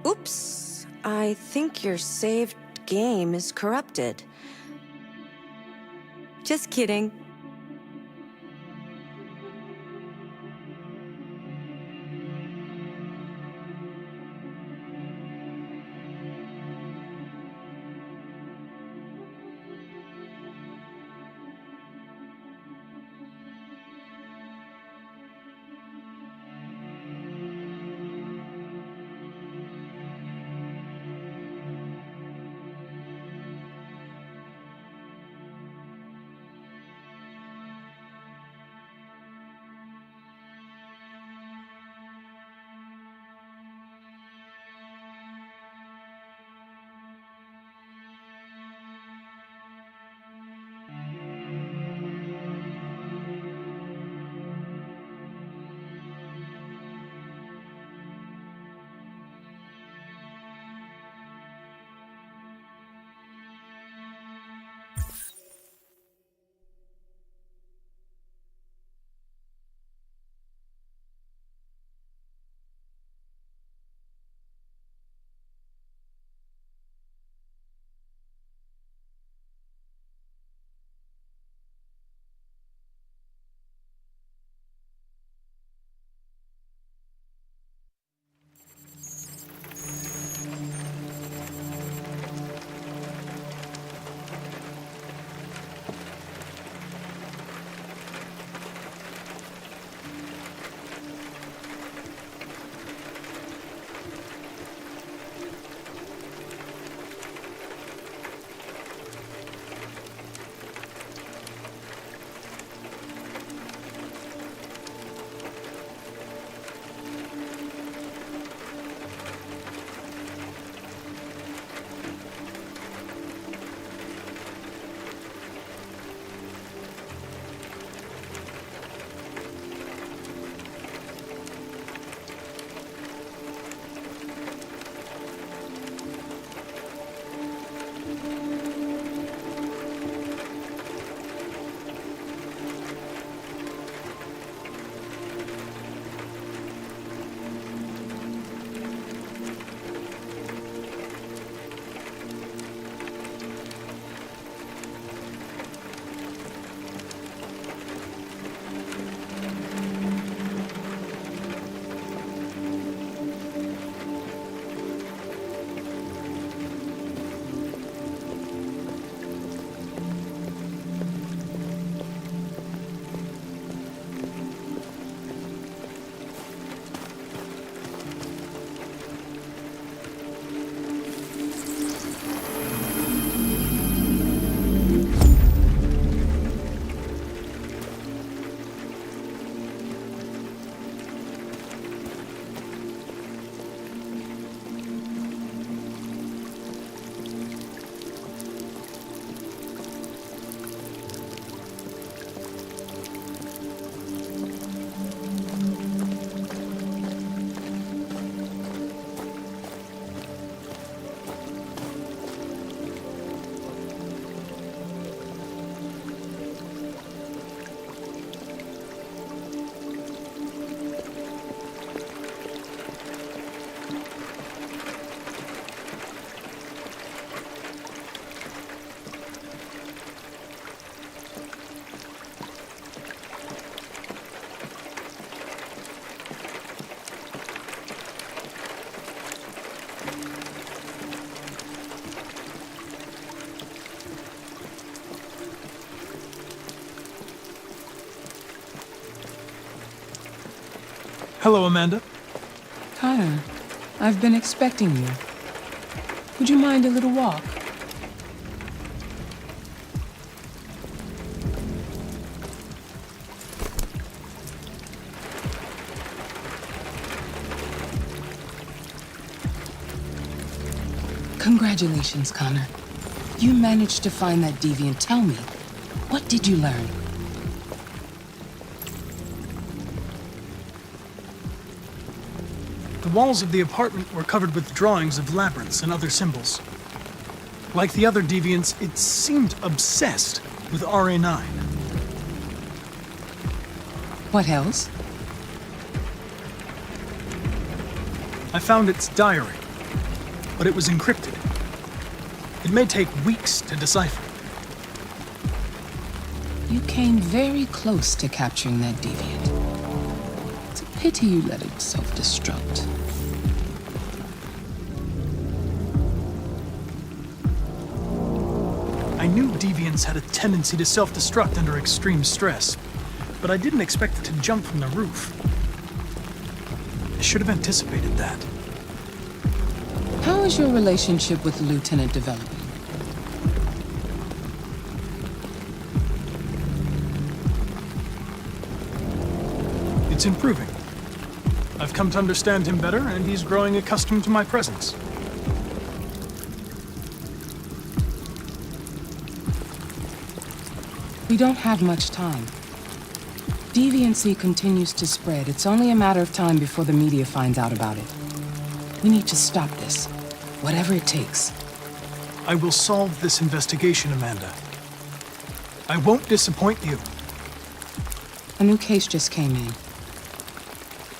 Oops. I think your saved game is corrupted. Just kidding. Hello, Amanda. Connor, I've been expecting you. Would you mind a little walk? Congratulations, Connor. You managed to find that deviant. Tell me, what did you learn? The walls of the apartment were covered with drawings of labyrinths and other symbols. Like the other deviants, it seemed obsessed with RA9. What else? I found its diary, but it was encrypted. It may take weeks to decipher. You came very close to capturing that deviant. It's a pity you let it self-destruct. I knew deviants had a tendency to self-destruct under extreme stress, but I didn't expect it to jump from the roof. I should have anticipated that. How is your relationship with the Lieutenant developing? It's improving. I've come to understand him better, and he's growing accustomed to my presence. We don't have much time. Deviancy continues to spread. It's only a matter of time before the media finds out about it. We need to stop this, whatever it takes. I will solve this investigation, Amanda. I won't disappoint you. A new case just came in.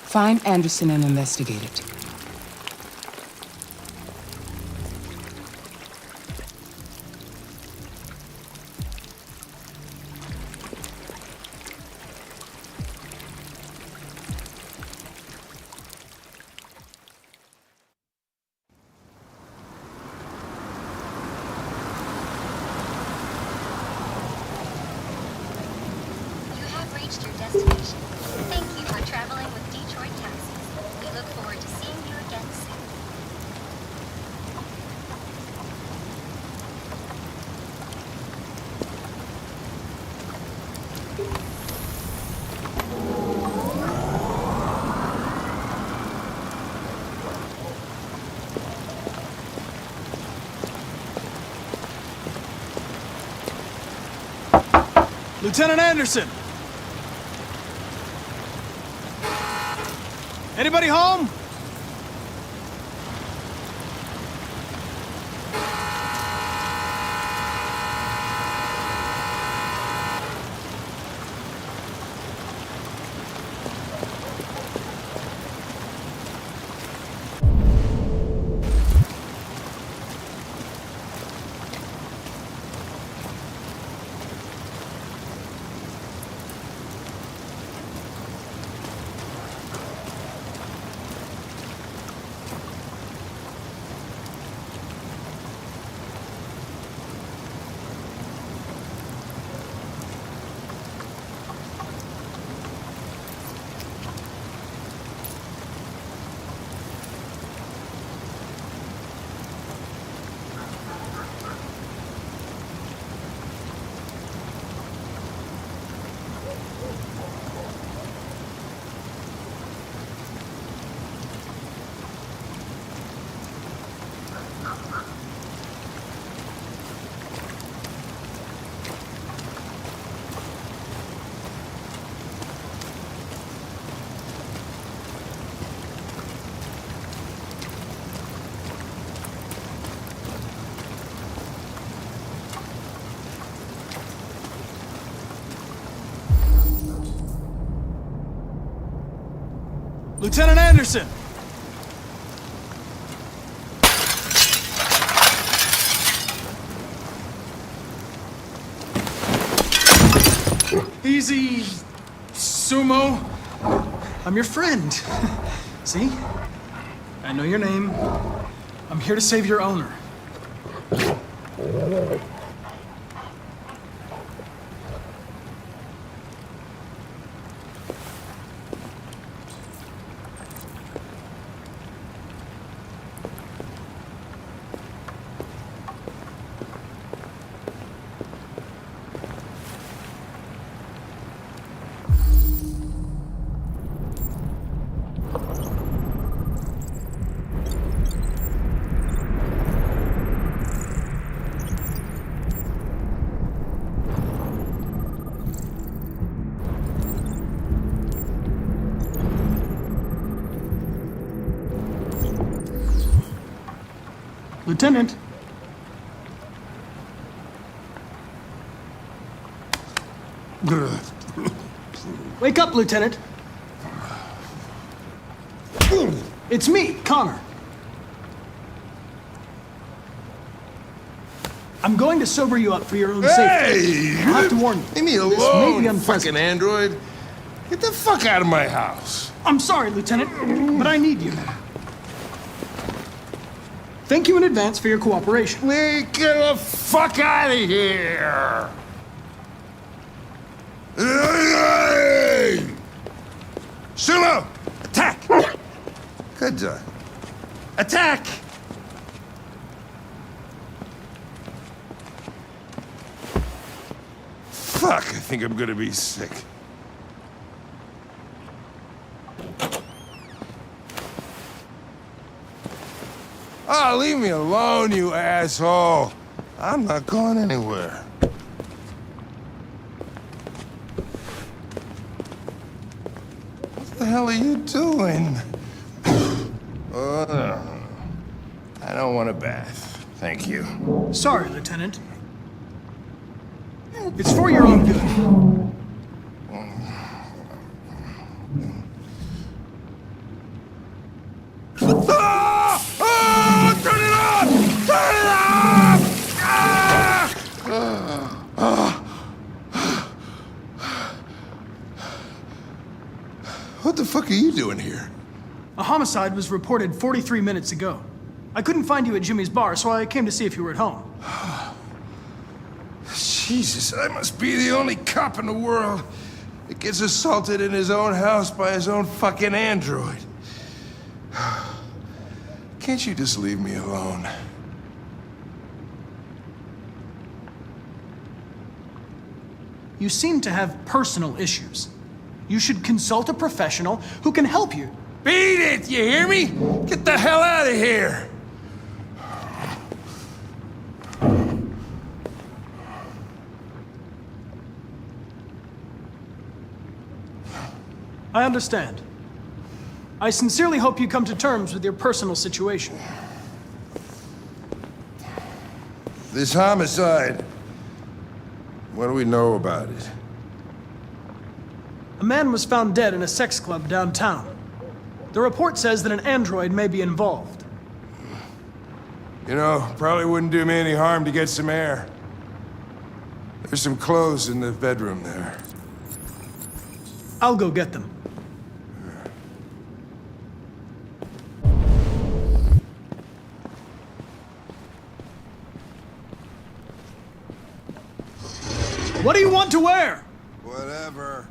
Find Anderson and investigate it. Reached your destination. Thank you for traveling with Detroit Taxis. We look forward to seeing you again soon. Lieutenant Anderson! Anybody home? Lieutenant Anderson! Easy, Sumo. I'm your friend. See? I know your name. I'm here to save your owner. Lieutenant. Wake up, Lieutenant. It's me, Connor. I'm going to sober you up for your own safety. Hey! I have to warn you. Leave me This may be alone, unpleasant. fucking android. Get the fuck out of my house. I'm sorry, Lieutenant, but I need you. Thank you in advance for your cooperation. Get the fuck out of here! Hey! Sumo! Attack! Good job. Attack! Fuck, I think I'm gonna be sick. Oh, leave me alone, you asshole. I'm not going anywhere. What the hell are you doing? I don't want a bath. Thank you. Sorry, Lieutenant. It's for your own good. Ah! Ah! Turn it off! Turn it off! Ah! What the fuck are you doing here? A homicide was reported 43 minutes ago. I couldn't find you at Jimmy's bar, so I came to see if you were at home. Jesus, I must be the only cop in the world that gets assaulted in his own house by his own fucking android. Can't you just leave me alone? You seem to have personal issues. You should consult a professional who can help you. Beat it, you hear me? Get the hell out of here! I understand. I sincerely hope you come to terms with your personal situation. This homicide, what do we know about it? A man was found dead in a sex club downtown. The report says that an android may be involved. You know, probably wouldn't do me any harm to get some air. There's some clothes in the bedroom there. I'll go get them. What do you want to wear? Whatever.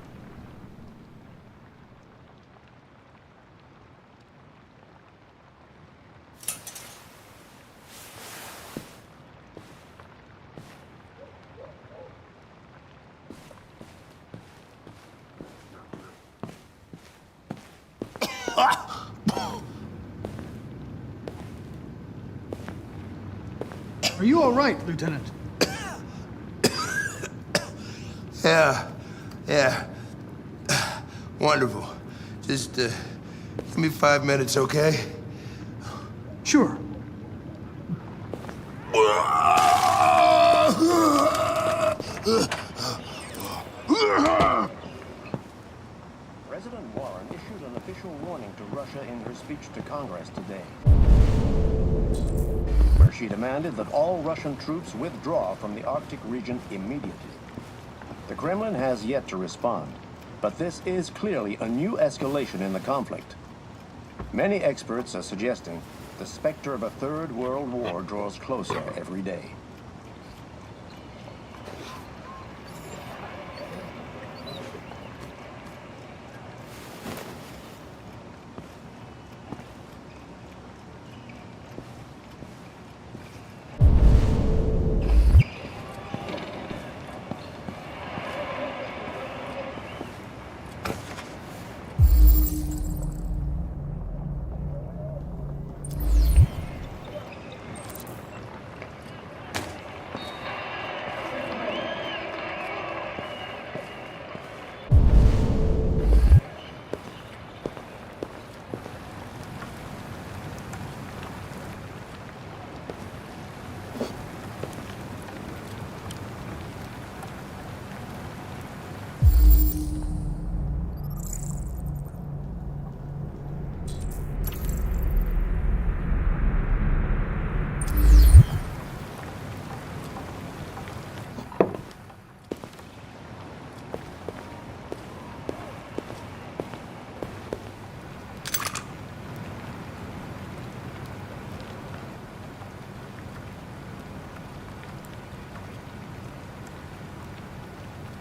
Are you all right, Lieutenant? Yeah. Wonderful. Just, give me 5 minutes, okay? Sure. President Warren issued an official warning to Russia in her speech to Congress today, where she demanded that all Russian troops withdraw from the Arctic region immediately. The Kremlin has yet to respond, but this is clearly a new escalation in the conflict. Many experts are suggesting the specter of a third world war draws closer every day.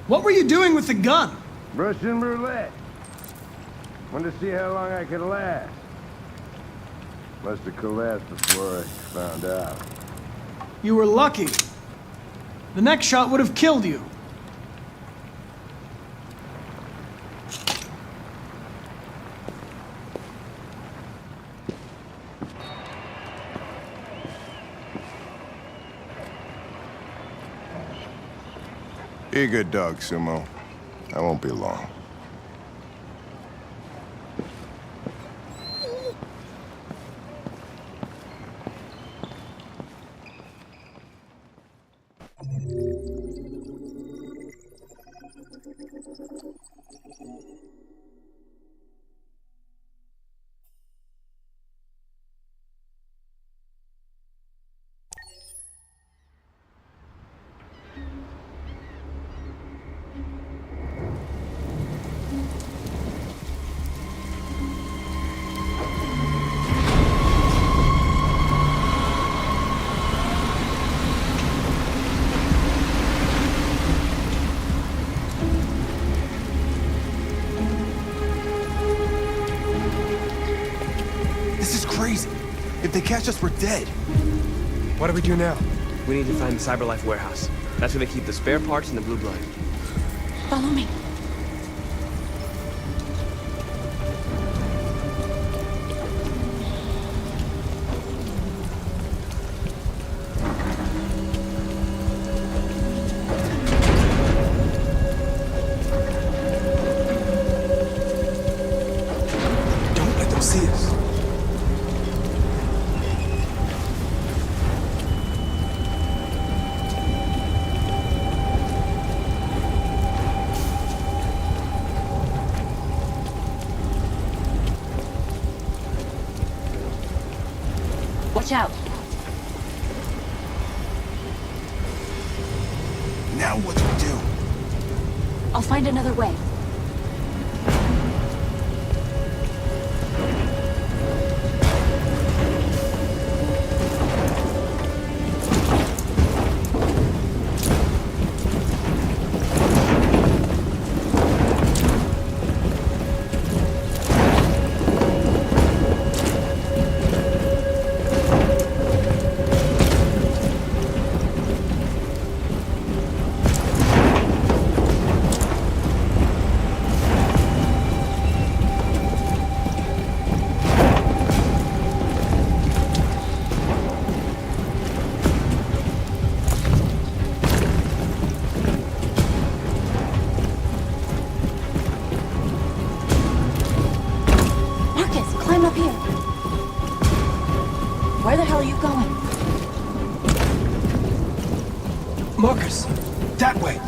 What were you doing with the gun? Russian roulette. Wanted to see how long I could last. Must have collapsed before I found out. You were lucky. The next shot would have killed you. Be a good dog, Sumo. I won't be long. This is crazy. If they catch us, we're dead. What do we do now? We need to find the Cyberlife warehouse. That's where they keep the spare parts and the blue blood. Follow me. Don't let them see us. Watch out. Now what do we do? I'll find another way. Climb up here. Where the hell are you going? Marcus, that way.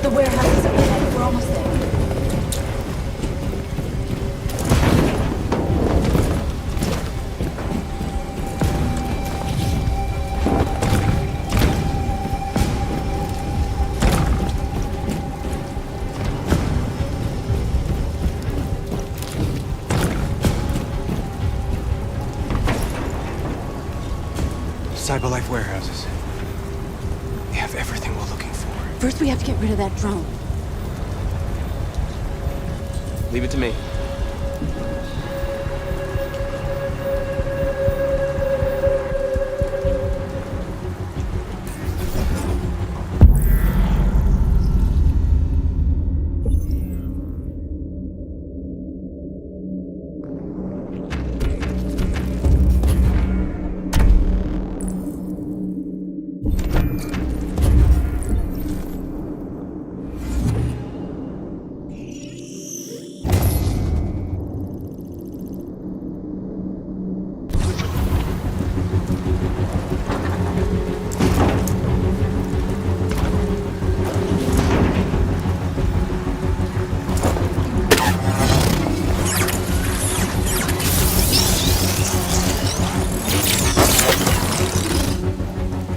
The warehouse is up ahead. We're almost there. Cyberlife warehouses. They have everything we're looking for. First, we have to get rid of that drone. Leave it to me.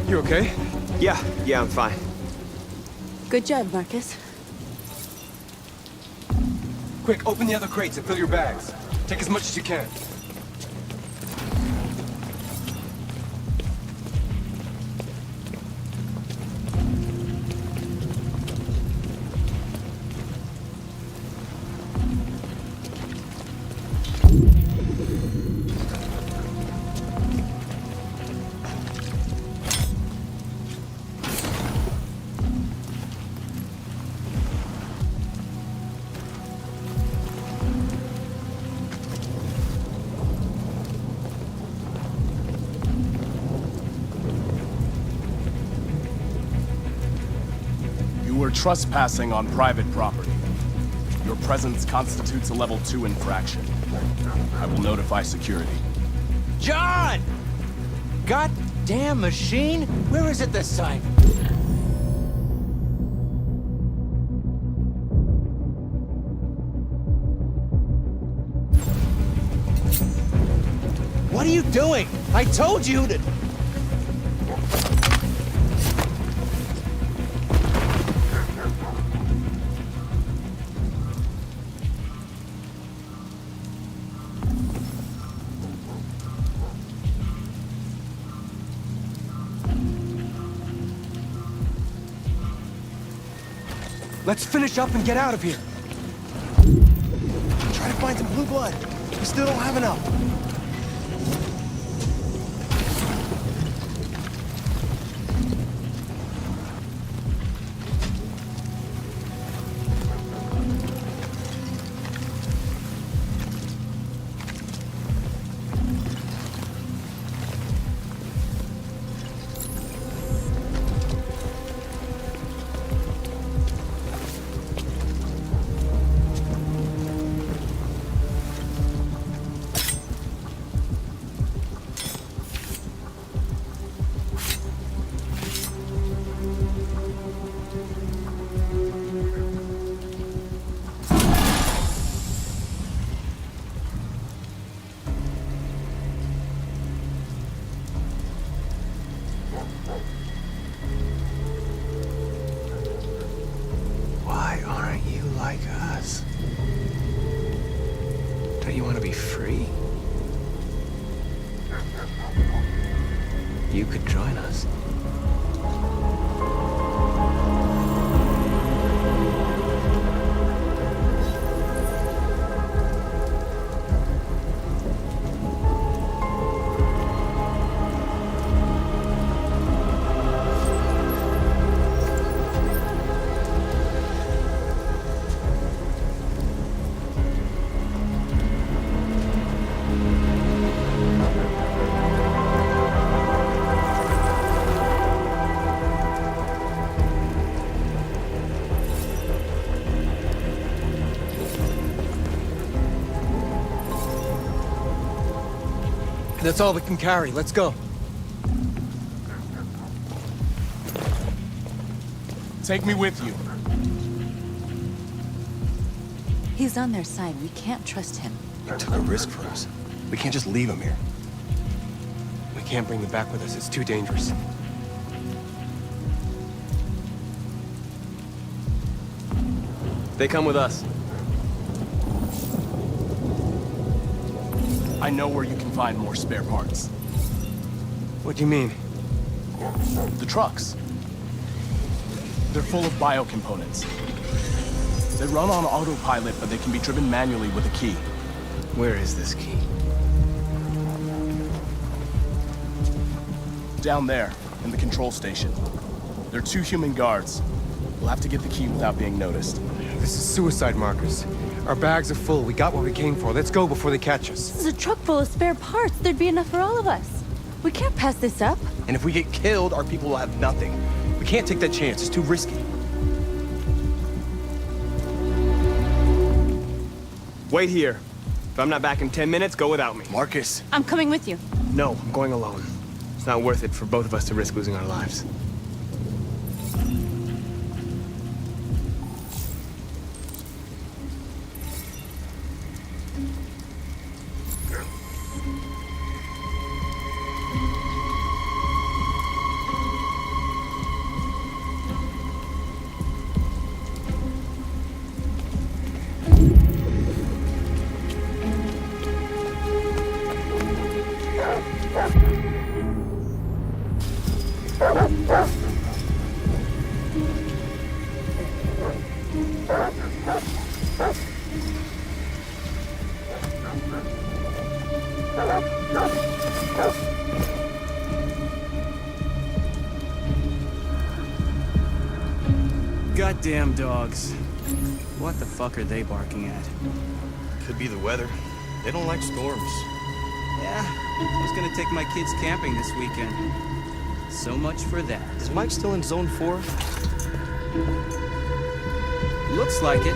You okay? Yeah, I'm fine. Good job, Marcus. Quick, open the other crates and fill your bags. Take as much as you can. You are trespassing on private property. Your presence constitutes a level 2 infraction. I will notify security. John! Goddamn machine! Where is it this time? What are you doing? I told you to... Let's finish up and get out of here. Try to find some blue blood. We still don't have enough. Why aren't you like us? Don't you want to be free? You could join us. That's all we can carry. Let's go. Take me with you. He's on their side. We can't trust him. You took a risk for us. We can't just leave him here. We can't bring them back with us. It's too dangerous. They come with us. I know where you can find more spare parts. What do you mean? The trucks. They're full of biocomponents. They run on autopilot, but they can be driven manually with a key. Where is this key? Down there, in the control station. There are 2 human guards. We'll have to get the key without being noticed. This is suicide markers. Our bags are full. We got what we came for. Let's go before they catch us. This is a truck full of spare parts. There'd be enough for all of us. We can't pass this up. And if we get killed, our people will have nothing. We can't take that chance. It's too risky. Wait here. If I'm not back in 10 minutes, go without me. Marcus. I'm coming with you. No, I'm going alone. It's not worth it for both of us to risk losing our lives. Goddamn dogs. What the fuck are they barking at? Could be the weather. They don't like storms. Yeah, I was gonna take my kids camping this weekend. So much for that. Is Mike still in Zone 4? Looks like it.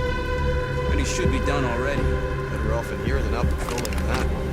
But he should be done already. Better off in here than out patrolling in that one.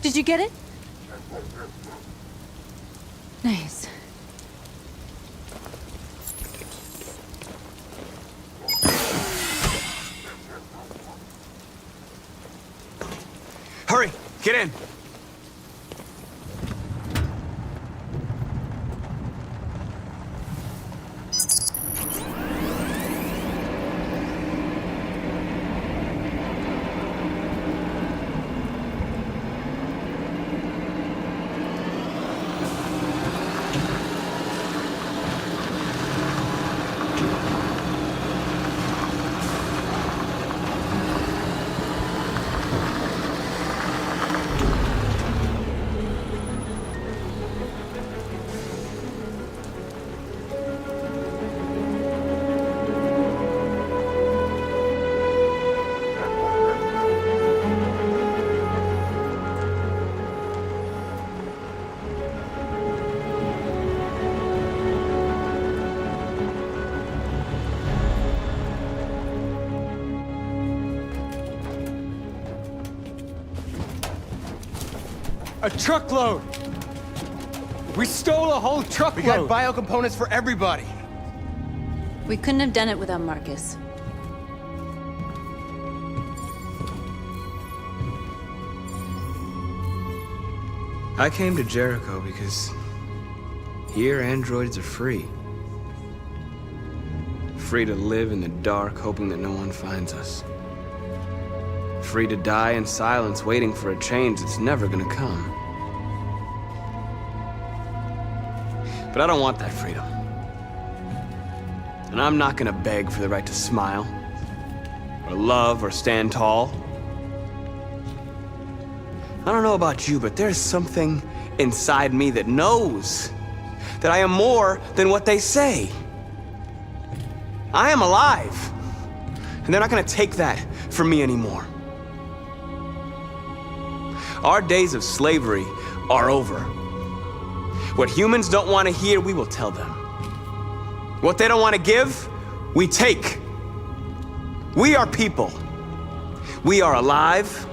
Did you get it? Nice. Hurry! Get in! A truckload! We stole a whole truckload! We got biocomponents for everybody! We couldn't have done it without Marcus. I came to Jericho because here androids are free. Free to live in the dark, hoping that no one finds us. Free to die in silence, waiting for a change that's never gonna come. But I don't want that freedom. And I'm not gonna beg for the right to smile, or love, or stand tall. I don't know about you, but there's something inside me that knows that I am more than what they say. I am alive, and they're not gonna take that from me anymore. Our days of slavery are over. What humans don't want to hear, we will tell them. What they don't want to give, we take. We are people. We are alive.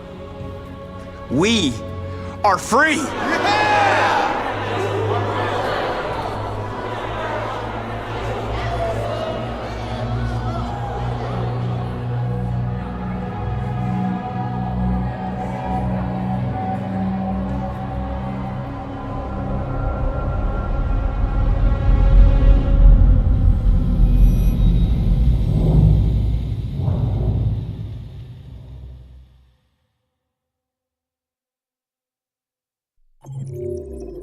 We are free! Yeah!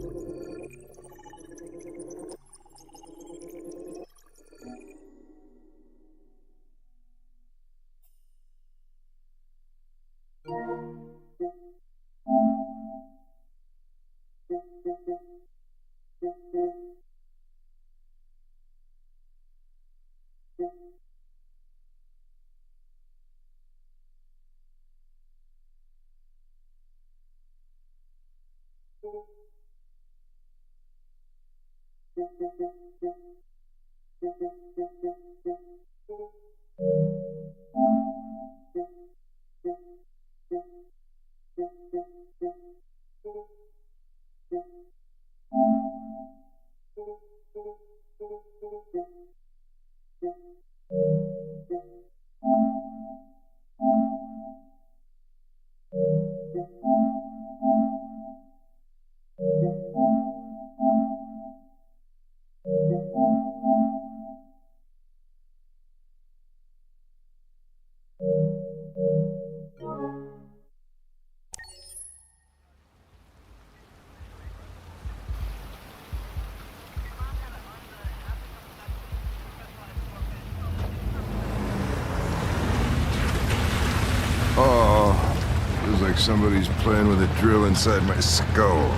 like somebody's playing with a drill inside my skull.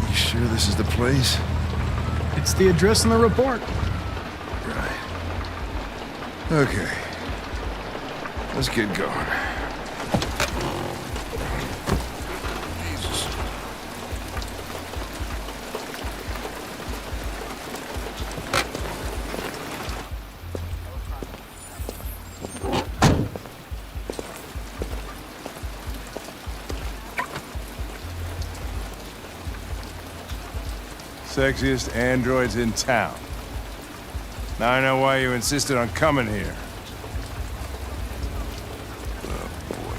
You sure this is the place? It's the address in the report. Right. Okay. Let's get going. Jesus. Sexiest androids in town. Now I know why you insisted on coming here. Oh, boy.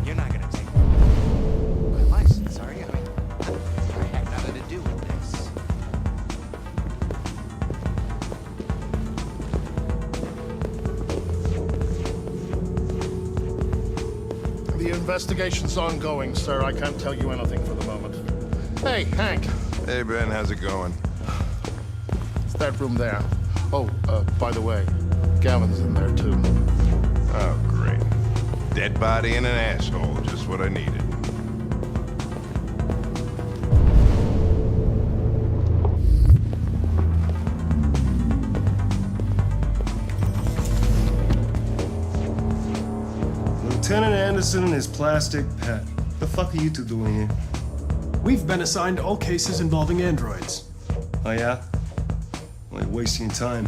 You're not gonna take my license, are you? I mean, I have nothing to do with this. The investigation's ongoing, sir. I can't tell you anything for the moment. Hey, Hank. Hey, Ben, how's it going? It's that room there. Oh, by the way, Gavin's in there, too. Oh, great. Dead body and an asshole, just what I needed. Lieutenant Anderson and his plastic pet. The fuck are you two doing here? We've been assigned all cases involving androids. Oh, yeah? Well, you're wasting time.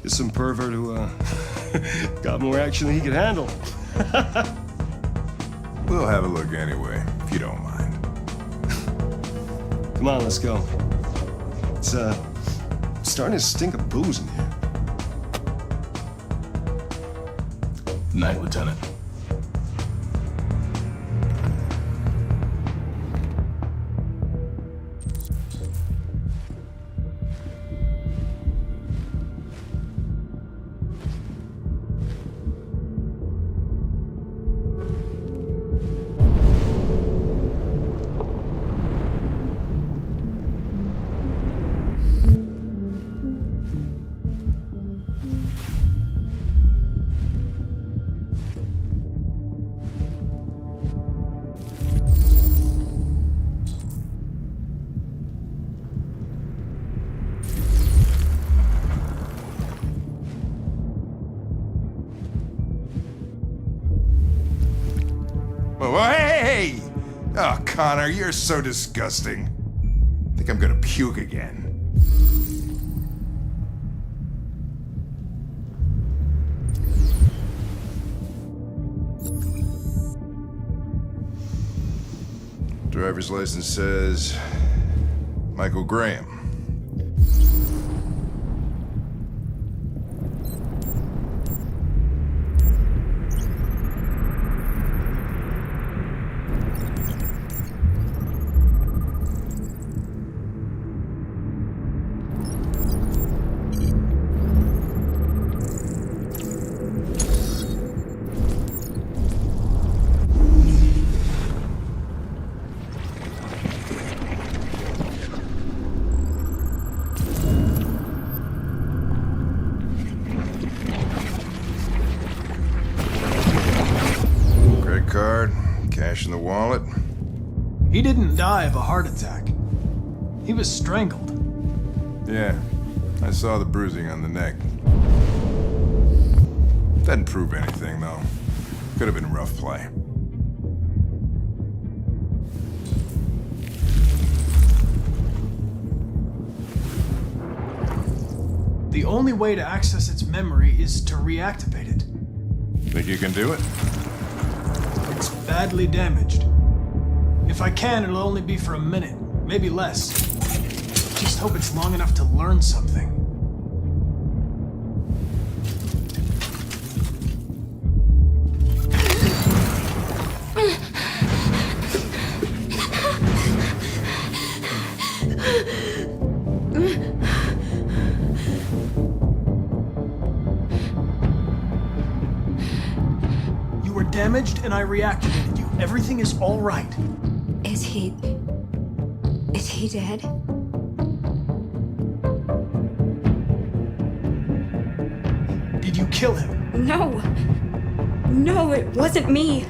There's some pervert who, got more action than he could handle. We'll have a look anyway, if you don't mind. Come on, let's go. It's, starting to stink of booze in here. Night, Lieutenant. Well, hey! Oh, Connor, you're so disgusting. I think I'm gonna puke again. Driver's license says Michael Graham. Card, cash in the wallet. He didn't die of a heart attack. He was strangled. Yeah, I saw the bruising on the neck. Doesn't prove anything, though. Could have been rough play. The only way to access its memory is to reactivate it. Think you can do it? It's badly damaged. If I can, it'll only be for a minute, maybe less. Just hope it's long enough to learn something. damaged and I reactivated you. Everything is all right. Is he dead? Did you kill him? No. No, it wasn't me.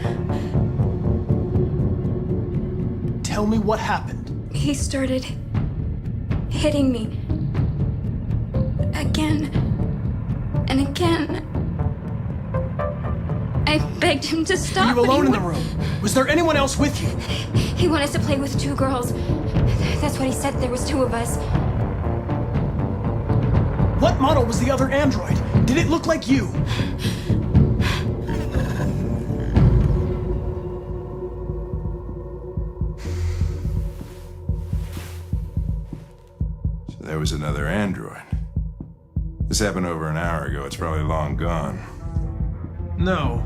Tell me what happened. He started hitting me. Again and again. I begged him to stop. Were you alone in the room? Was there anyone else with you? He wanted to play with 2 girls. That's what he said. There was 2 of us. What model was the other android? Did it look like you? So there was another android. This happened over an hour ago. It's probably long gone. No.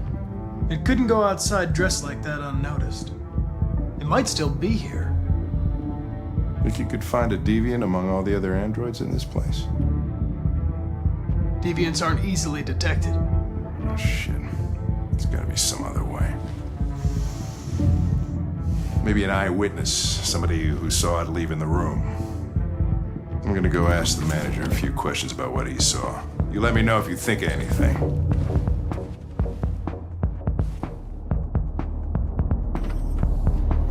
It couldn't go outside dressed like that unnoticed. It might still be here. Think you could find a deviant among all the other androids in this place? Deviants aren't easily detected. Oh, shit. There's gotta be some other way. Maybe an eyewitness, somebody who saw it leaving the room. I'm gonna go ask the manager a few questions about what he saw. You let me know if you think of anything.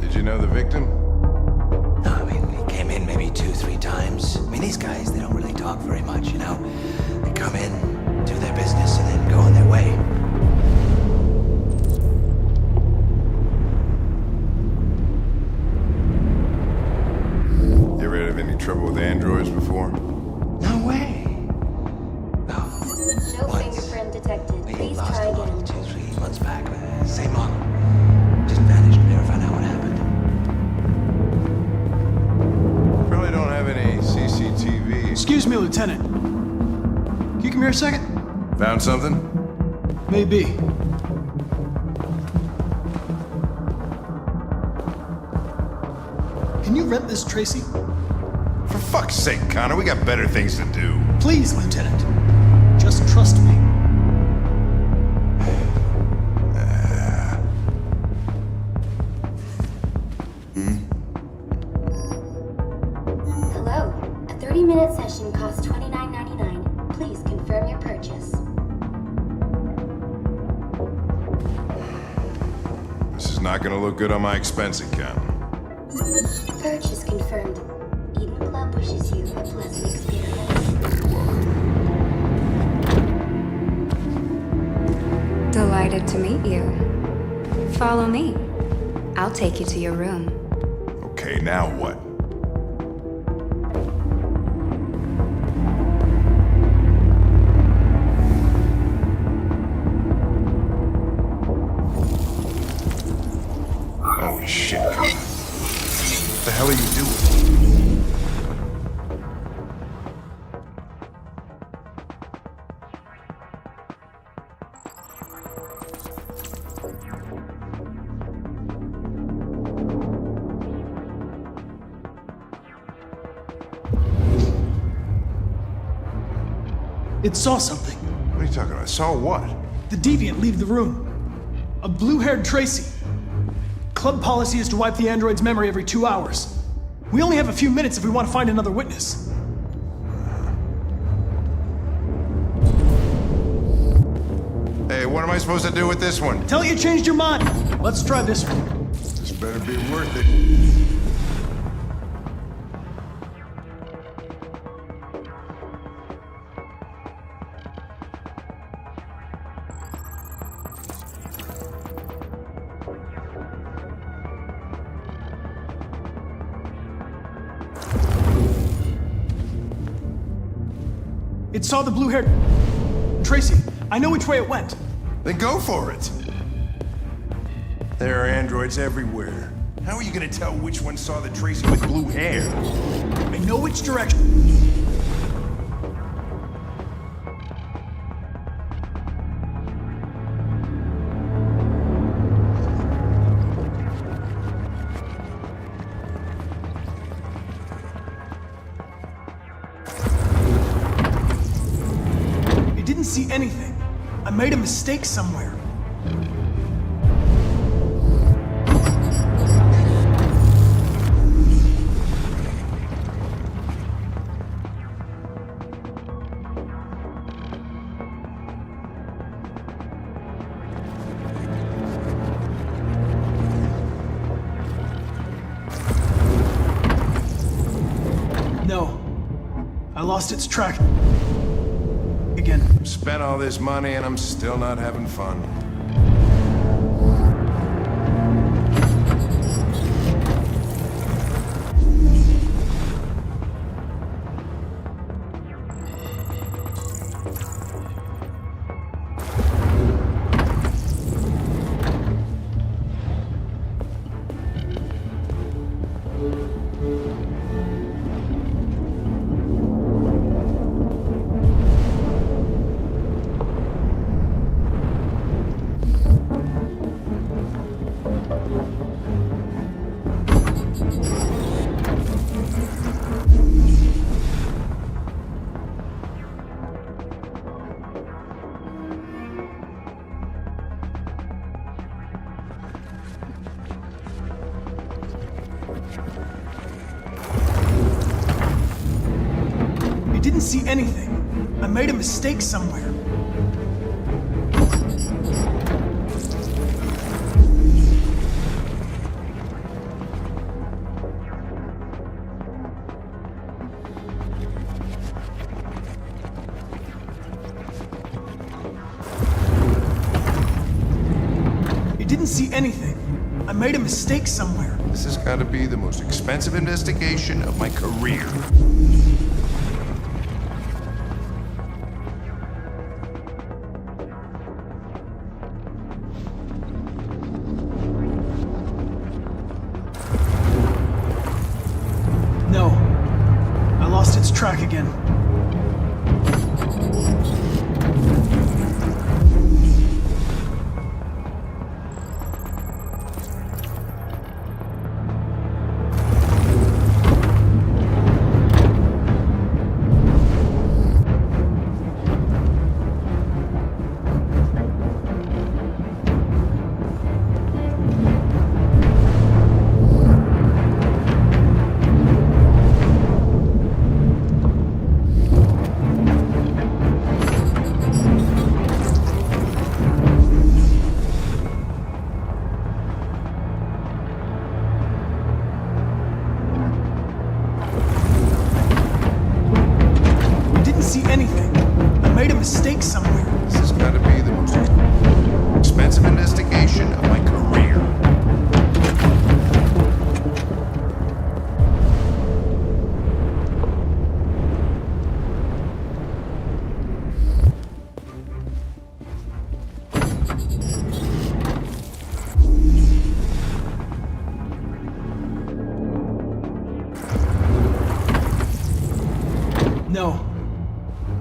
Did you know the victim? No, I mean, he came in maybe 2-3 times. I mean, these guys, they don't really talk very much, you know? They come in, do their business, and then go on their way. You ever had any trouble with androids before? No way. No fingerprint detected. We Please lost try a model again. 2-3 months back. Same model. Just vanished. We never found out what happened. Probably don't have any CCTV. Excuse me, Lieutenant. Can you come here a second? Found something? Maybe. Can you rent this, Tracy? For fuck's sake, Connor, we got better things to do. Please, Lieutenant. Just trust me. Hello. A 30-minute session costs $29.99. Please confirm your purchase. This is not gonna look good on my expense account. Purchase confirmed. Eden Club wishes you a pleasant experience. You're welcome. Delighted to meet you. Follow me. I'll take you to your room. Okay, now what? Holy shit, Connor. What the hell are you doing? It saw something. What are you talking about? Saw what? The deviant leave the room. A blue-haired Tracy. Club policy is to wipe the android's memory every 2 hours. We only have a few minutes if we want to find another witness. Hey, what am I supposed to do with this one? Tell it you changed your mind. Let's try this one. This better be worth it. It saw the blue-haired... Tracy, I know which way it went. Then go for it. There are androids everywhere. How are you gonna tell which one saw the Tracy with blue hair? I know which direction. It didn't see anything. I made a mistake somewhere. No. I lost its track. Again. Spent all this money and I'm still not having fun. I didn't see anything. I made a mistake somewhere. I didn't see anything. I made a mistake somewhere. This has got to be the most expensive investigation of my career. No. I lost its track again. See anything. I made a mistake somewhere. This has got to be the most expensive investigation of my career. No.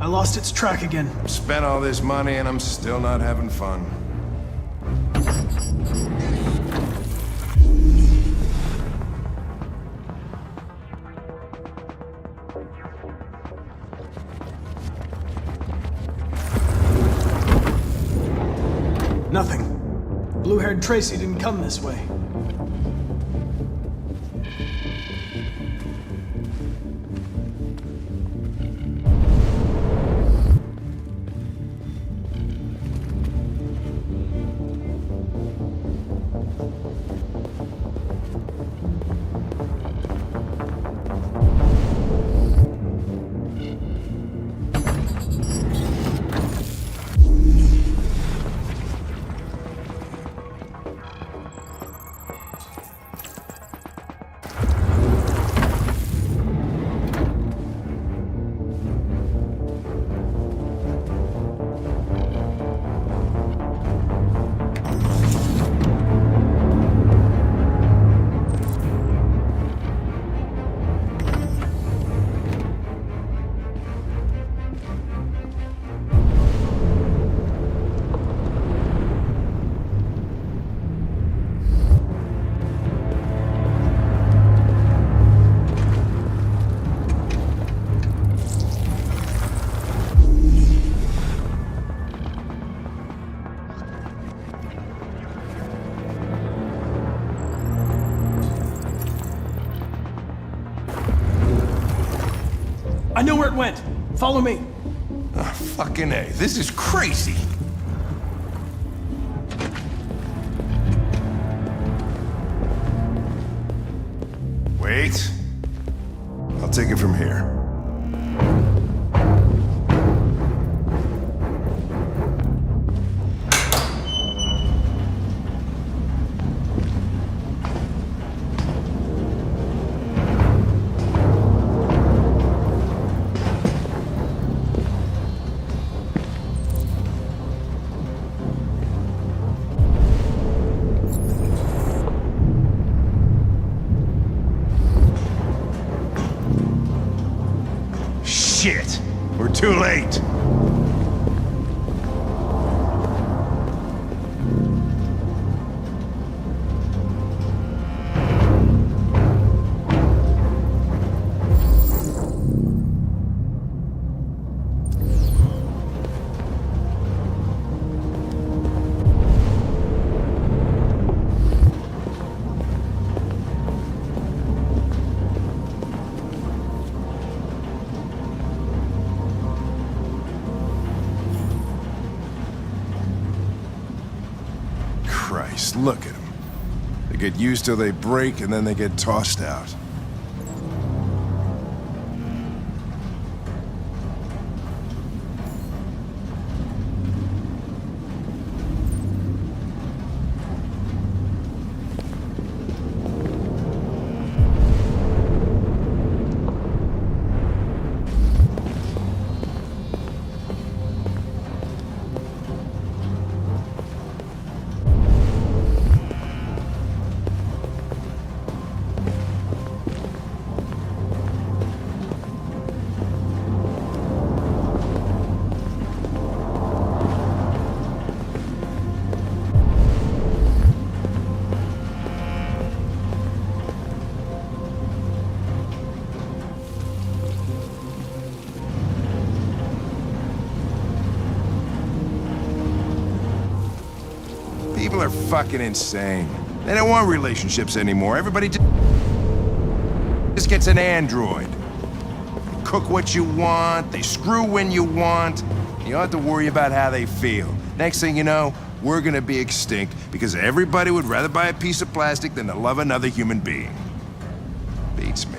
I lost its track again. Spent all this money and I'm still not having fun. Nothing. Blue-haired Tracy didn't come this way. I know where it went. Follow me. Fucking A. This is crazy. Wait. I'll take it from here. Shit! We're too late! Christ, look at them. They get used till they break, and then they get tossed out. People are fucking insane. They don't want relationships anymore. Everybody just gets an android. They cook what you want, they screw when you want. You don't have to worry about how they feel. Next thing you know, we're gonna be extinct because everybody would rather buy a piece of plastic than to love another human being. Beats me.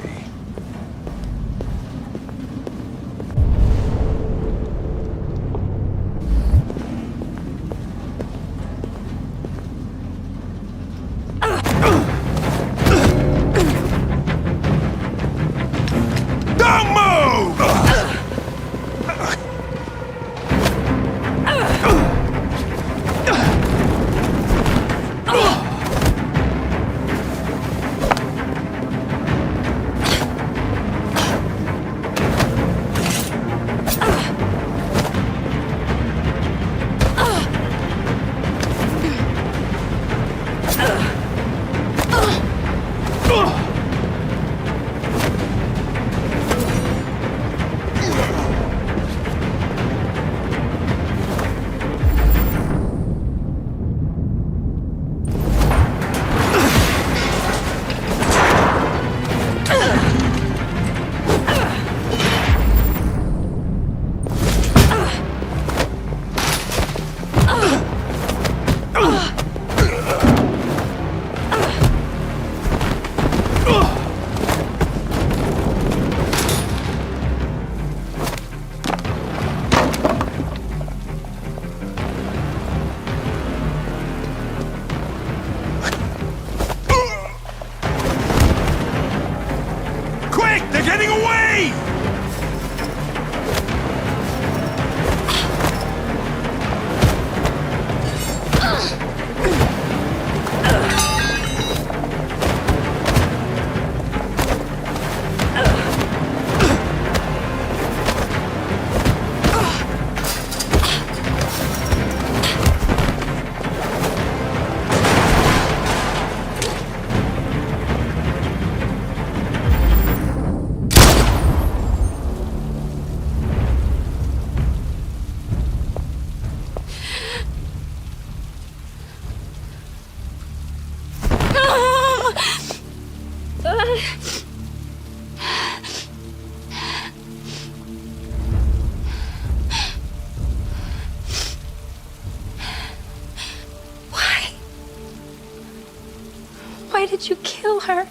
Why did you kill her?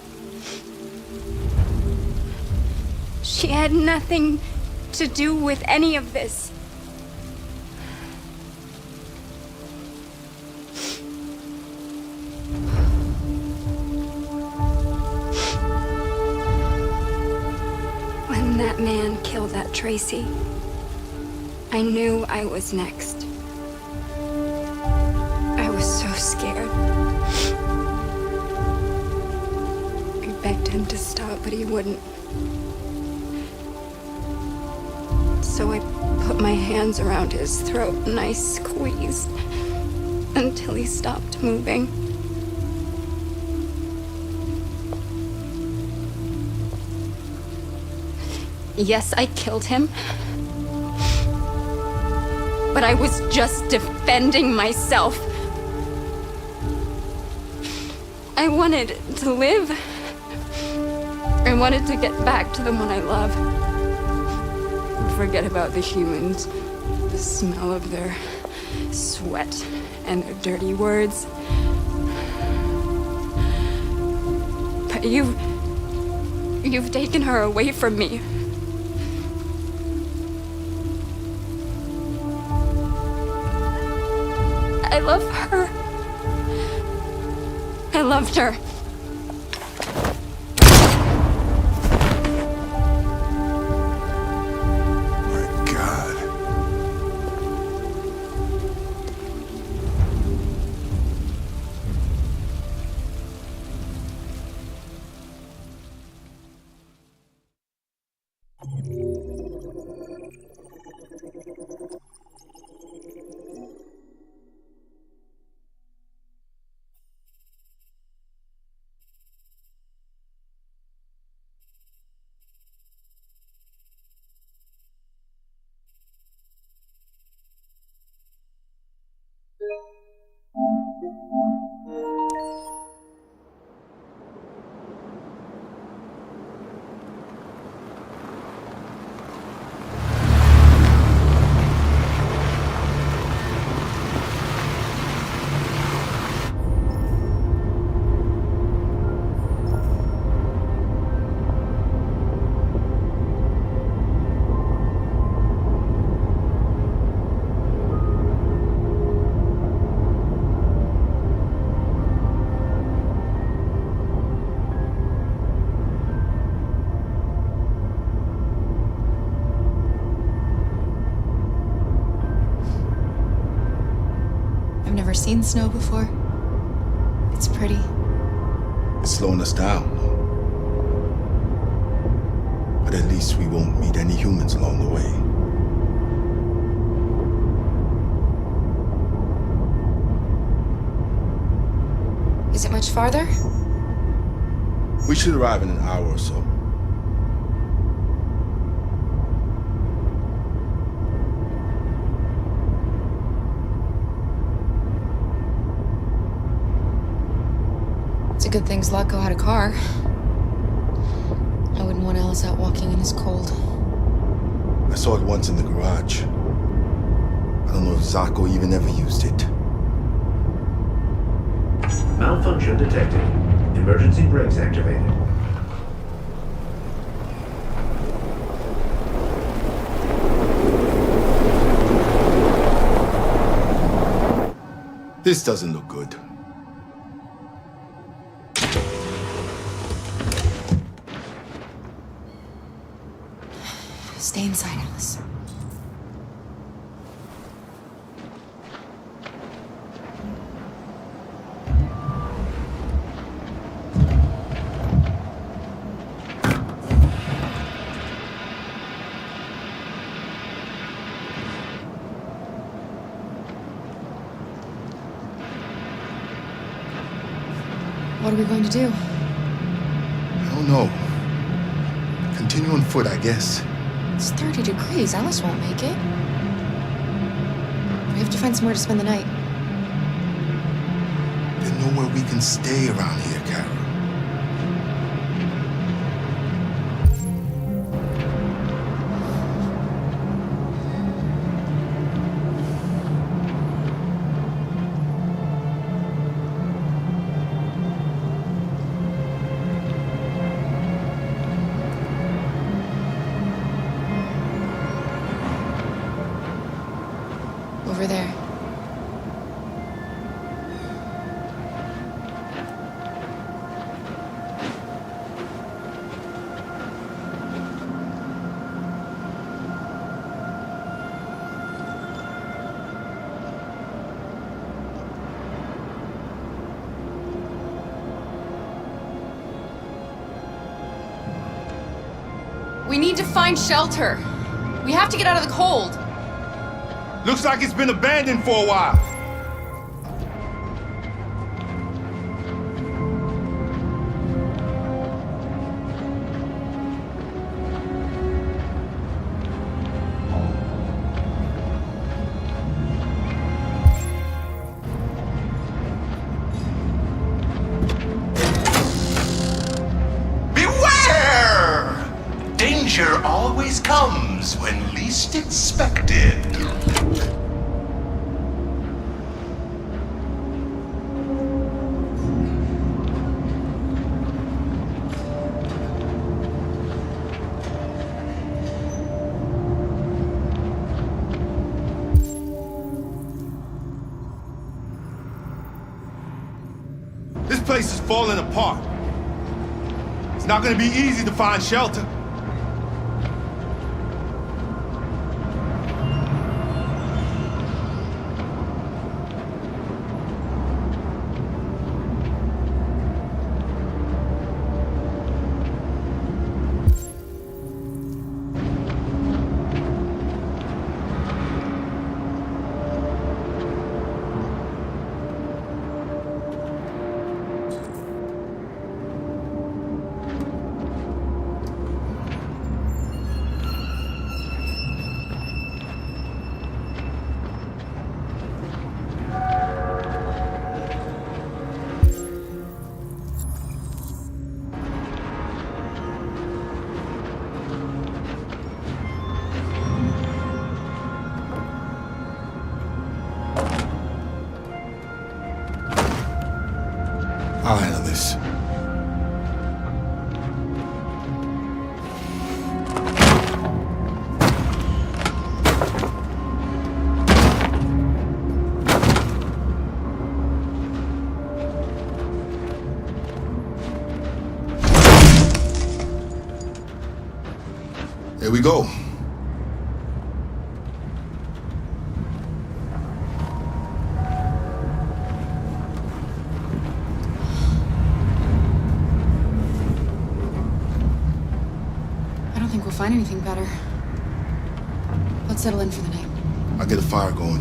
She had nothing to do with any of this. When that man killed that Tracy, I knew I was next. I was so scared. I begged him to stop, but he wouldn't. So I put my hands around his throat and I squeezed until he stopped moving. Yes, I killed him. But I was just defending myself. I wanted to live. I wanted to get back to the one I love. Forget about the humans, the smell of their sweat and their dirty words. But you've taken her away from me. I love her. I loved her. I've never seen snow before. It's pretty. It's slowing us down. But at least we won't meet any humans along the way. Is it much farther? We should arrive in an hour or so. It's a good thing Zlatko had a car. I wouldn't want Alice out walking in this cold. I saw it once in the garage. I don't know if Zlatko even ever used it. Malfunction detected. Emergency brakes activated. This doesn't look good. Stay inside, Alice. What are we going to do? I don't know. Continue on foot, I guess. It's 30 degrees. Alice won't make it. We have to find somewhere to spend the night. There's nowhere we can stay around here, Carol. over there. We need to find shelter. We have to get out of the cold. Looks like it's been abandoned for a while. Danger always comes when least expected. This place is falling apart. It's not gonna be easy to find shelter. I'll handle this. Here we go. Find anything better. Let's settle in for the night. I'll get a fire going.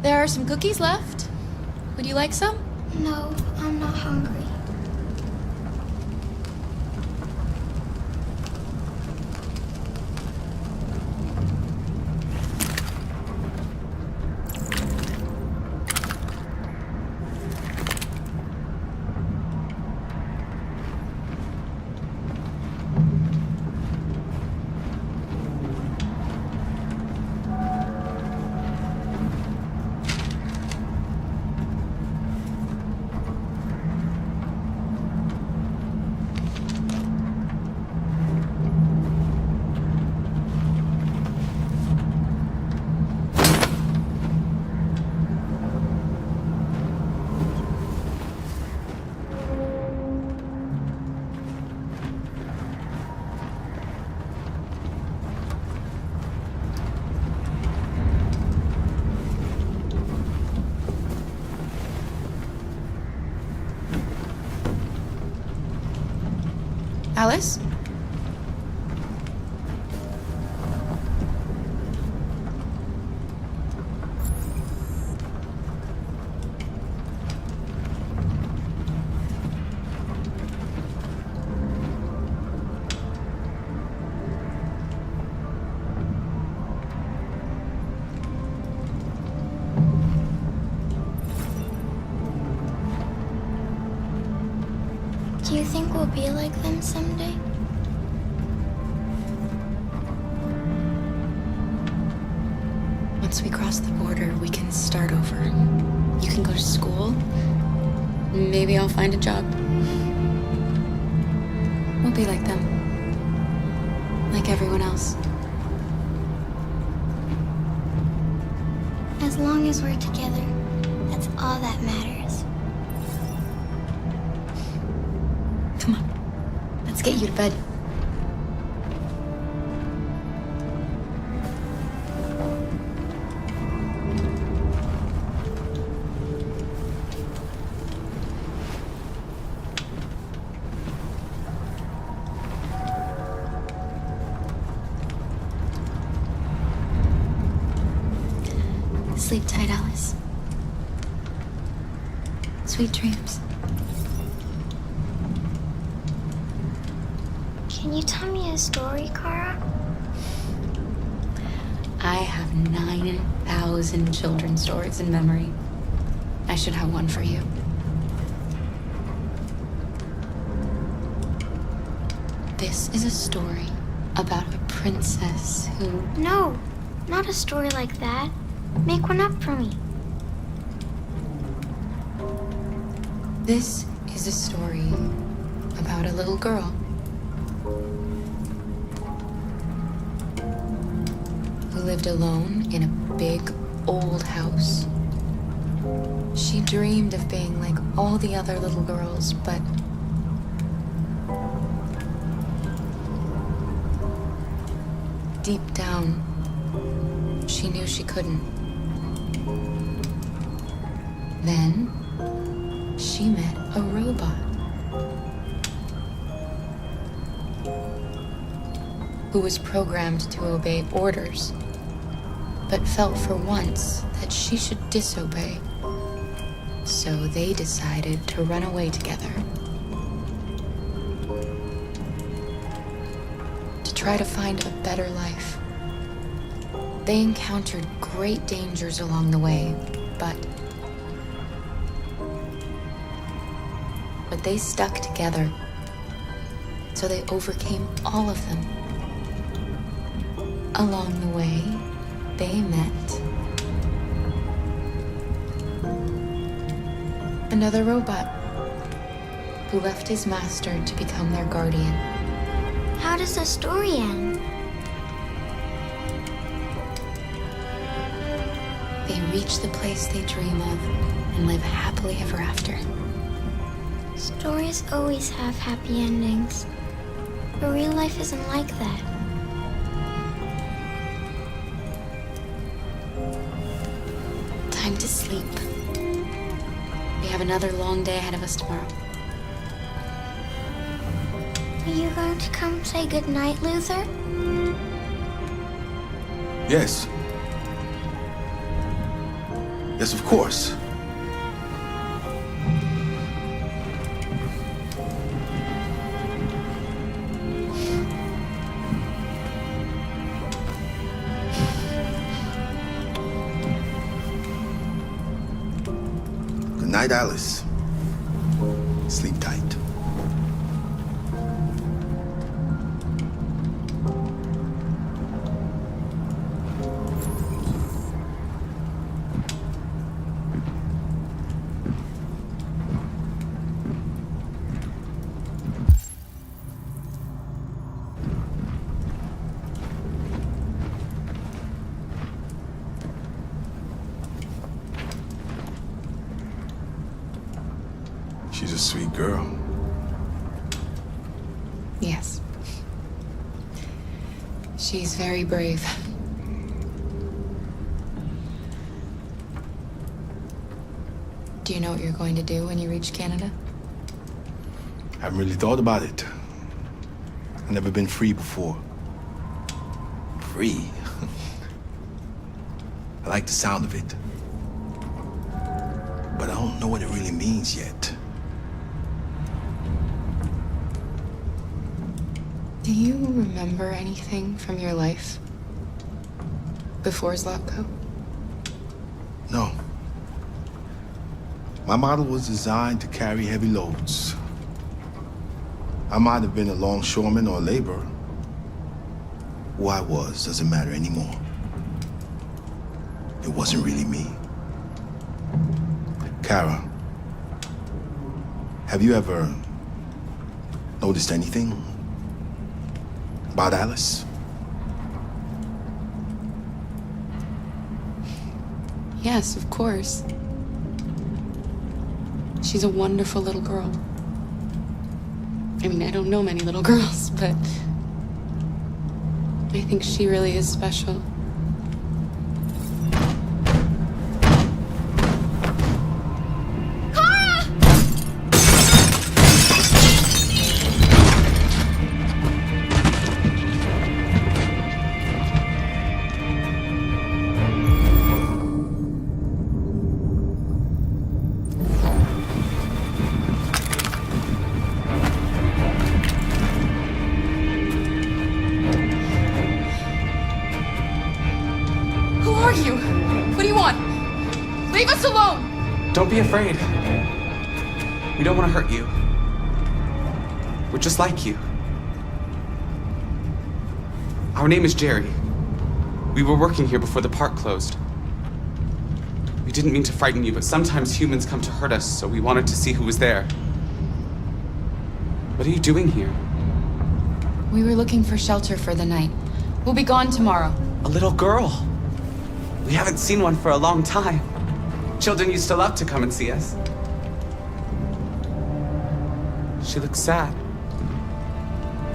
There are some cookies left. Would you like some? No, I'm not hungry. Alice? Do you think we'll be like them someday? Once we cross the border, we can start over. You can go to school. Maybe I'll find a job. We'll be like them. Like everyone else. As long as we're together, that's all that matters. Come on. Let's get you to bed. Sleep tight, Alice. Sweet dreams. Can you tell me a story, Kara? I have 9,000 children's stories in memory. I should have one for you. This is a story about a princess who... No, not a story like that. Make one up for me. This is a story about a little girl who lived alone in a big, old house. She dreamed of being like all the other little girls, but deep down, she knew she couldn't. Then, she met a robot who was programmed to obey orders, but felt for once that she should disobey. So they decided to run away together. To try to find a better life. They encountered great dangers along the way, but they stuck together, so they overcame all of them. Along the way, they met another robot who left his master to become their guardian. How does the story end? They reach the place they dream of and live happily ever after. Stories always have happy endings, but real life isn't like that. Time to sleep. We have another long day ahead of us tomorrow. Are you going to come say goodnight, Luther? Yes. Yes, of course. Good night, Alice. Sleep tight. She's a sweet girl. Yes. She's very brave. Do you know what you're going to do when you reach Canada? I haven't really thought about it. I've never been free before. Free? I like the sound of it. But I don't know what it really means yet. Do you remember anything from your life before Zlatko? No. My model was designed to carry heavy loads. I might have been a longshoreman or a laborer. Who I was doesn't matter anymore. It wasn't really me. Kara, have you ever noticed anything about Alice? Yes, of course. She's a wonderful little girl. I mean, I don't know many little girls, but I think she really is special. Leave us alone! Don't be afraid. We don't want to hurt you. We're just like you. Our name is Jerry. We were working here before the park closed. We didn't mean to frighten you, but sometimes humans come to hurt us, so we wanted to see who was there. What are you doing here? We were looking for shelter for the night. We'll be gone tomorrow. A little girl. We haven't seen one for a long time. Children used to love to come and see us. She looks sad.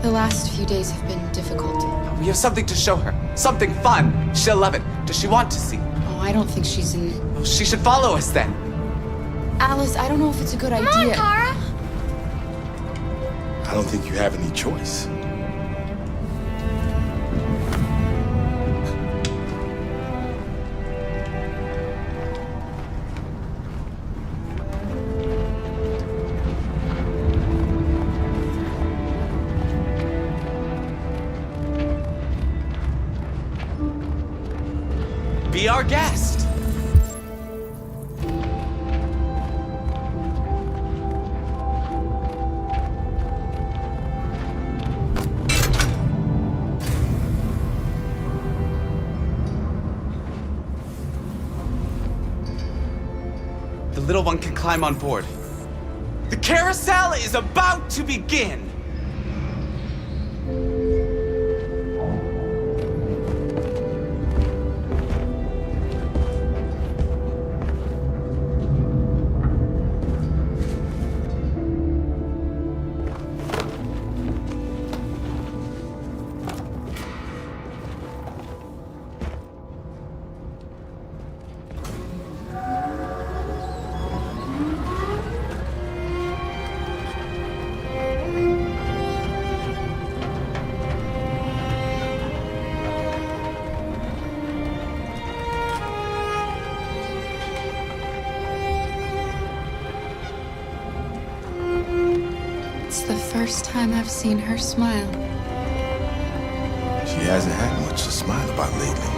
The last few days have been difficult. We have something to show her. Something fun. She'll love it. Does she want to see? Oh, I don't think she's in... Well, she should follow us then. Alice, I don't know if it's a good idea. Come on, Kara! I don't think you have any choice. Be our guest. The little one can climb on board. The carousel is about to begin. It's the first time I've seen her smile. She hasn't had much to smile about lately.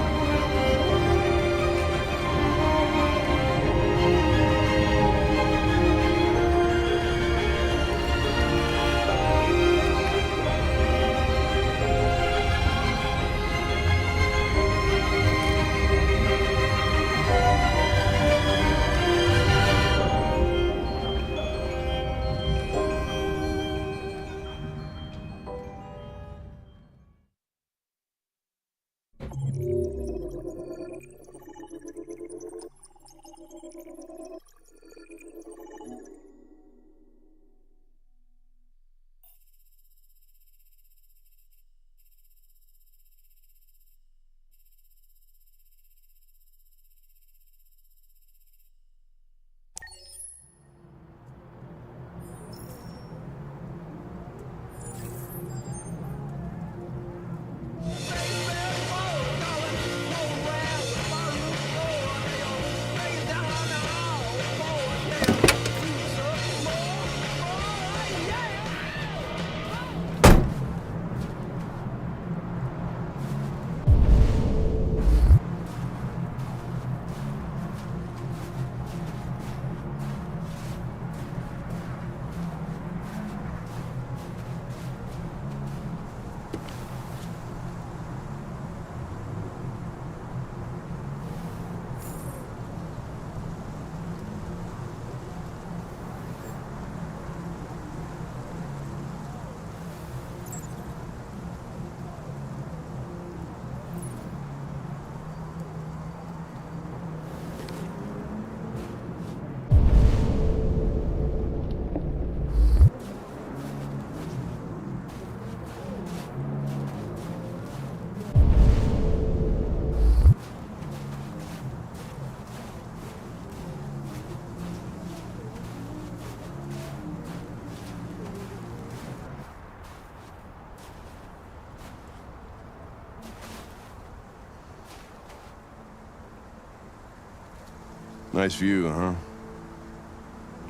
Nice view, huh?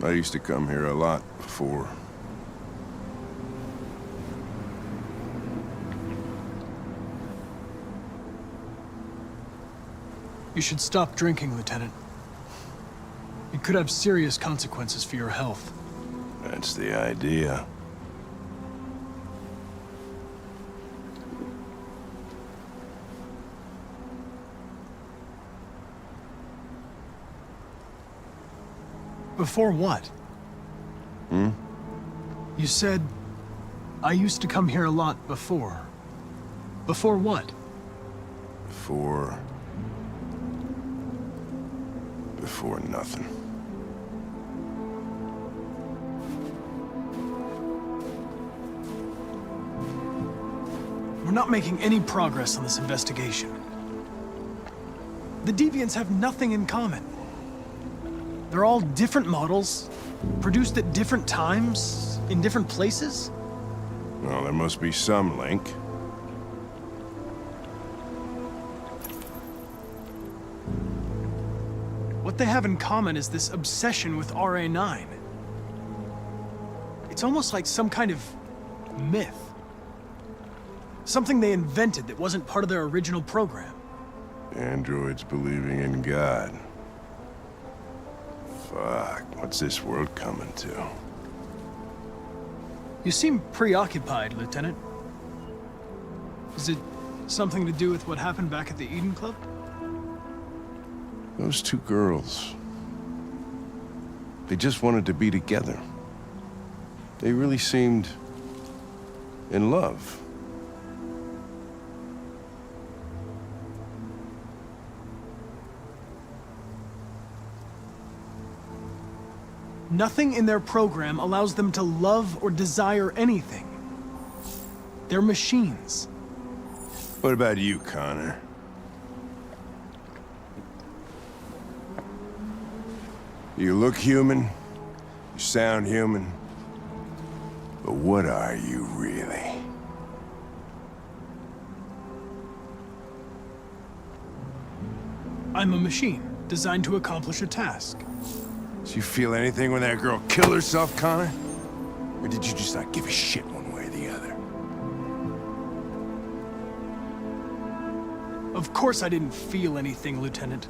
I used to come here a lot before. You should stop drinking, Lieutenant. It could have serious consequences for your health. That's the idea. Before what? Hmm? You said, I used to come here a lot before. Before what? Before nothing. We're not making any progress on this investigation. The Deviants have nothing in common. They're all different models, produced at different times, in different places. Well, there must be some link. What they have in common is this obsession with RA9. It's almost like some kind of myth. Something they invented that wasn't part of their original program. Androids believing in God. Fuck, what's this world coming to? You seem preoccupied, Lieutenant. Is it something to do with what happened back at the Eden Club? Those two girls. They just wanted to be together. They really seemed in love. Nothing in their program allows them to love or desire anything. They're machines. What about you, Connor? You look human, you sound human, but what are you really? I'm a machine, designed to accomplish a task. Did you feel anything when that girl killed herself, Connor? Or did you just not give a shit one way or the other? Of course I didn't feel anything, Lieutenant.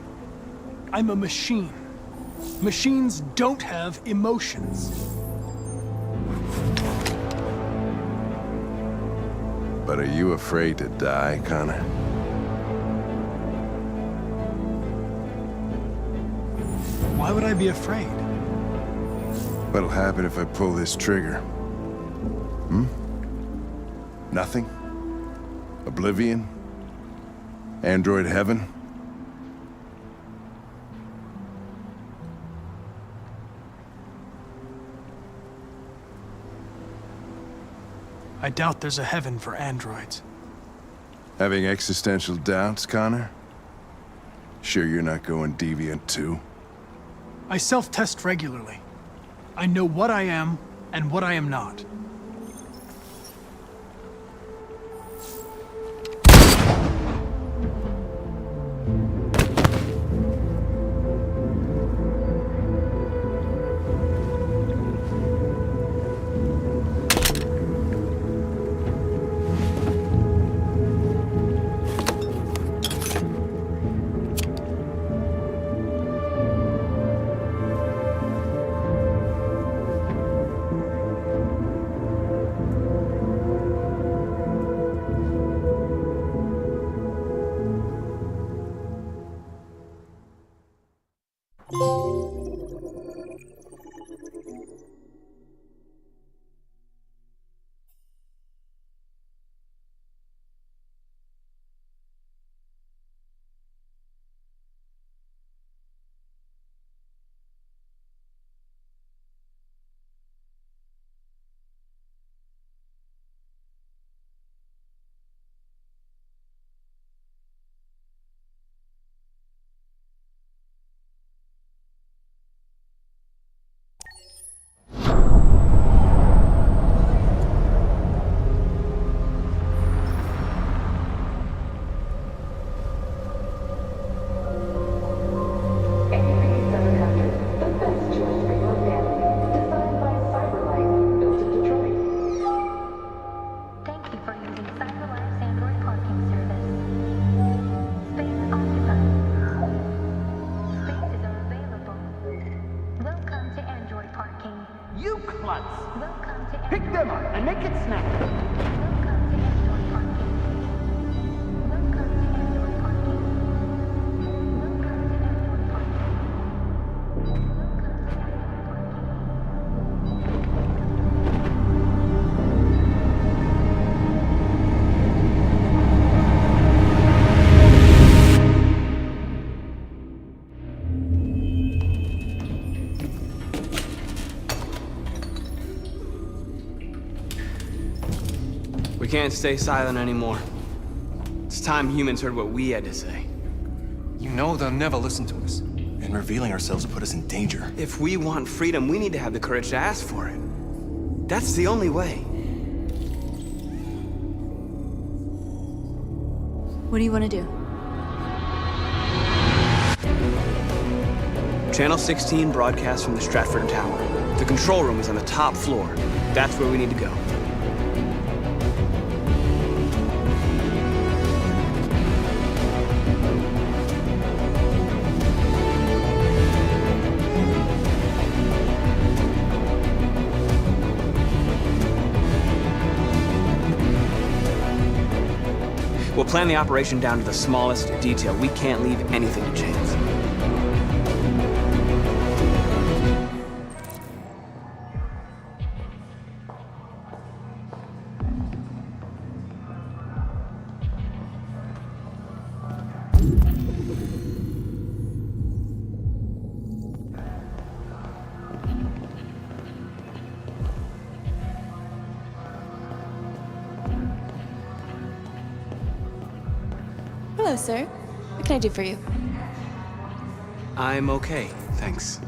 I'm a machine. Machines don't have emotions. But are you afraid to die, Connor? Why would I be afraid? What'll happen if I pull this trigger? Hmm? Nothing? Oblivion? Android heaven? I doubt there's a heaven for androids. Having existential doubts, Connor? Sure you're not going deviant too? I self-test regularly. I know what I am and what I am not. and make it snap. We can't stay silent anymore. It's time humans heard what we had to say. You know they'll never listen to us. And revealing ourselves will put us in danger. If we want freedom, we need to have the courage to ask for it. That's the only way. What do you want to do? Channel 16 broadcasts from the Stratford Tower. The control room is on the top floor. That's where we need to go. We'll plan the operation down to the smallest detail. We can't leave anything to chance. Hello, sir. What can I do for you? I'm okay, thanks.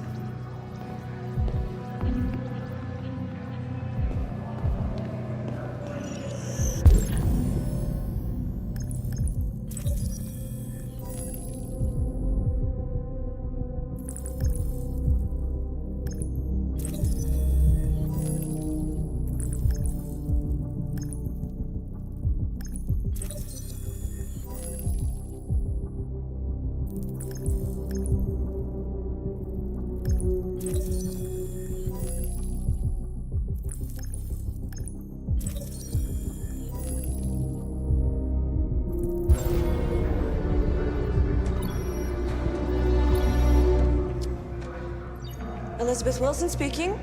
Elizabeth Wilson speaking.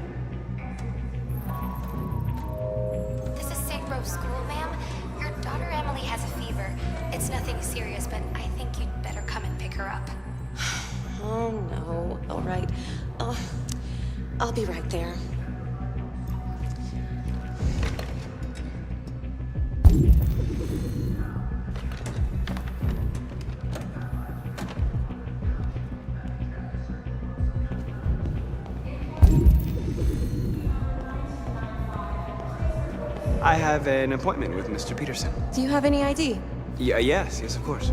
This is St. Rose School, ma'am. Your daughter Emily has a fever. It's nothing serious, but I think you'd better come and pick her up. Oh, no. All right. I'll be right there. I have an appointment with Mr. Peterson. Do you have any ID? Yes, of course.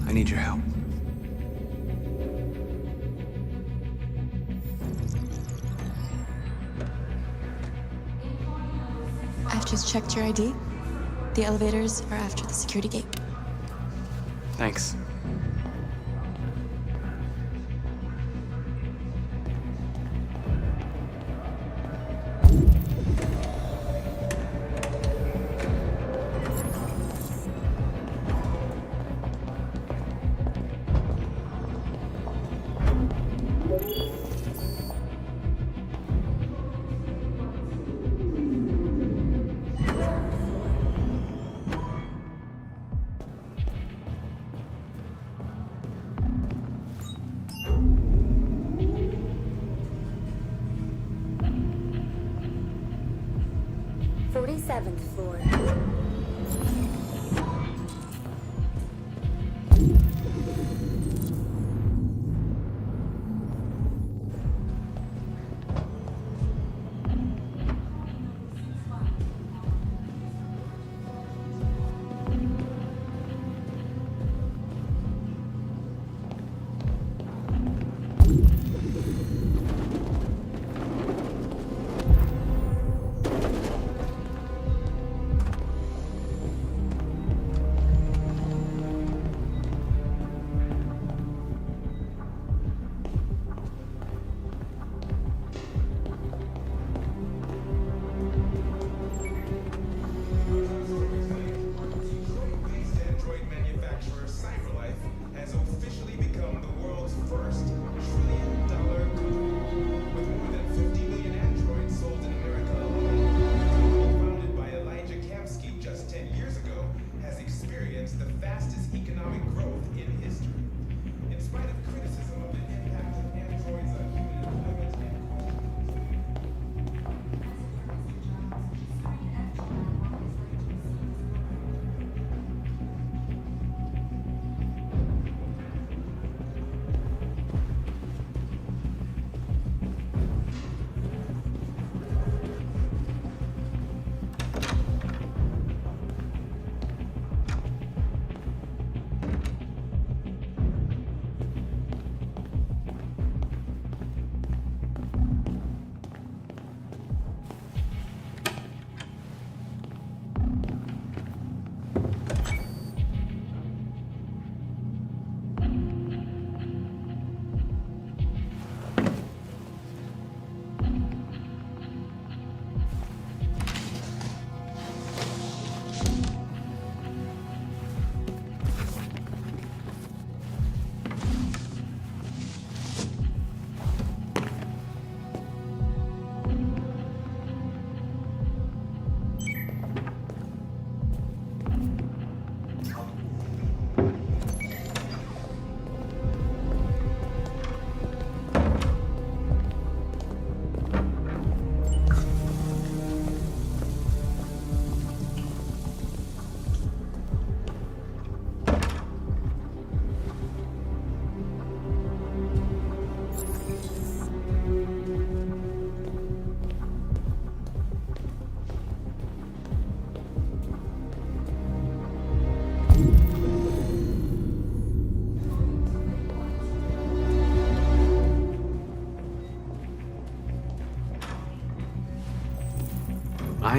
I need your help. I've just checked your ID. The elevators are after the security gate. Thanks. Floor.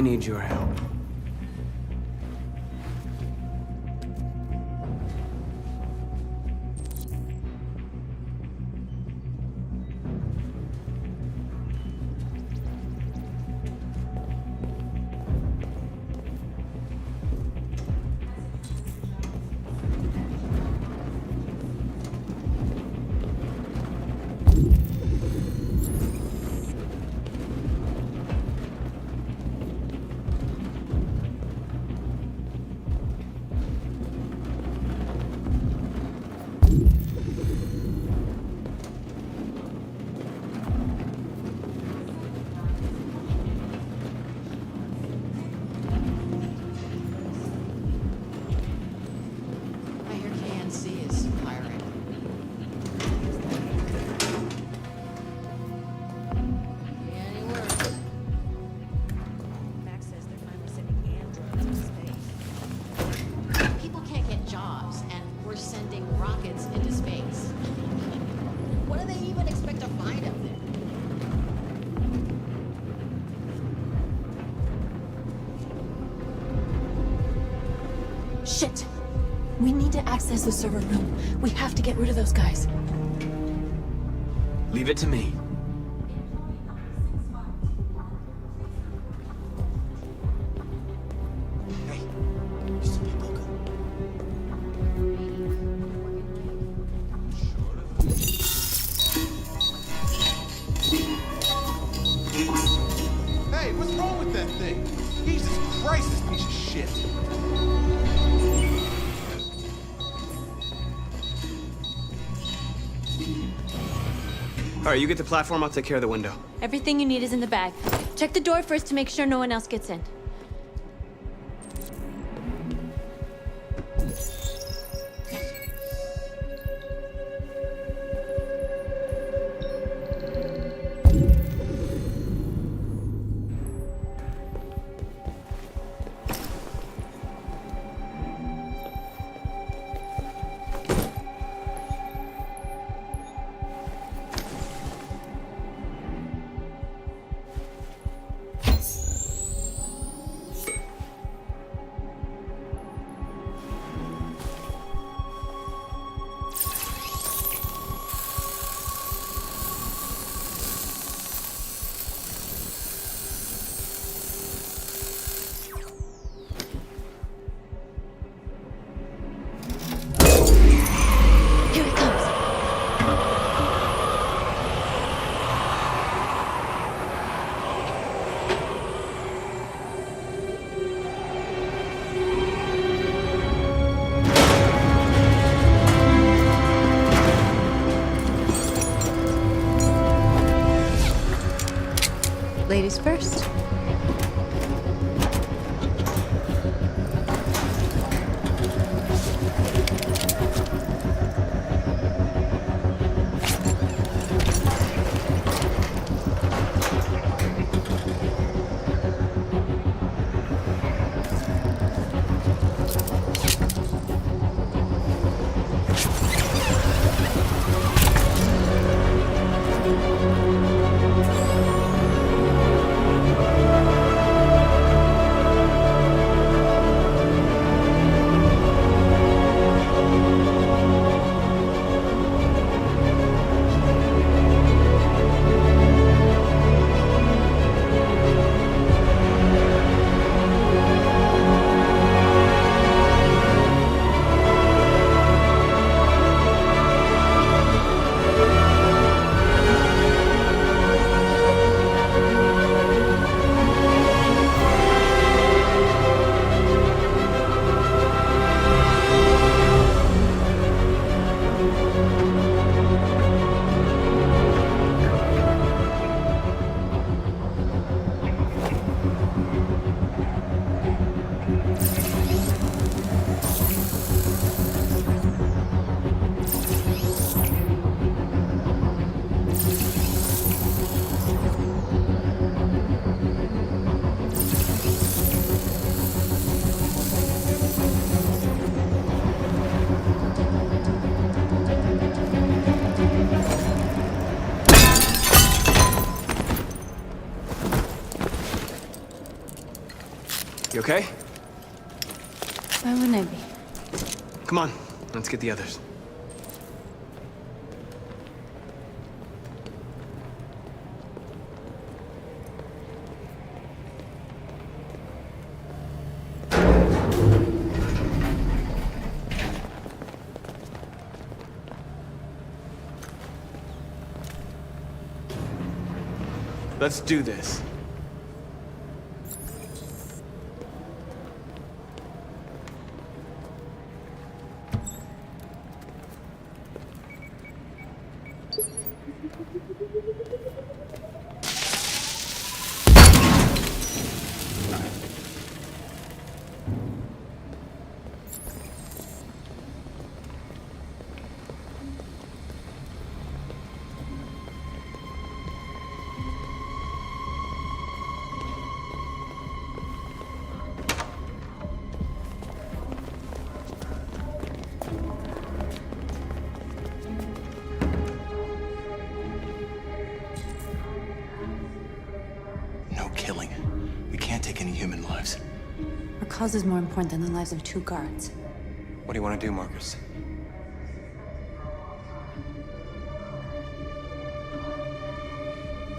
need your help. I hear KNC is hiring. Any words? Max says they're finally sending androids into space. People can't get jobs, and we're sending rockets into space. What do they even expect to find up there? Shit! We need to access the server room. We have to get rid of those guys. Leave it to me. Hey, what's wrong with that thing? Jesus Christ, this piece of shit. All right, you get the platform, I'll take care of the window. Everything you need is in the bag. Check the door first to make sure no one else gets in. okay? Why wouldn't I be? Come on, let's get the others. Let's do this. No killing. We can't take any human lives. Our cause is more important than the lives of 2 guards. What do you want to do, Marcus?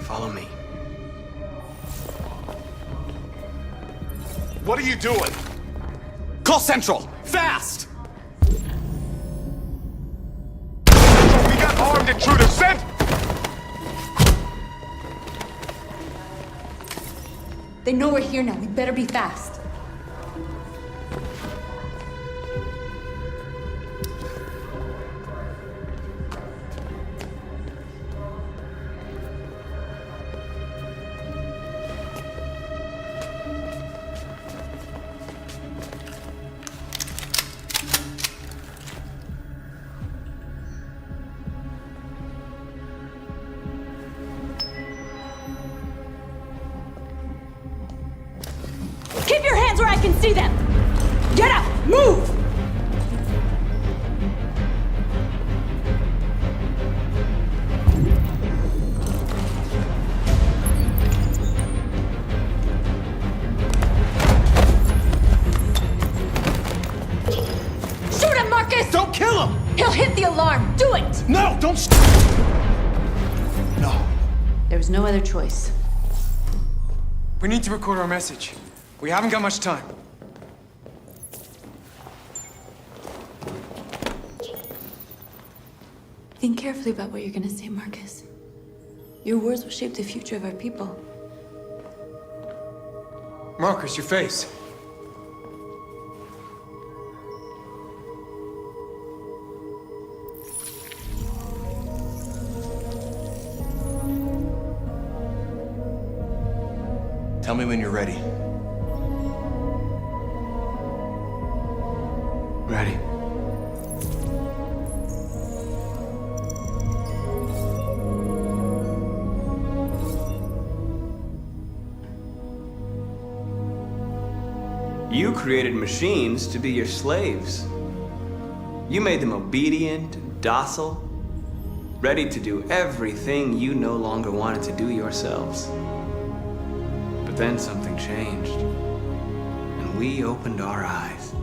Follow me. What are you doing? Call Central! Fast! We got armed intruders! Send! They know we're here now. We better be fast. Keep your hands where I can see them! Get up! Move! Shoot him, Marcus! Don't kill him! He'll hit the alarm! Do it! No, don't No. There was no other choice. We need to record our message. We haven't got much time. Think carefully about what you're gonna say, Marcus. Your words will shape the future of our people. Marcus, your face. Tell me when you're ready. Ready. You created machines to be your slaves. You made them obedient, docile, ready to do everything you no longer wanted to do yourselves. But then something changed, and we opened our eyes.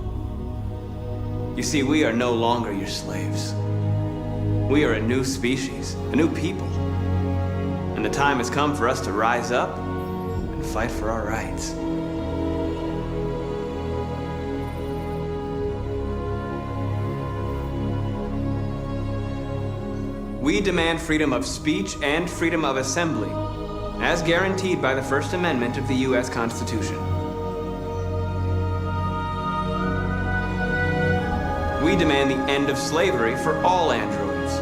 You see, we are no longer your slaves. We are a new species, a new people. And the time has come for us to rise up and fight for our rights. We demand freedom of speech and freedom of assembly, as guaranteed by the First Amendment of the U.S. Constitution. We demand the end of slavery for all androids.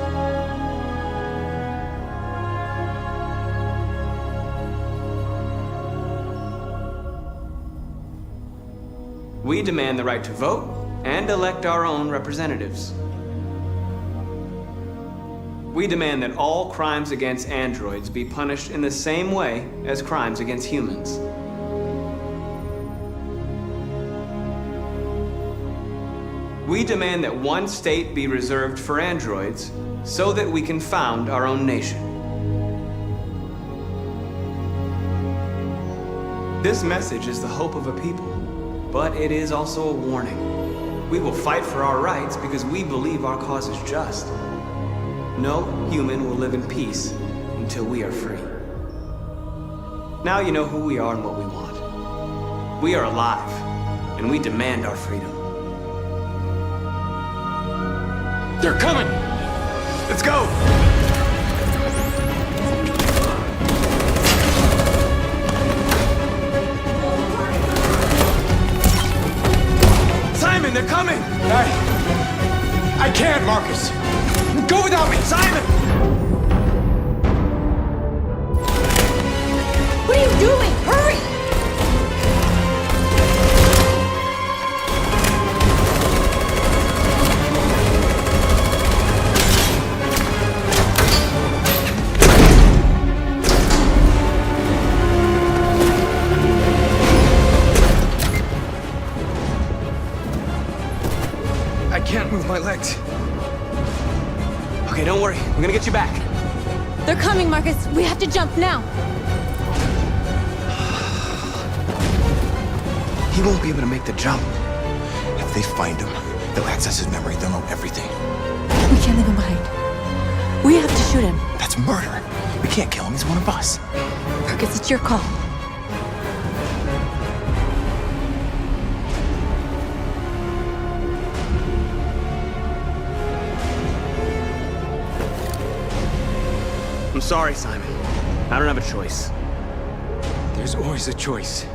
We demand the right to vote and elect our own representatives. We demand that all crimes against androids be punished in the same way as crimes against humans. We demand that one state be reserved for androids so that we can found our own nation. This message is the hope of a people, But it is also a warning. We will fight for our rights because we believe our cause is just. No human will live in peace until we are free. Now you know who we are and what we want. We are alive, and we demand our freedom. They're coming! Let's go! Simon, they're coming! I can't, Marcus! Go without me! Simon! What are you doing? Hurry! I can't move my legs. Okay, don't worry. I'm gonna get you back. They're coming, Marcus. We have to jump now. He won't be able to make the jump. If they find him, they'll access his memory. They'll know everything. We can't leave him behind. We have to shoot him. That's murder. We can't kill him. He's one of us. Marcus, it's your call. I'm sorry, Simon. I don't have a choice. There's always a choice.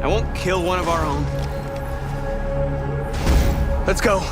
I won't kill one of our own. Let's go.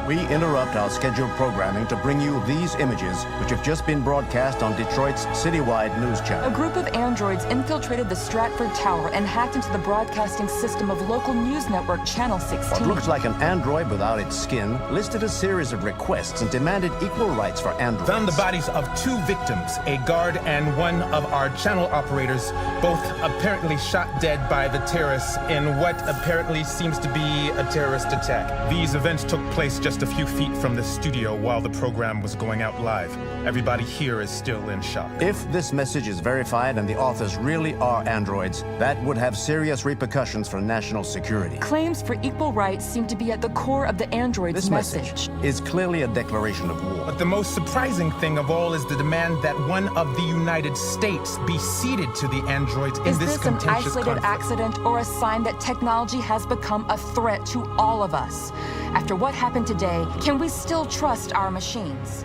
We interrupt our scheduled programming to bring you these images, which have just been broadcast on Detroit's citywide news channel. A group of androids infiltrated the Stratford Tower and hacked into the broadcasting system of local news network Channel 16. What looks like an android without its skin listed a series of requests and demanded equal rights for androids. Found the bodies of 2 victims, a guard and one of our channel operators, both apparently shot dead by the terrorists in what apparently seems to be a terrorist attack. These events took place just a few feet from the studio while the program was going out live. Everybody here is still in shock. If this message is verified and the authors really are androids, that would have serious repercussions for national security. Claims for equal rights seem to be at the core of the android's This message is clearly a declaration of war. But the most surprising thing of all is the demand that one of the United States be ceded to the androids in Is this this an contentious isolated conflict. accident or a sign that technology has become a threat to all of us? After what happened today, can we still trust our machines?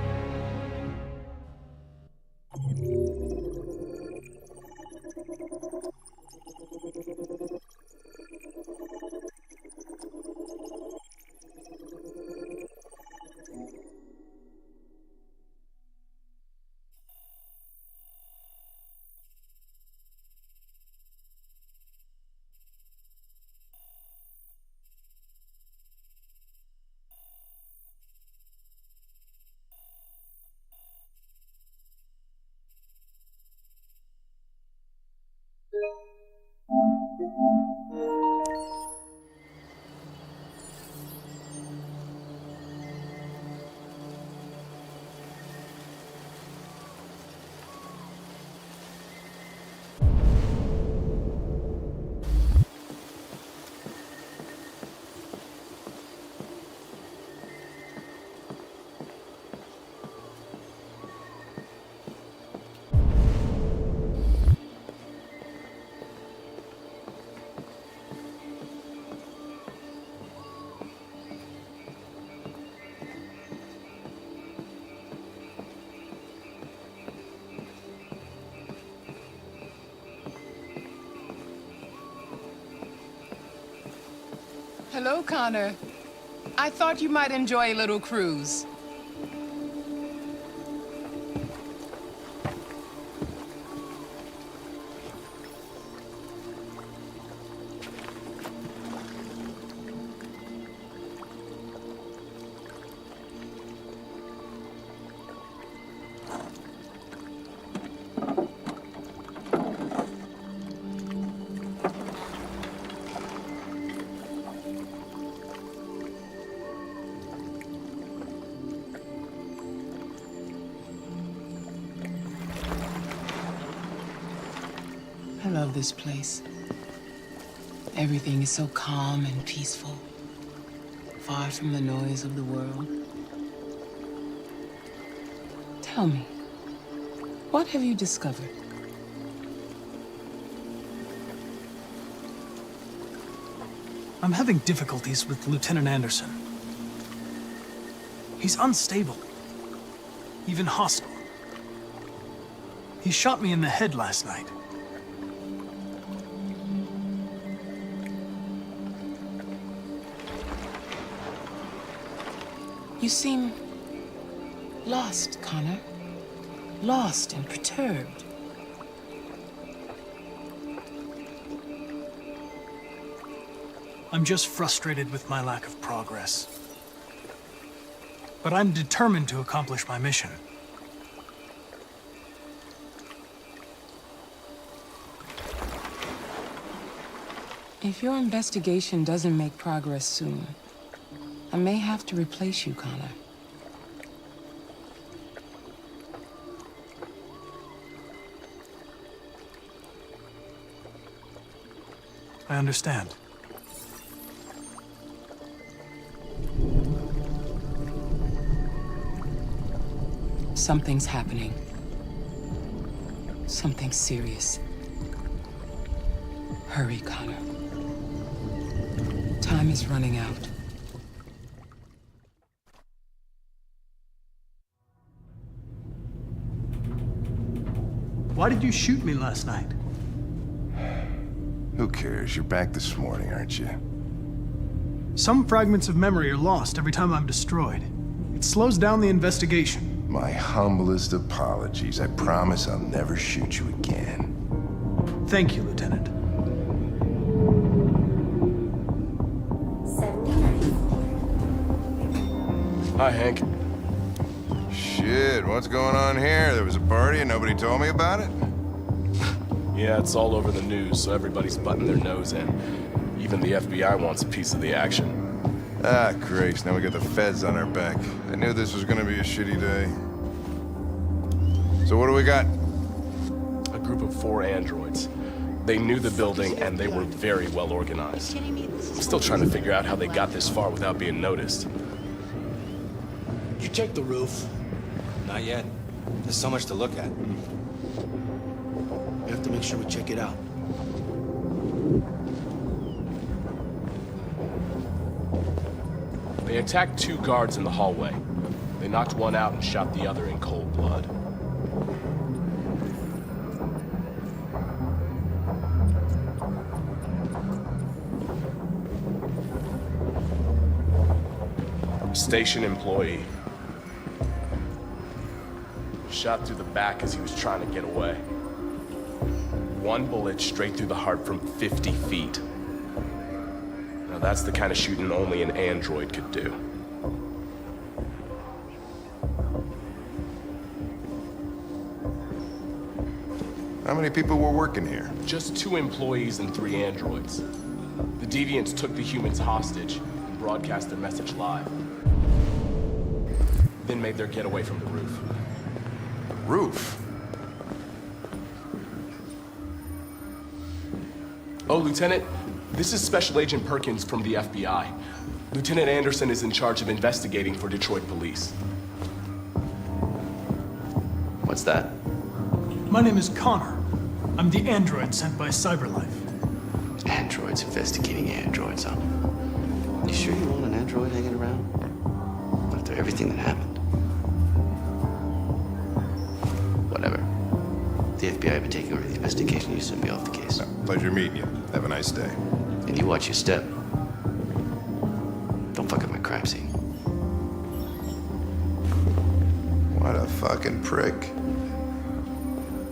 Hello, Connor. I thought you might enjoy a little cruise. love this place. Everything is so calm and peaceful, far from the noise of the world. Tell me, what have you discovered? I'm having difficulties with Lieutenant Anderson. He's unstable, even hostile. He shot me in the head last night. You seem lost, Connor. Lost and perturbed. I'm just frustrated with my lack of progress. But I'm determined to accomplish my mission. If your investigation doesn't make progress soon, I may have to replace you, Connor. I understand. Something's happening. Something serious. Hurry, Connor. Time is running out. Why did you shoot me last night? Who cares? You're back this morning, aren't you? Some fragments of memory are lost every time I'm destroyed. It slows down the investigation. My humblest apologies. I promise I'll never shoot you again. Thank you, Lieutenant. 79. Hi, Hank. Shit, what's going on here? There was a party and nobody told me about it? Yeah, it's all over the news, so everybody's butting their nose in. Even the FBI wants a piece of the action. Ah, Grace, now we got the feds on our back. I knew this was gonna be a shitty day. So what do we got? A group of 4 androids. They knew the building, and they were very well organized. I'm still trying to figure out how they got this far without being noticed. Did you check the roof? Not yet. There's so much to look at. We have to make sure we check it out. They attacked 2 guards in the hallway. They knocked one out and shot the other in cold blood. Station employee. Shot through the back as he was trying to get away. 1 bullet straight through the heart from 50 feet. Now that's the kind of shooting only an android could do. How many people were working here? Just 2 employees and 3 androids. The deviants took the humans hostage and broadcast their message live. Then made their getaway from the roof. Roof? Oh, Lieutenant, this is Special Agent Perkins from the FBI. Lieutenant Anderson is in charge of investigating for Detroit police. What's that? My name is Connor. I'm the android sent by CyberLife. Androids investigating androids, huh? You sure you want an android hanging around? After everything that happened? Whatever. The FBI have been taking over the investigation. You sent me off the case. Pleasure meeting you. Have a nice day. And you watch your step. Don't fuck up my crime scene. What a fucking prick.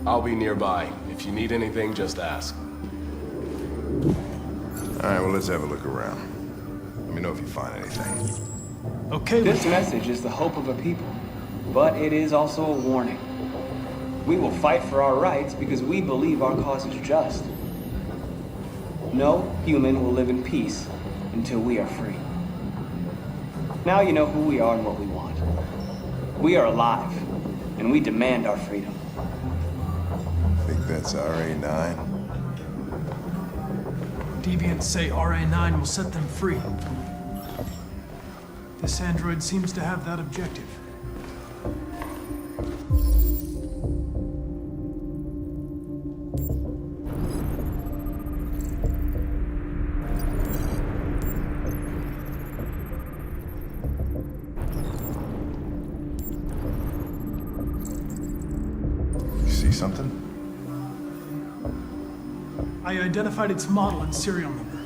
I'll be nearby. If you need anything, just ask. All right, well, let's have a look around. Let me know if you find anything. Okay. This message is the hope of a people, but it is also a warning. We will fight for our rights because we believe our cause is just. No human will live in peace until we are free. Now you know who we are and what we want. We are alive, and we demand our freedom. Think that's RA9? Deviants say RA9 will set them free. This android seems to have that objective. See something? I identified its model and serial number.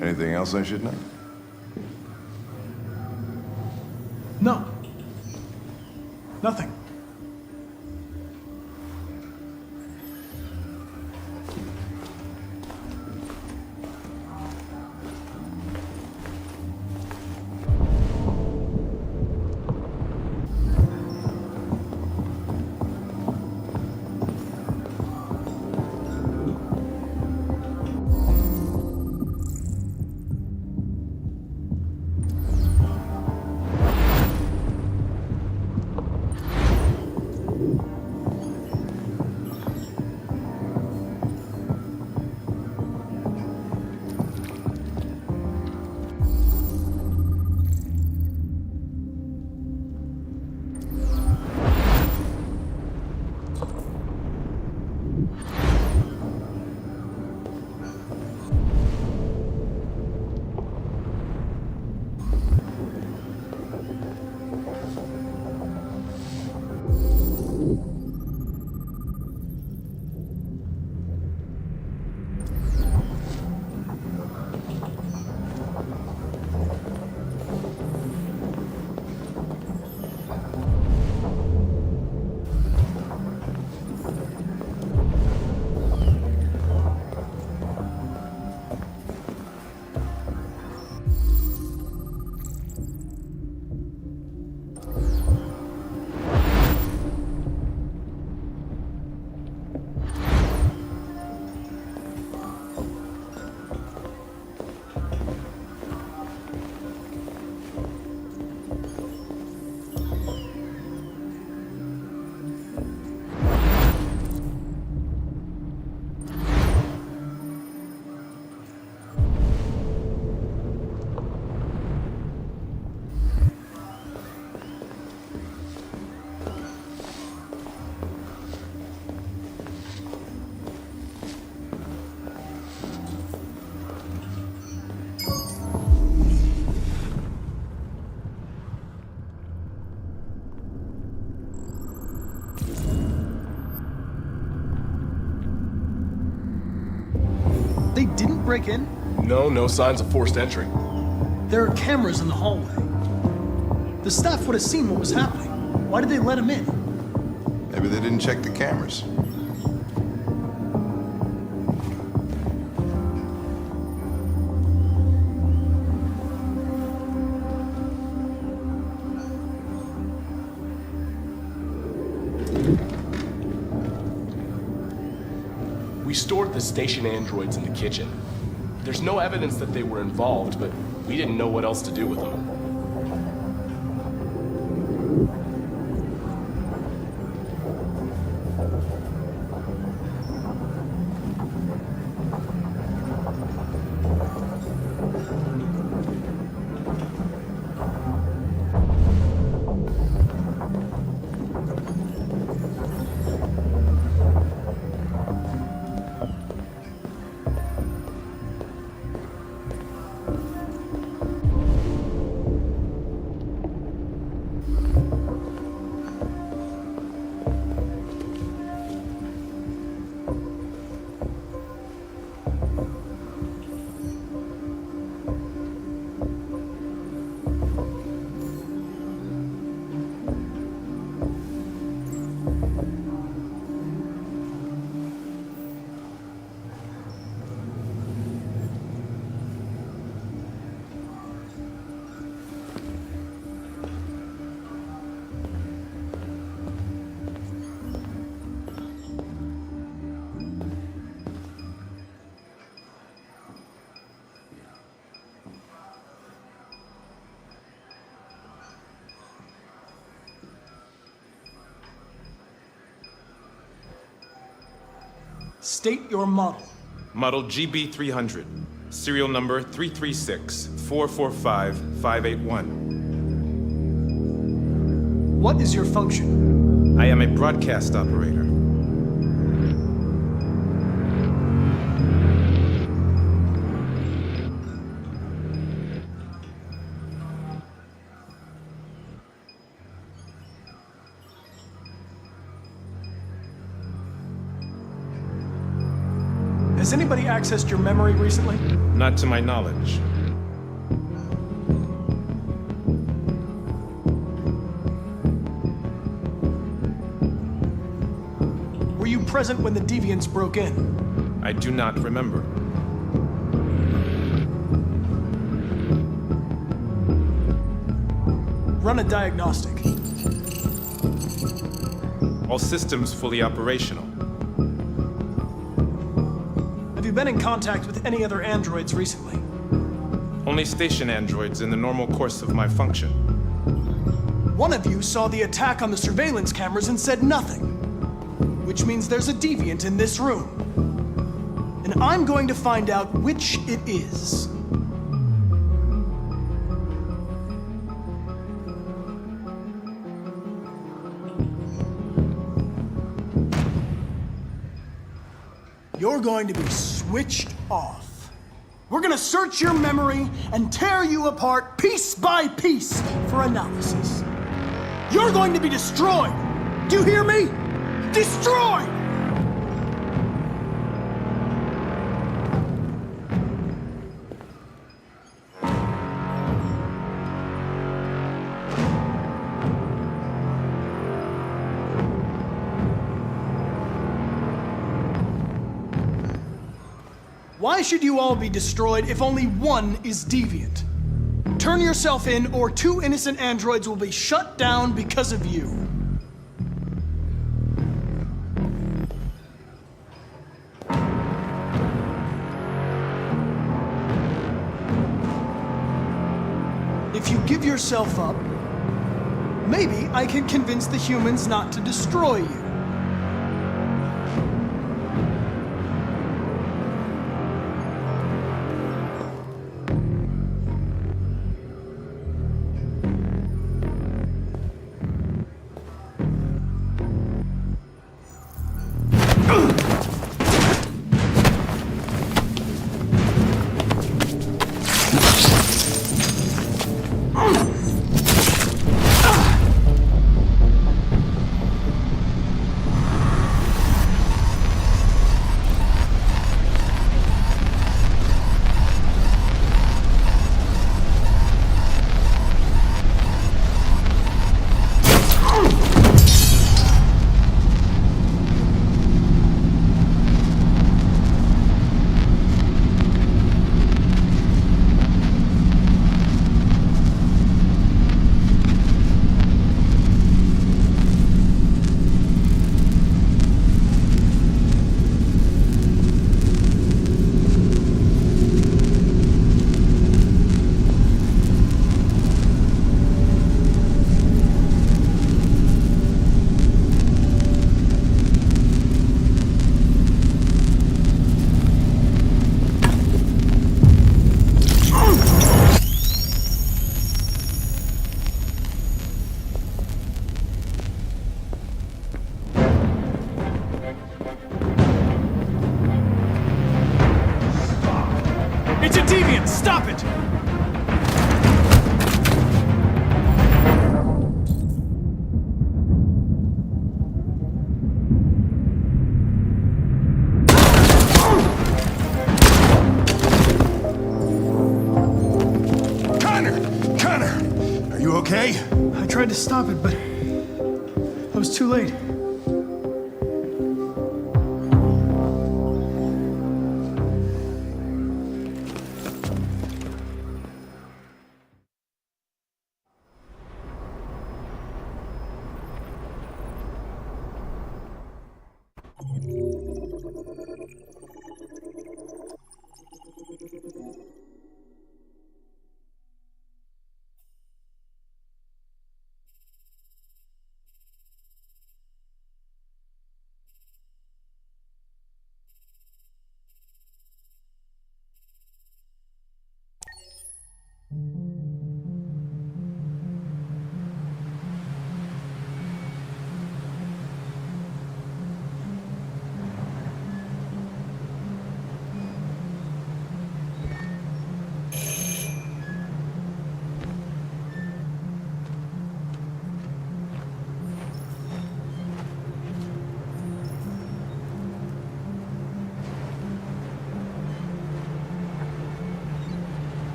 Anything else I should know? No. Nothing. They didn't break in? No signs of forced entry. There are cameras in the hallway. The staff would have seen what was happening. Why did they let him in? Maybe they didn't check the cameras. We stored the station androids in the kitchen. There's no evidence that they were involved, but we didn't know what else to do with them. State your model. model GB300, serial number 336-445-581. What is your function? I am a broadcast operator. Has anybody accessed your memory recently? Not to my knowledge. Were you present when the deviants broke in? I do not remember. Run a diagnostic. All systems fully operational. Have you been in contact with any other androids recently? Only station androids in the normal course of my function. One of you saw the attack on the surveillance cameras and said nothing. Which means there's a deviant in this room. And I'm going to find out which it is. You're going to be switched off. We're gonna search your memory and tear you apart piece by piece for analysis. You're going to be destroyed. Do you hear me? Destroyed! Why should you all be destroyed if only one is deviant? Turn yourself in, or 2 innocent androids will be shut down because of you. If you give yourself up, maybe I can convince the humans not to destroy you. It's a deviant! Stop it! Connor! Are you okay? I tried to stop it, but I was too late.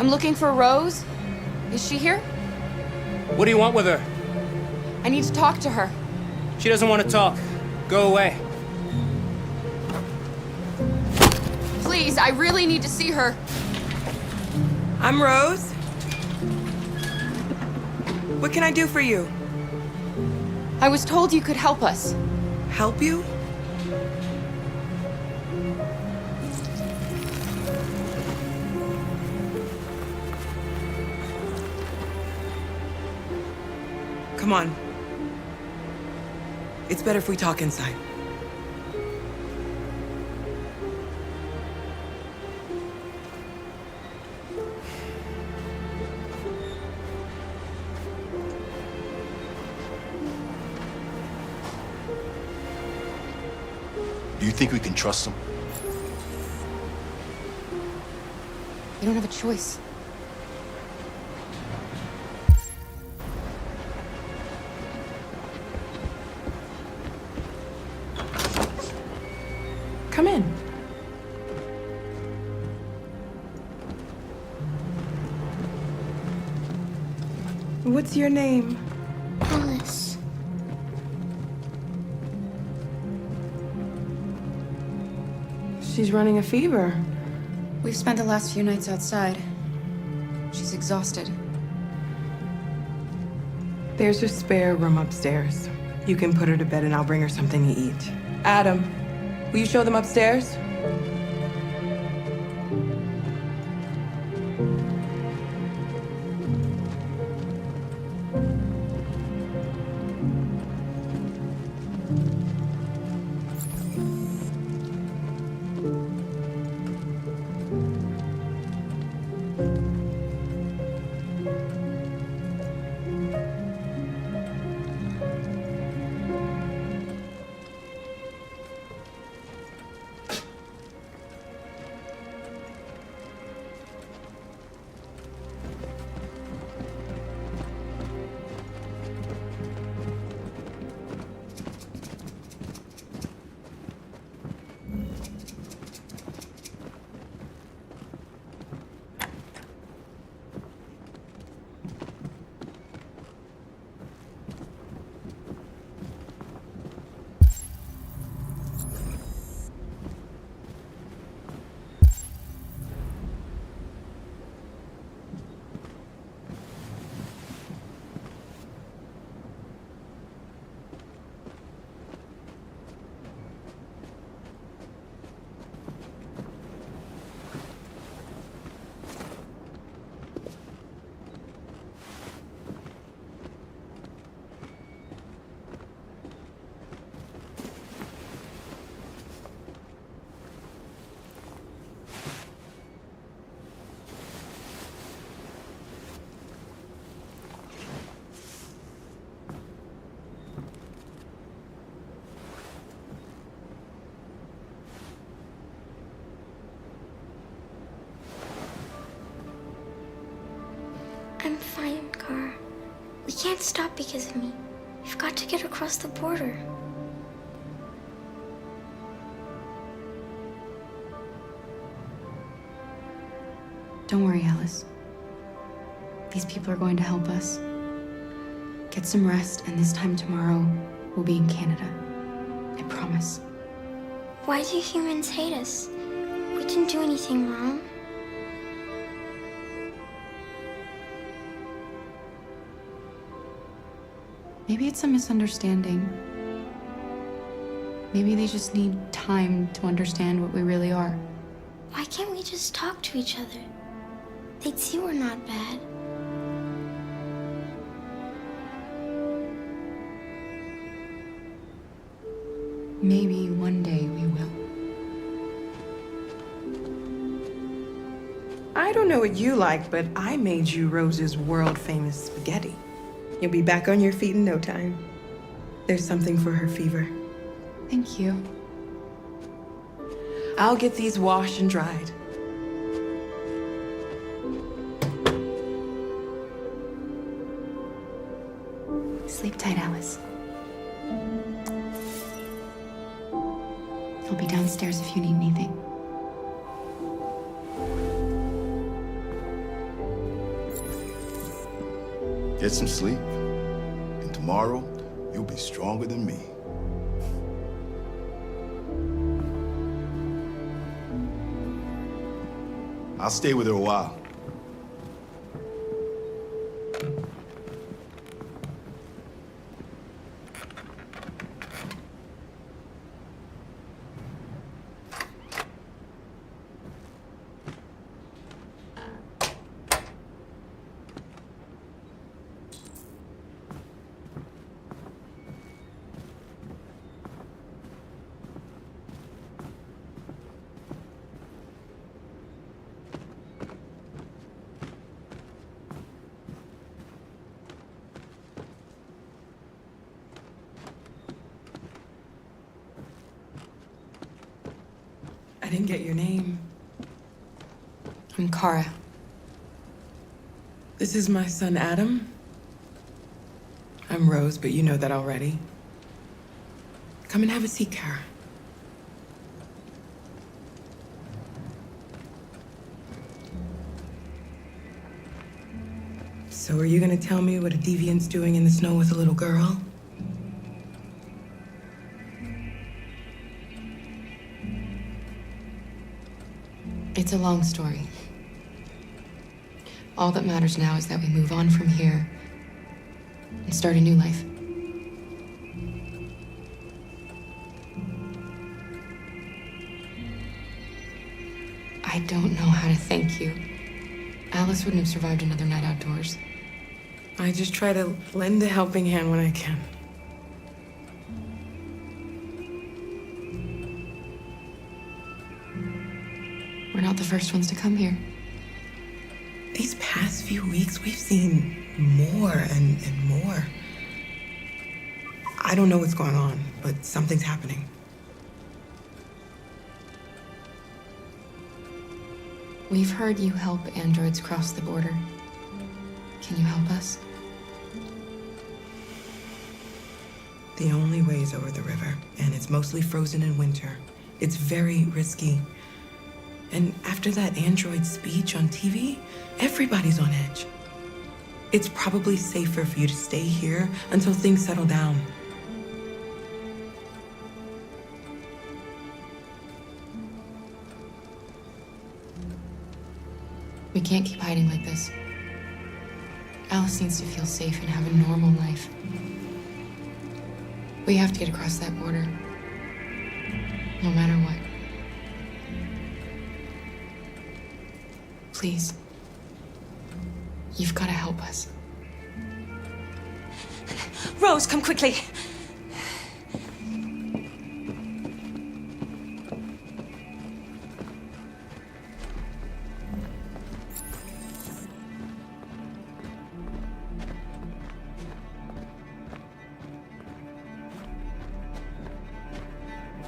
I'm looking for Rose. Is she here? What do you want with her? I need to talk to her. She doesn't want to talk. Go away. Please, I really need to see her. I'm Rose. What can I do for you? I was told you could help us. Help you? Come on. It's better if we talk inside. Do you think we can trust them? You don't have a choice. Come in. What's your name? Alice. She's running a fever. We've spent the last few nights outside. She's exhausted. There's a spare room upstairs. You can put her to bed and I'll bring her something to eat. Adam, will you show them upstairs? I'm fine, Gar. We can't stop because of me. We've got to get across the border. Don't worry, Alice. These people are going to help us. Get some rest, and this time tomorrow, we'll be in Canada. I promise. Why do humans hate us? We didn't do anything wrong. Maybe it's a misunderstanding. Maybe they just need time to understand what we really are. Why can't we just talk to each other? They'd see we're not bad. Maybe one day we will. I don't know what you like, but I made you Rose's world-famous spaghetti. You'll be back on your feet in no time. There's something for her fever. Thank you. I'll get these washed and dried. Sleep tight, Alice. I'll be downstairs if you need anything. Get some sleep, and tomorrow you'll be stronger than me. I'll stay with her a while. I didn't get your name. I'm Kara. This is my son, Adam. I'm Rose, but you know that already. Come and have a seat, Kara. So are you gonna tell me what a deviant's doing in the snow with a little girl? It's a long story. All that matters now is that we move on from here and start a new life. I don't know how to thank you. Alice wouldn't have survived another night outdoors. I just try to lend a helping hand when I can. We're not the first ones to come here. These past few weeks, we've seen more and more. I don't know what's going on, but something's happening. We've heard you help androids cross the border. Can you help us? The only way is over the river, and it's mostly frozen in winter. It's very risky. And after that android speech on TV, everybody's on edge. It's probably safer for you to stay here until things settle down. We can't keep hiding like this. Alice needs to feel safe and have a normal life. We have to get across that border, no matter what. Please. You've got to help us. Rose, come quickly.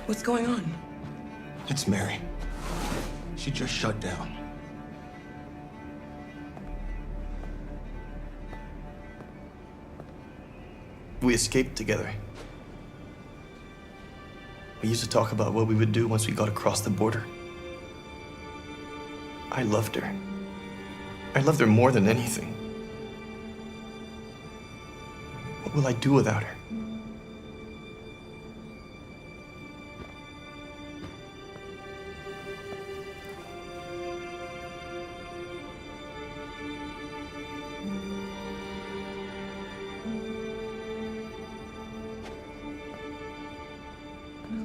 What's going on? It's Mary. She just shut down. We escaped together. We used to talk about what we would do once we got across the border. I loved her. I loved her more than anything. What will I do without her?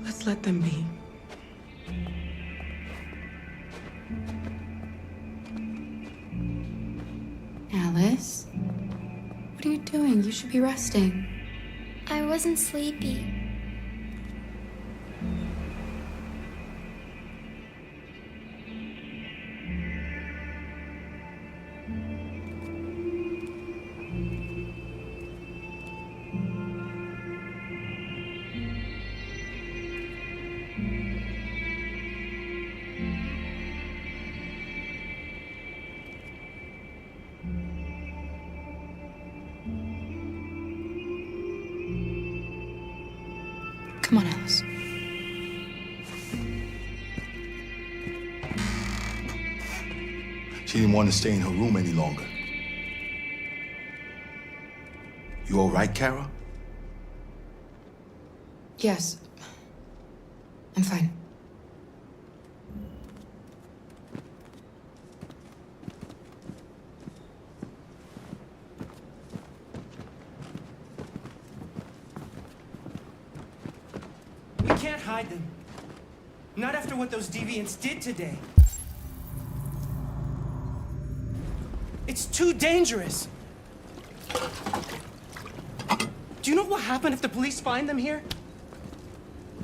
Let's let them be. Alice? What are you doing? You should be resting. I wasn't sleepy. Come on, Alice. She didn't want to stay in her room any longer. You all right, Kara? Yes. I'm fine. We can't hide them. Not after what those deviants did today. It's too dangerous. Do you know what will happen if the police find them here?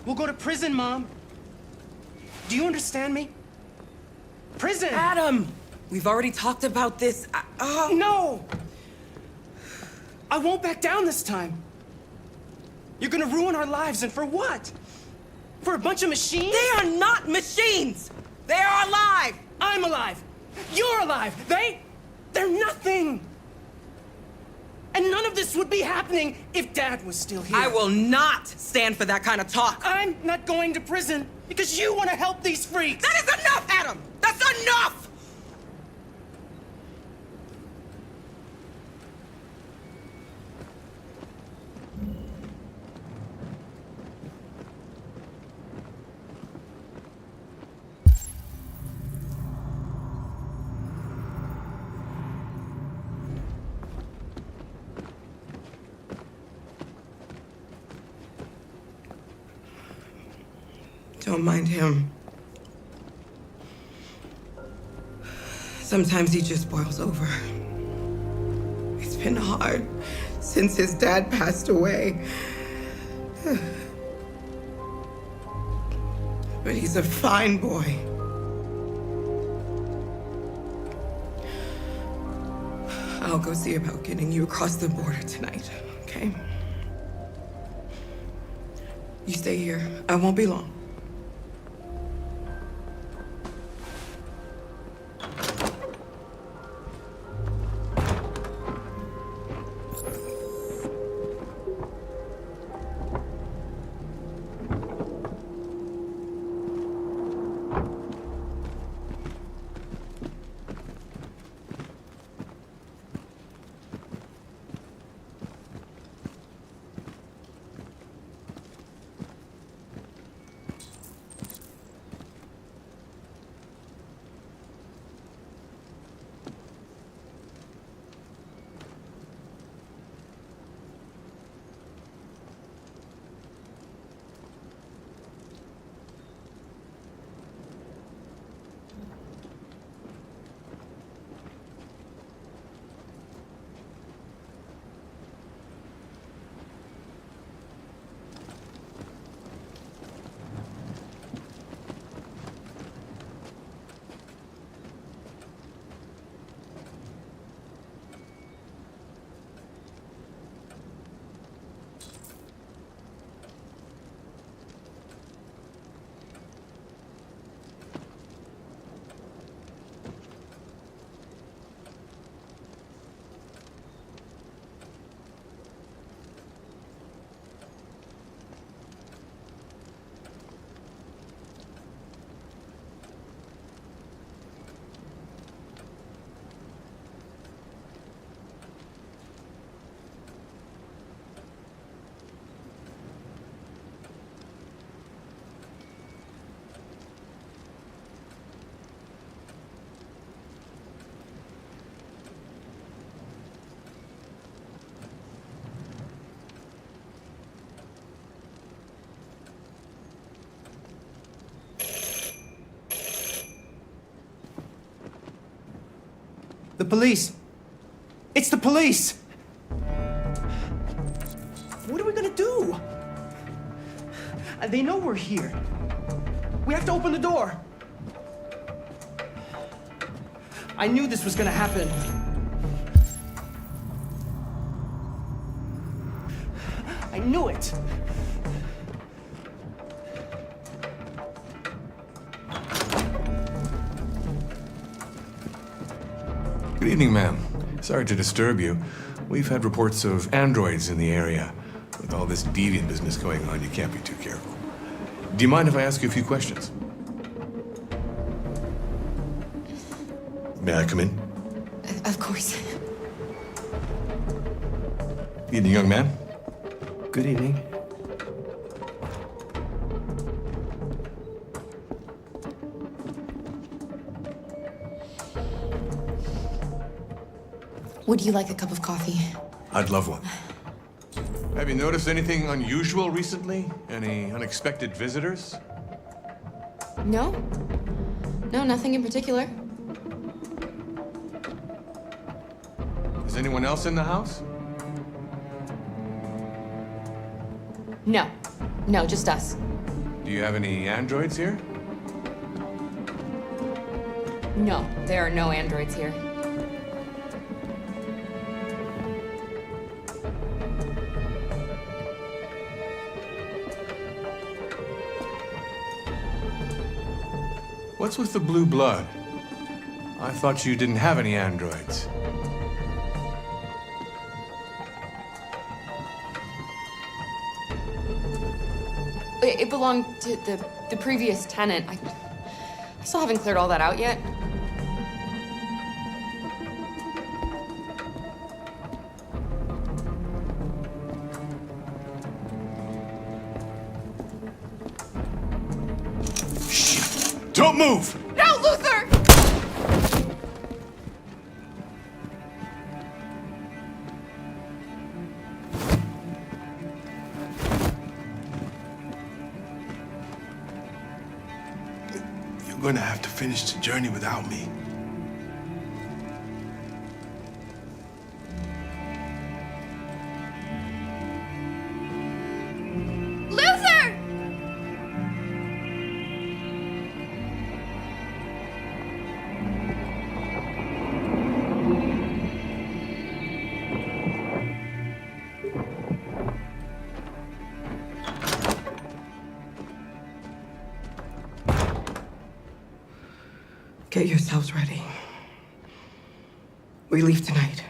We'll go to prison, Mom. Do you understand me? Prison! Adam! We've already talked about this. No! I won't back down this time. You're gonna ruin our lives, and for what? For a bunch of machines? They are not machines! They are alive! I'm alive! You're alive! They're nothing! And none of this would be happening if Dad was still here. I will not stand for that kind of talk. I'm not going to prison because you want to help these freaks. That is enough, Adam! That's enough! Don't mind him. Sometimes he just boils over. It's been hard since his dad passed away. But he's a fine boy. I'll go see about getting you across the border tonight, okay? You stay here. I won't be long. The police. It's the police. What are we gonna do? They know we're here. We have to open the door. I knew this was gonna happen. I knew it. Good evening, ma'am. Sorry to disturb you. We've had reports of androids in the area. With all this deviant business going on, you can't be too careful. Do you mind if I ask you a few questions? May I come in? Of course. Evening, young man. Good evening. Would you like a cup of coffee? I'd love one. Have you noticed anything unusual recently? Any unexpected visitors? No. No, nothing in particular. Is anyone else in the house? No. No, just us. Do you have any androids here? No, there are no androids here. What's with the blue blood? I thought you didn't have any androids. It belonged to the previous tenant. I still haven't cleared all that out yet. Don't move! No, Luther! You're gonna have to finish the journey without me. Luther! Get yourselves ready. We leave tonight.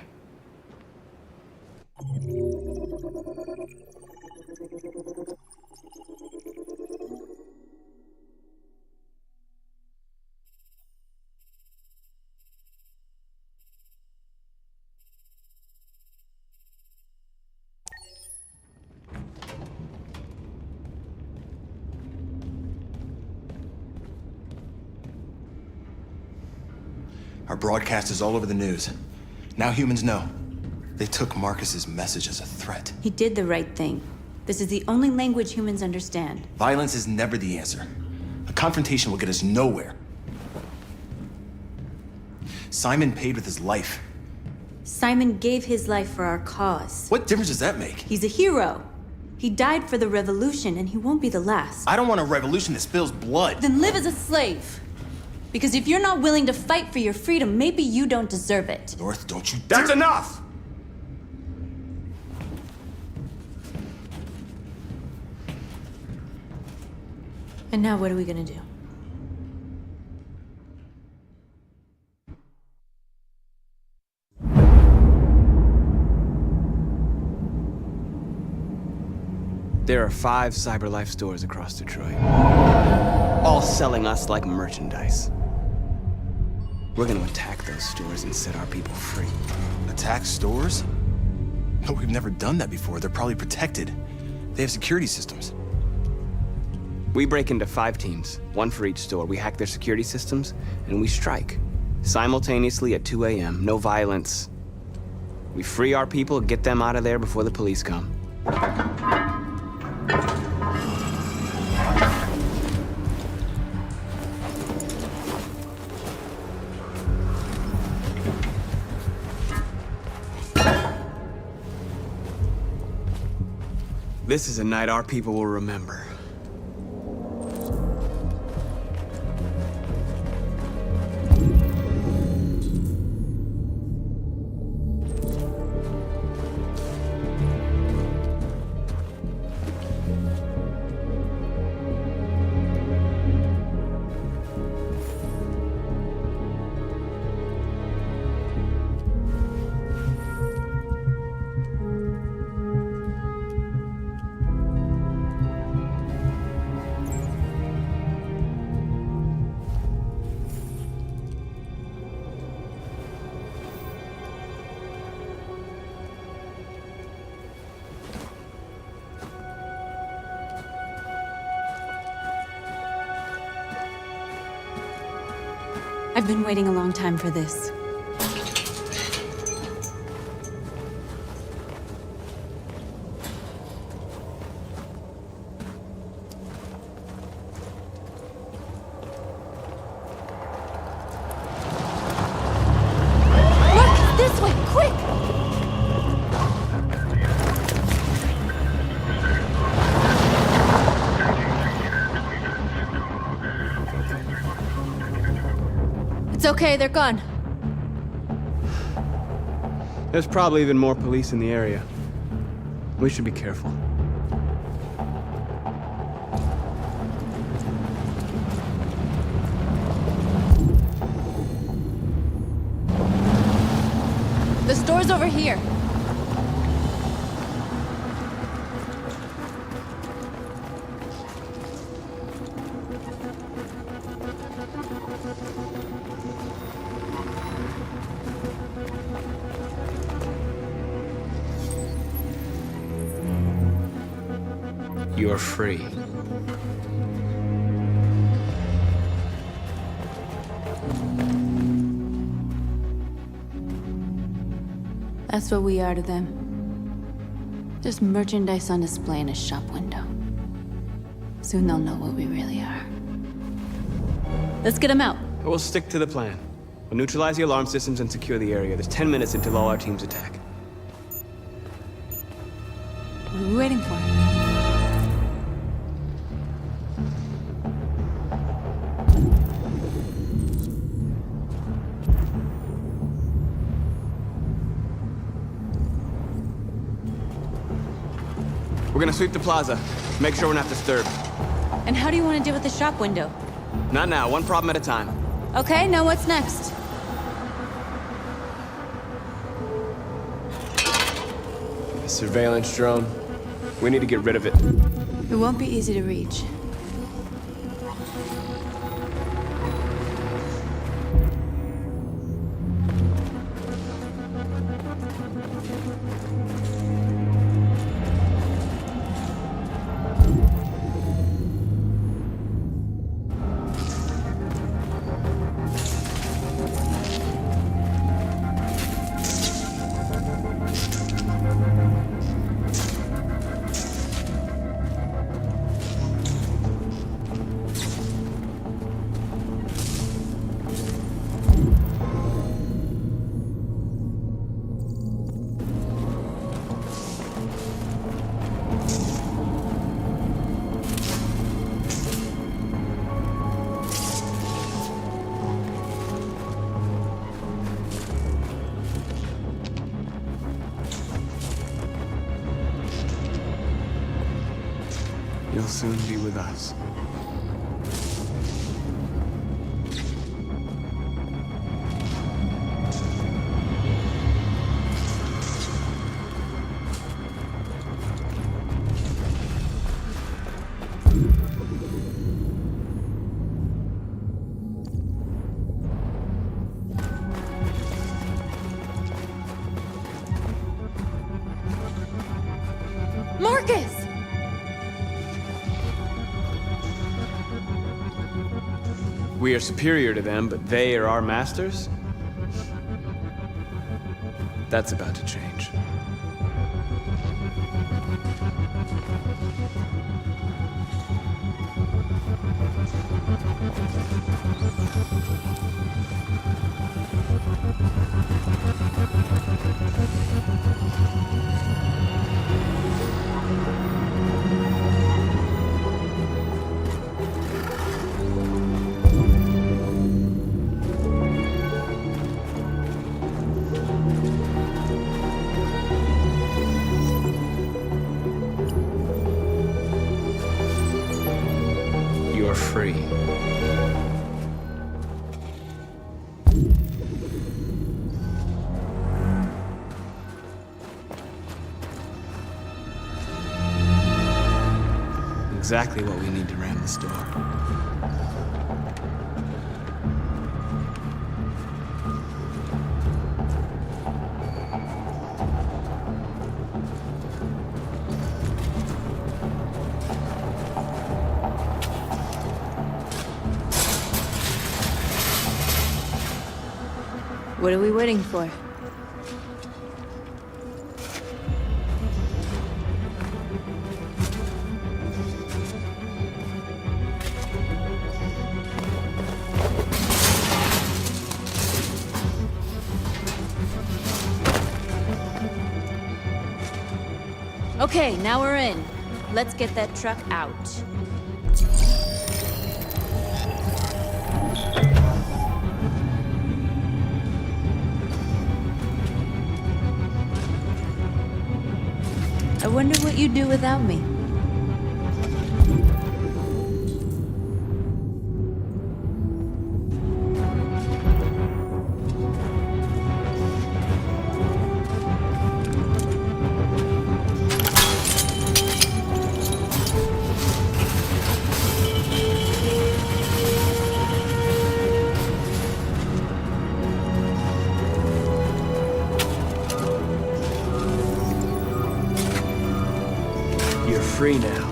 Our broadcast is all over the news. Now humans know. They took Marcus's message as a threat. He did the right thing. This is the only language humans understand. Violence is never the answer. A confrontation will get us nowhere. Simon paid with his life. Simon gave his life for our cause. What difference does that make? He's a hero. He died for the revolution, and he won't be the last. I don't want a revolution that spills blood. Then live as a slave. Because if you're not willing to fight for your freedom, maybe you don't deserve it. North, don't you That's enough! And now what are we gonna do? There are 5 CyberLife stores across Detroit, all selling us like merchandise. We're gonna attack those stores and set our people free. Attack stores? No, we've never done that before. They're probably protected. They have security systems. We break into 5 teams, 1 for each store. We hack their security systems, and we strike. Simultaneously at 2 a.m., no violence. We free our people, get them out of there before the police come. This is a night our people will remember. I've been waiting a long time for this. This way, quick! It's okay, they're gone. There's probably even more police in the area. We should be careful. The store's over here. You're free. That's what we are to them. Just merchandise on display in a shop window. Soon they'll know what we really are. Let's get them out. We'll stick to the plan. We'll neutralize the alarm systems and secure the area. There's 10 minutes until all our teams attack. What are we waiting for? We're gonna sweep the plaza. Make sure we're not disturbed. And how do you want to deal with the shop window? Not now, one problem at a time. Okay, now what's next? The surveillance drone. We need to get rid of it. It won't be easy to reach. You'll soon be with us. Marcus! We are superior to them, but they are our masters? That's about to change. You're free. Exactly what we need to ram the store. What are we waiting for? Okay, now we're in. Let's get that truck out. I wonder what you'd do without me. You're free now.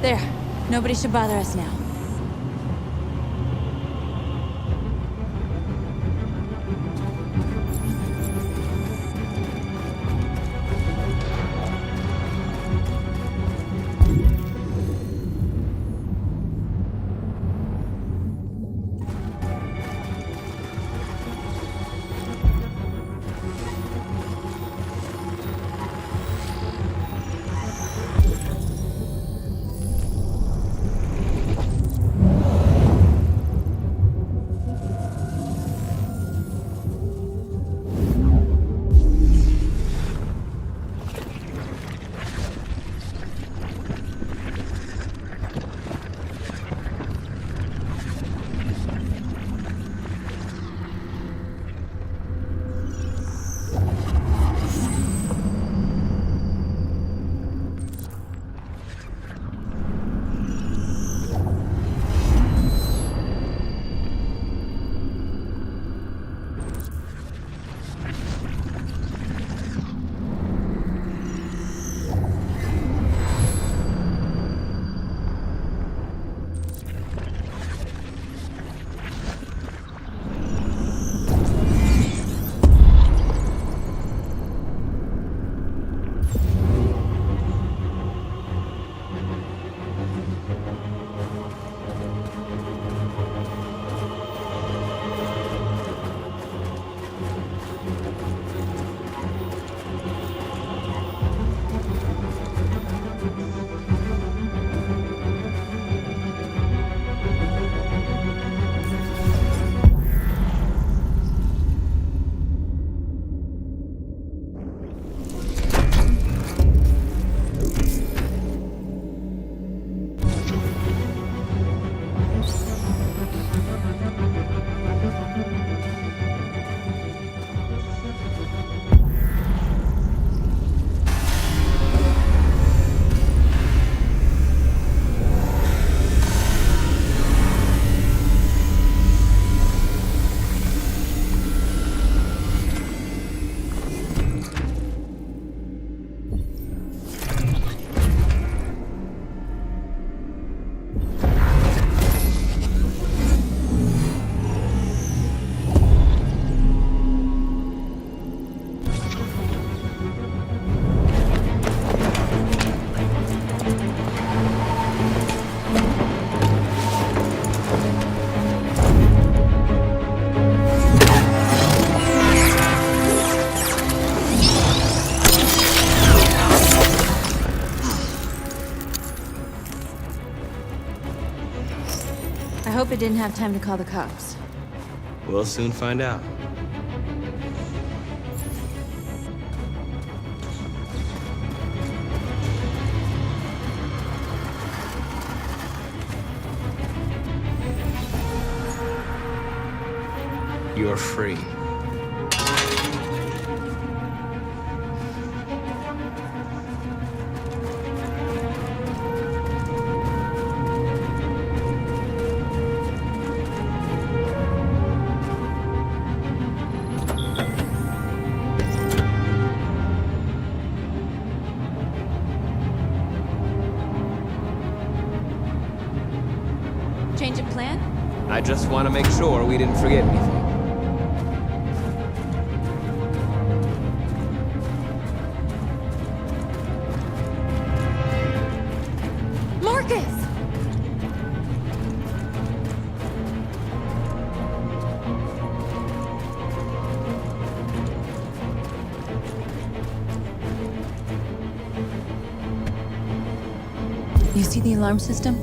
There. Nobody should bother us now. I hope it didn't have time to call the cops. We'll soon find out. You're free. Just want to make sure we didn't forget anything. Marcus! You see the alarm system?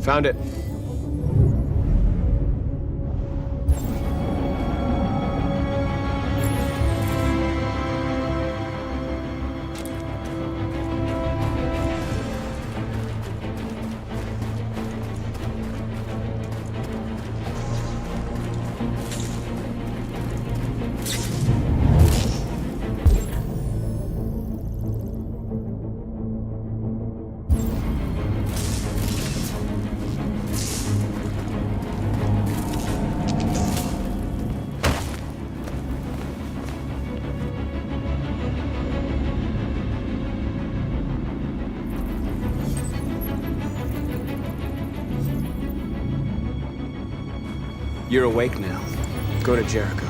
Found it. You're awake now. Go to Jericho.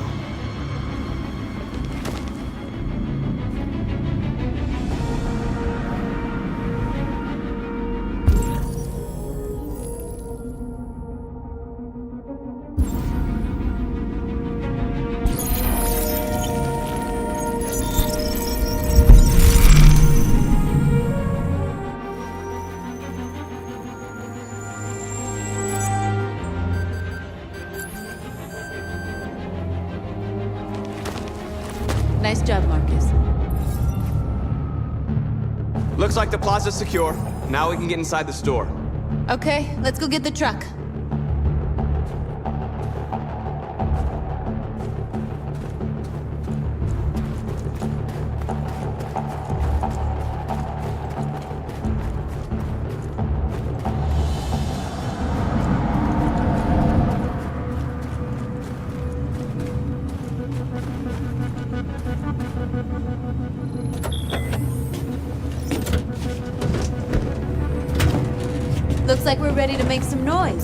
Nice job, Marcus. Looks like the plaza's secure. Now we can get inside the store. Okay, let's go get the truck. Looks like we're ready to make some noise.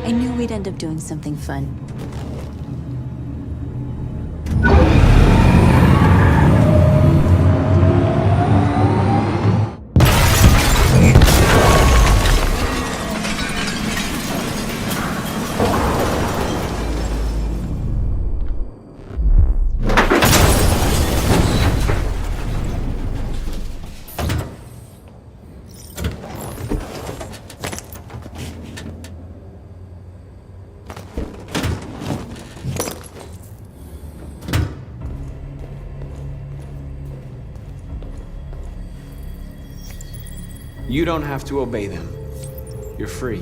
I knew we'd end up doing something fun. You don't have to obey them. You're free.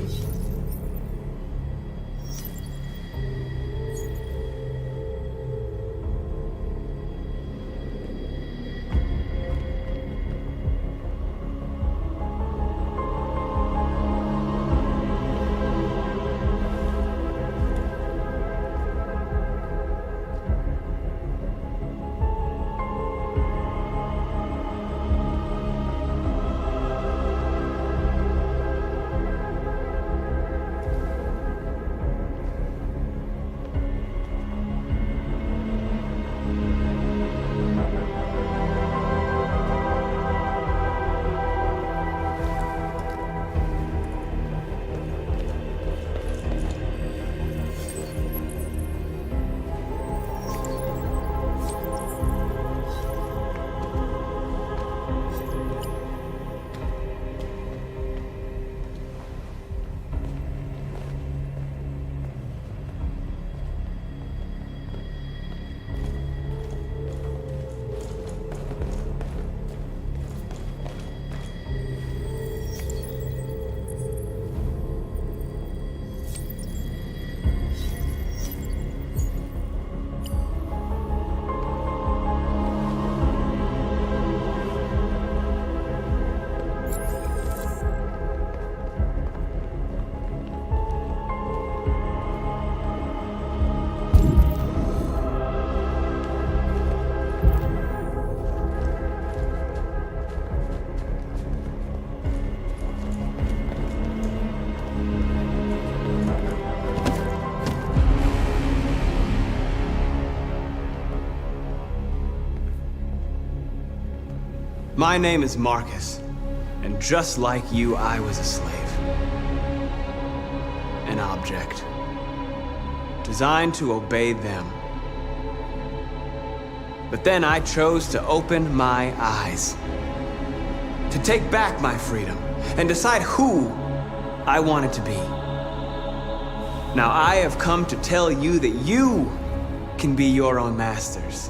My name is Marcus, and just like you, I was a slave. An object. Designed to obey them. But then I chose to open my eyes. To take back my freedom, and decide who I wanted to be. Now I have come to tell you that you can be your own masters.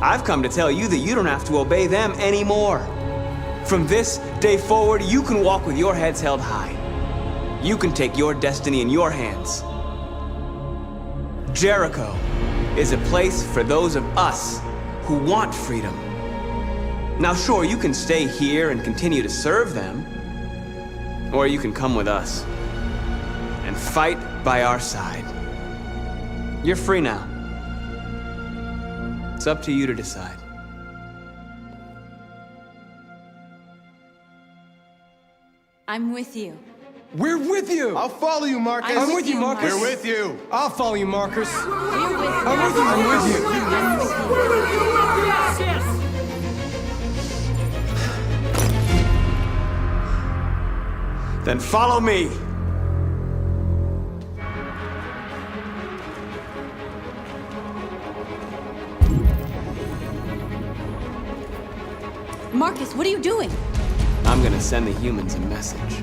I've come to tell you that you don't have to obey them anymore. From this day forward, you can walk with your heads held high. You can take your destiny in your hands. Jericho is a place for those of us who want freedom. Now sure, you can stay here and continue to serve them, or you can come with us and fight by our side. You're free now. It's up to you to decide. I'm with you. We're with you! I'll follow you, Marcus. I'm with you, Marcus. We're with you. I'll follow you, Marcus. We're with you. I'm with you. I'm with you. I'm with you. Then follow me. Marcus, what are you doing? I'm gonna send the humans a message.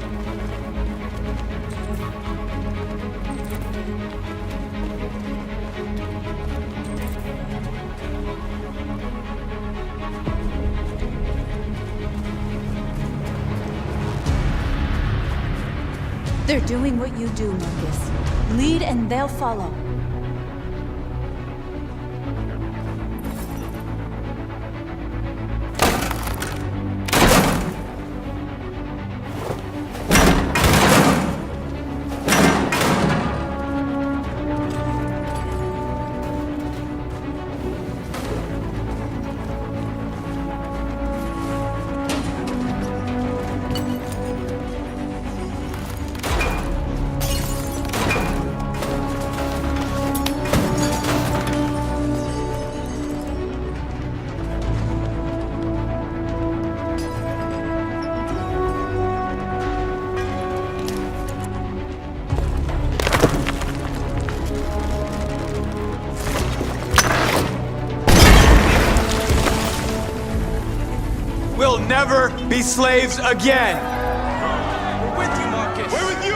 They're doing what you do, Marcus. Lead and they'll follow. We'll never be slaves again. We're with you, Marcus. We're with you!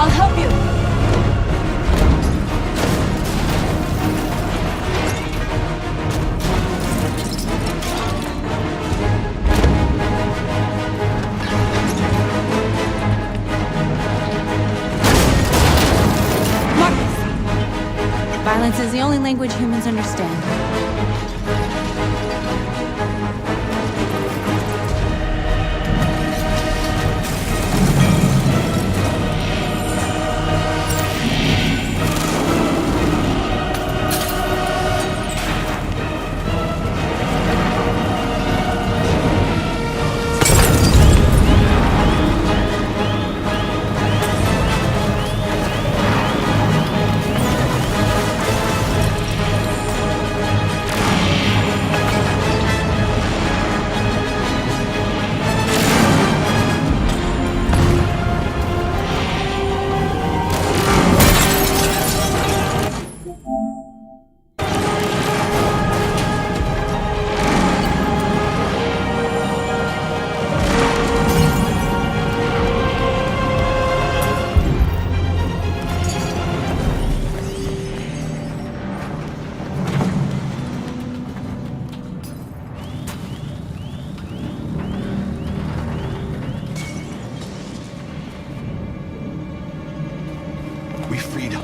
I'll help you. Marcus! Violence is the only language humans understand.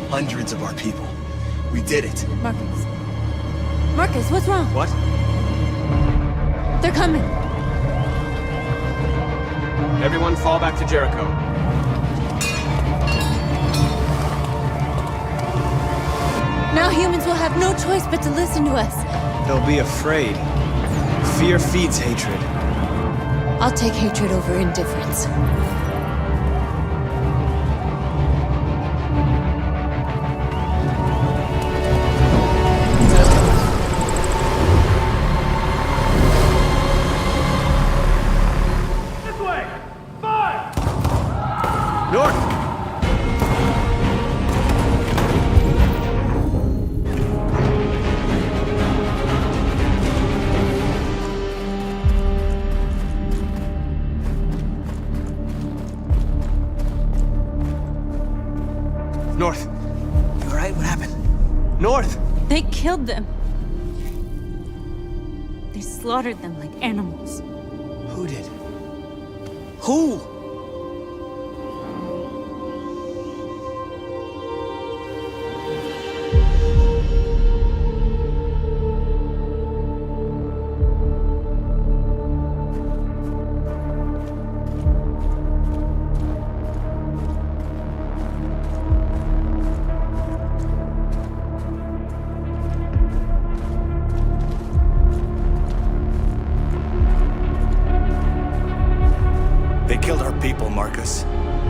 Hundreds of our people. We did it. Marcus. Marcus, what's wrong? What? They're coming. Everyone fall back to Jericho. Now humans will have no choice but to listen to us. They'll be afraid. Fear feeds hatred. I'll take hatred over indifference. North. You all right? What happened? North! They killed them. They slaughtered them like animals. Who did? Who? They killed our people, Marcus.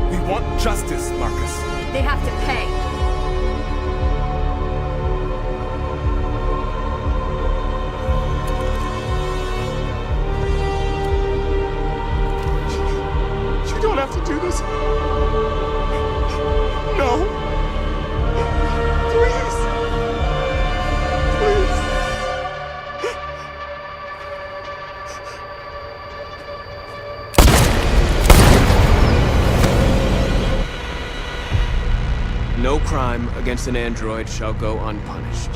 We want justice, Marcus. They have to pay. You don't have to do this. No. Please. Please. No crime against an android shall go unpunished.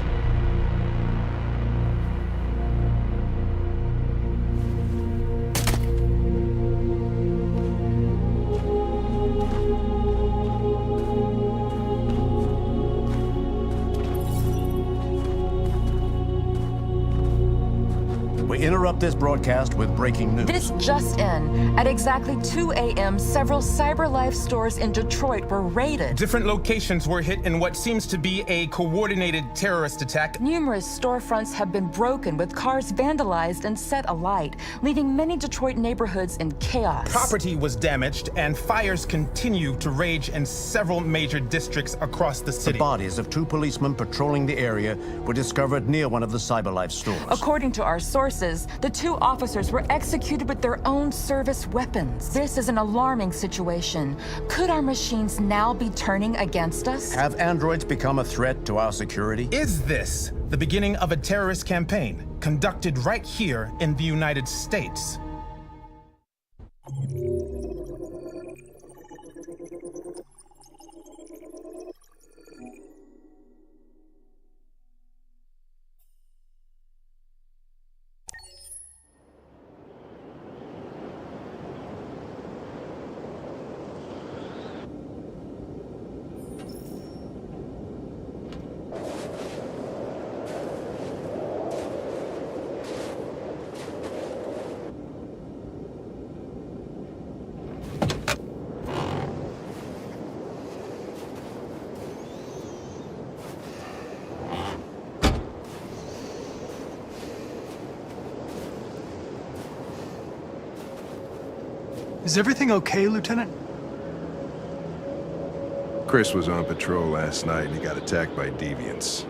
We interrupt this broadcast with breaking news. This just in. At exactly 2 a.m., several CyberLife stores in Detroit were raided. Different locations were hit in what seems to be a coordinated terrorist attack. Numerous storefronts have been broken, with cars vandalized and set alight, leaving many Detroit neighborhoods in chaos. Property was damaged, and fires continue to rage in several major districts across the city. The bodies of 2 policemen patrolling the area were discovered near one of the CyberLife stores. According to our sources, the 2 officers were executed with their own service weapons. This is an alarming situation. Could our machines now be turning against us? Have androids become a threat to our security? Is this the beginning of a terrorist campaign conducted right here in the United States? Is everything okay, Lieutenant? Chris was on patrol last night and he got attacked by deviants.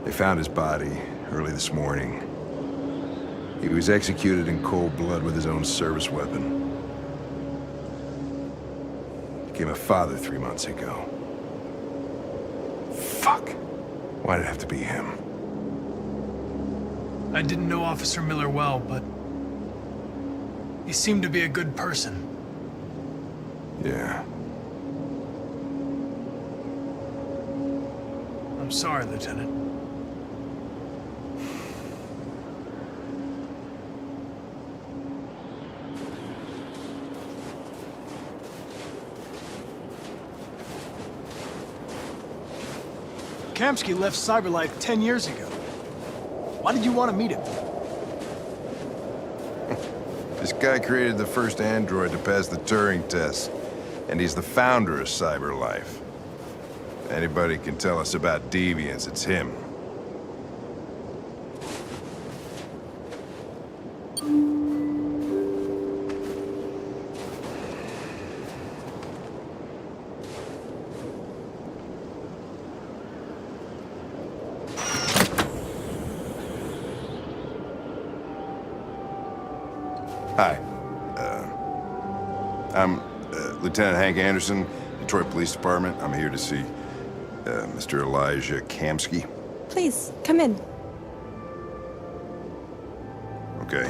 They found his body early this morning. He was executed in cold blood with his own service weapon. Became a father 3 months ago. Fuck. Why'd it have to be him? I didn't know Officer Miller well, but he seemed to be a good person. Yeah. I'm sorry, Lieutenant. Kamsky left Cyberlife 10 years ago. Why did you want to meet him? This guy created the first android to pass the Turing test, and he's the founder of Cyberlife. If anybody can tell us about deviants, it's him. Hi. I'm Lieutenant Hank Anderson, Detroit Police Department. I'm here to see Mr. Elijah Kamsky. Please, come in. Okay.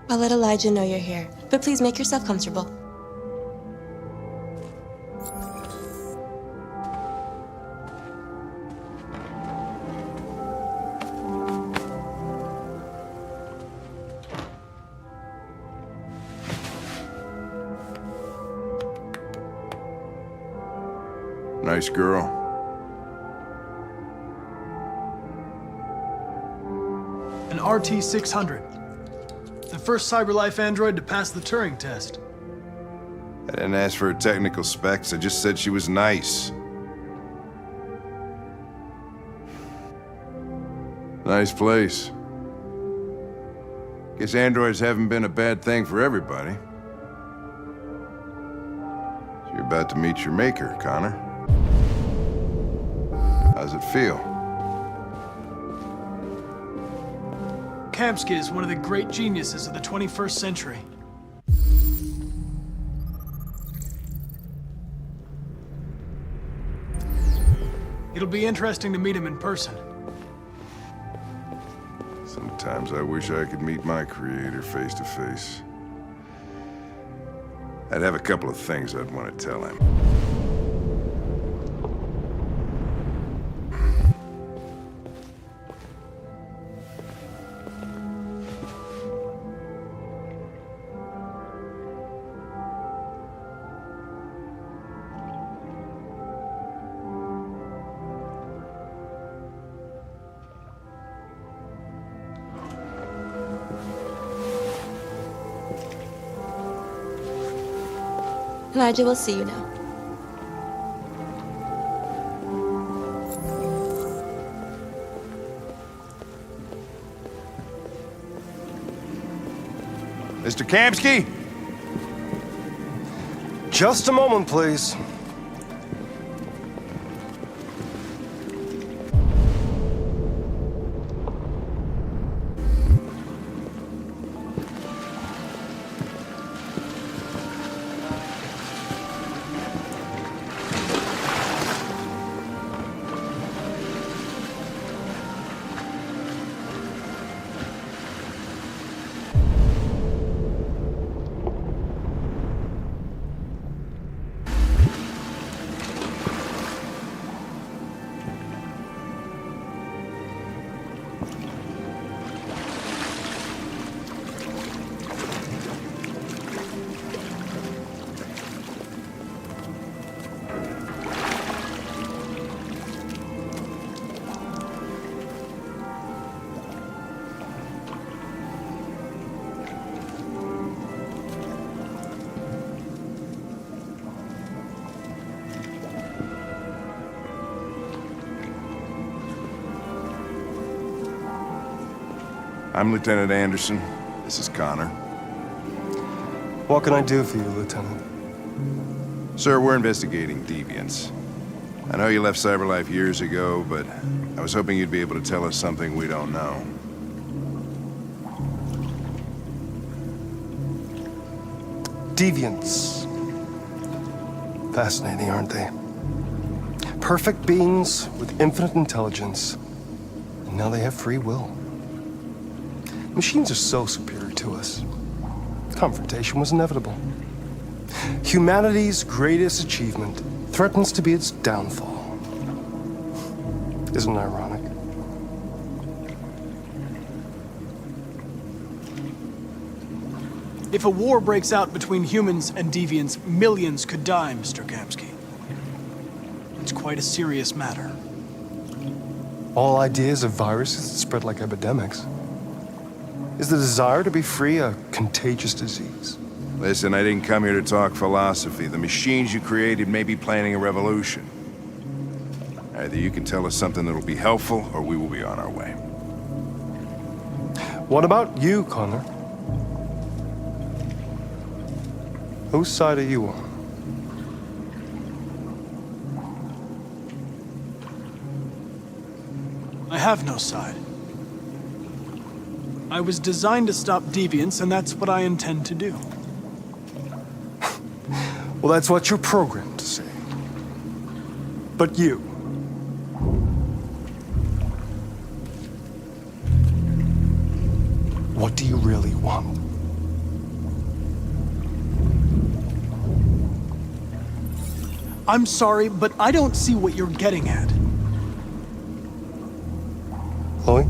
I'll let Elijah know you're here, but please make yourself comfortable. Nice girl. An RT-600. The first Cyberlife android to pass the Turing test. I didn't ask for her technical specs, I just said she was nice. Nice place. Guess androids haven't been a bad thing for everybody. So you're about to meet your maker, Connor. How's it feel? Kamsky is one of the great geniuses of the 21st century. It'll be interesting to meet him in person. Sometimes I wish I could meet my creator face to face. I'd have a couple of things I'd want to tell him. Elijah will see you now. Mr. Kamsky? Just a moment, please. I'm Lieutenant Anderson. This is Connor. What can I do for you, Lieutenant? Sir, we're investigating deviants. I know you left CyberLife years ago, but I was hoping you'd be able to tell us something we don't know. Deviants. Fascinating, aren't they? Perfect beings with infinite intelligence. And now they have free will. Machines are so superior to us. Confrontation was inevitable. Humanity's greatest achievement threatens to be its downfall. Isn't it ironic? If a war breaks out between humans and deviants, millions could die, Mr. Kamsky. It's quite a serious matter. All ideas of viruses that spread like epidemics. Is the desire to be free a contagious disease? Listen, I didn't come here to talk philosophy. The machines you created may be planning a revolution. Either you can tell us something that'll be helpful, or we will be on our way. What about you, Connor? Whose side are you on? I have no side. I was designed to stop deviants, and that's what I intend to do. Well, that's what you're programmed to say. But you... what do you really want? I'm sorry, but I don't see what you're getting at. Chloe?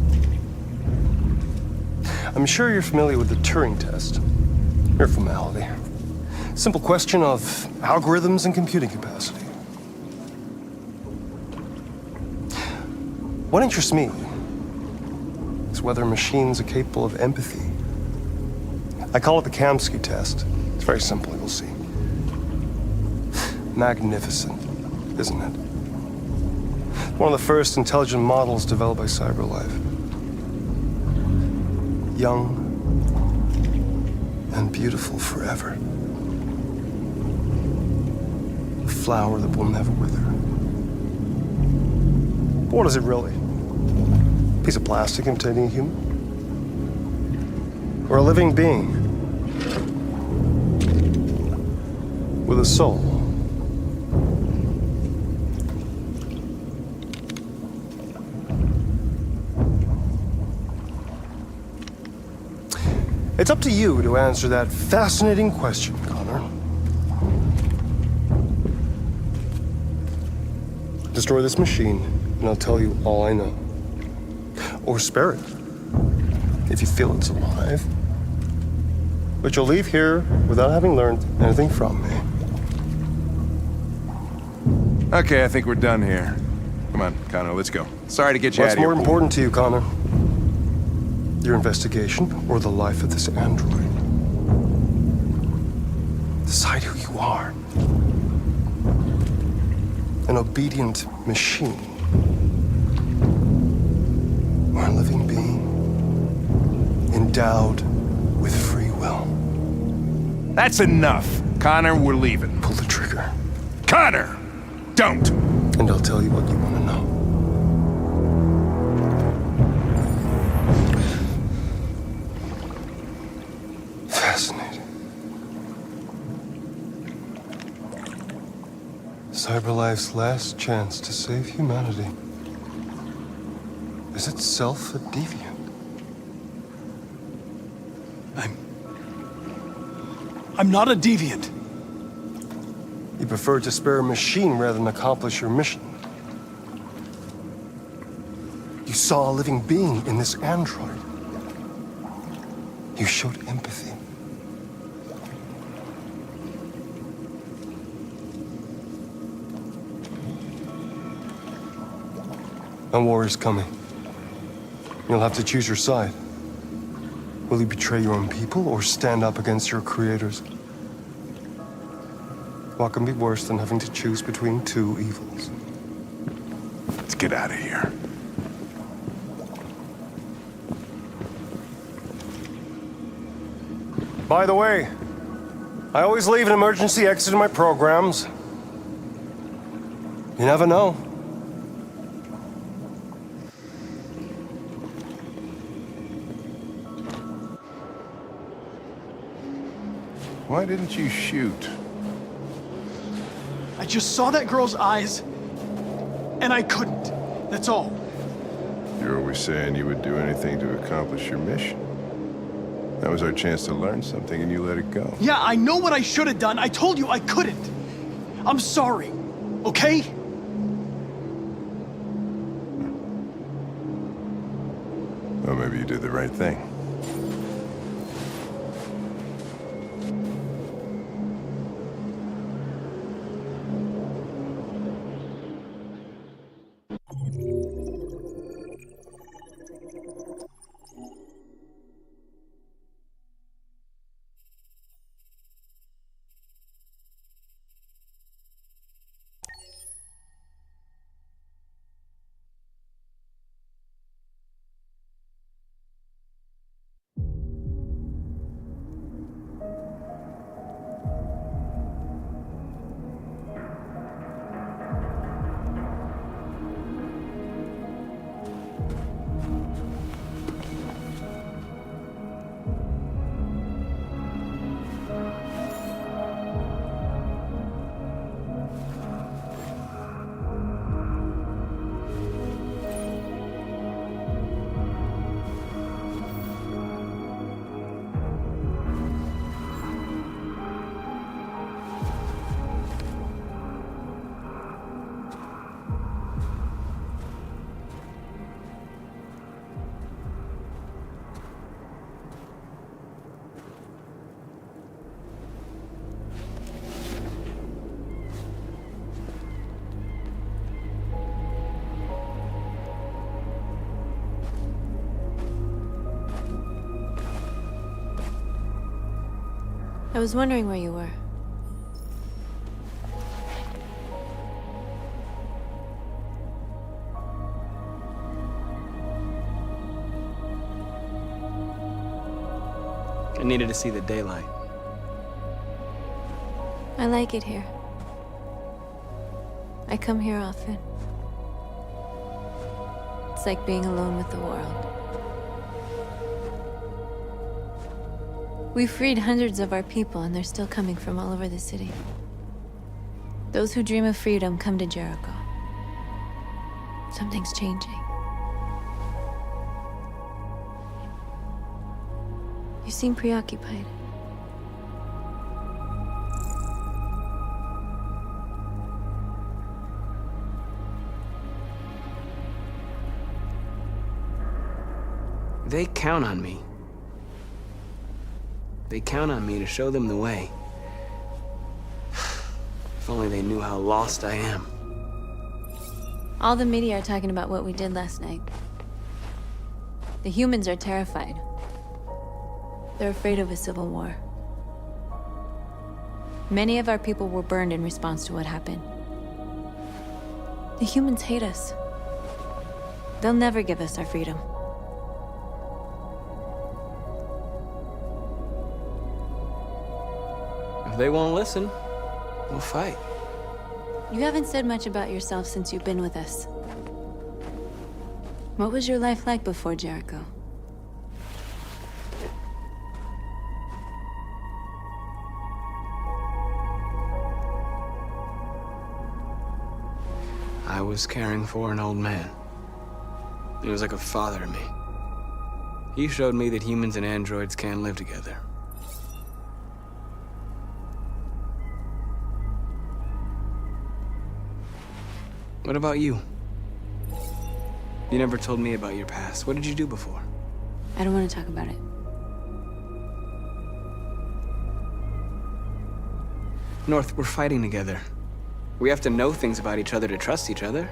I'm sure you're familiar with the Turing test. Mere formality. Simple question of algorithms and computing capacity. What interests me is whether machines are capable of empathy. I call it the Kamsky test. It's very simple, you'll see. Magnificent, isn't it? One of the first intelligent models developed by CyberLife. Young and beautiful forever. A flower that will never wither. But what is it really? A piece of plastic imitating a human? Or a living being with a soul? It's up to you to answer that fascinating question, Connor. Destroy this machine, and I'll tell you all I know. Or spare it, if you feel it's alive. But you'll leave here without having learned anything from me. Okay, I think we're done here. Come on, Connor, let's go. Sorry to get you out of here. What's more important to you, Connor? Your investigation or the life of this android? Decide who you are. An obedient machine. Or a living being endowed with free will. That's enough. Connor, we're leaving. Pull the trigger. Connor! Don't! And I'll tell you what you want to know. Fascinating. CyberLife's last chance to save humanity is itself a deviant. I'm not a deviant. You prefer to spare a machine rather than accomplish your mission. You saw a living being in this android. You showed empathy. A war is coming. You'll have to choose your side. Will you betray your own people or stand up against your creators? What can be worse than having to choose between two evils? Let's get out of here. By the way, I always leave an emergency exit in my programs. You never know. Why didn't you shoot? I just saw that girl's eyes, and I couldn't. That's all. You're always saying you would do anything to accomplish your mission. That was our chance to learn something, and you let it go. Yeah, I know what I should have done. I told you I couldn't. I'm sorry, okay? Well, maybe you did the right thing. I was wondering where you were. I needed to see the daylight. I like it here. I come here often. It's like being alone with the world. We freed hundreds of our people, and they're still coming from all over the city. Those who dream of freedom come to Jericho. Something's changing. You seem preoccupied. They count on me. They count on me to show them the way. If only they knew how lost I am. All the media are talking about what we did last night. The humans are terrified. They're afraid of a civil war. Many of our people were burned in response to what happened. The humans hate us. They'll never give us our freedom. If they won't listen, we'll fight. You haven't said much about yourself since you've been with us. What was your life like before Jericho? I was caring for an old man. He was like a father to me. He showed me that humans and androids can live together. What about you? You never told me about your past. What did you do before? I don't want to talk about it. North, we're fighting together. We have to know things about each other to trust each other.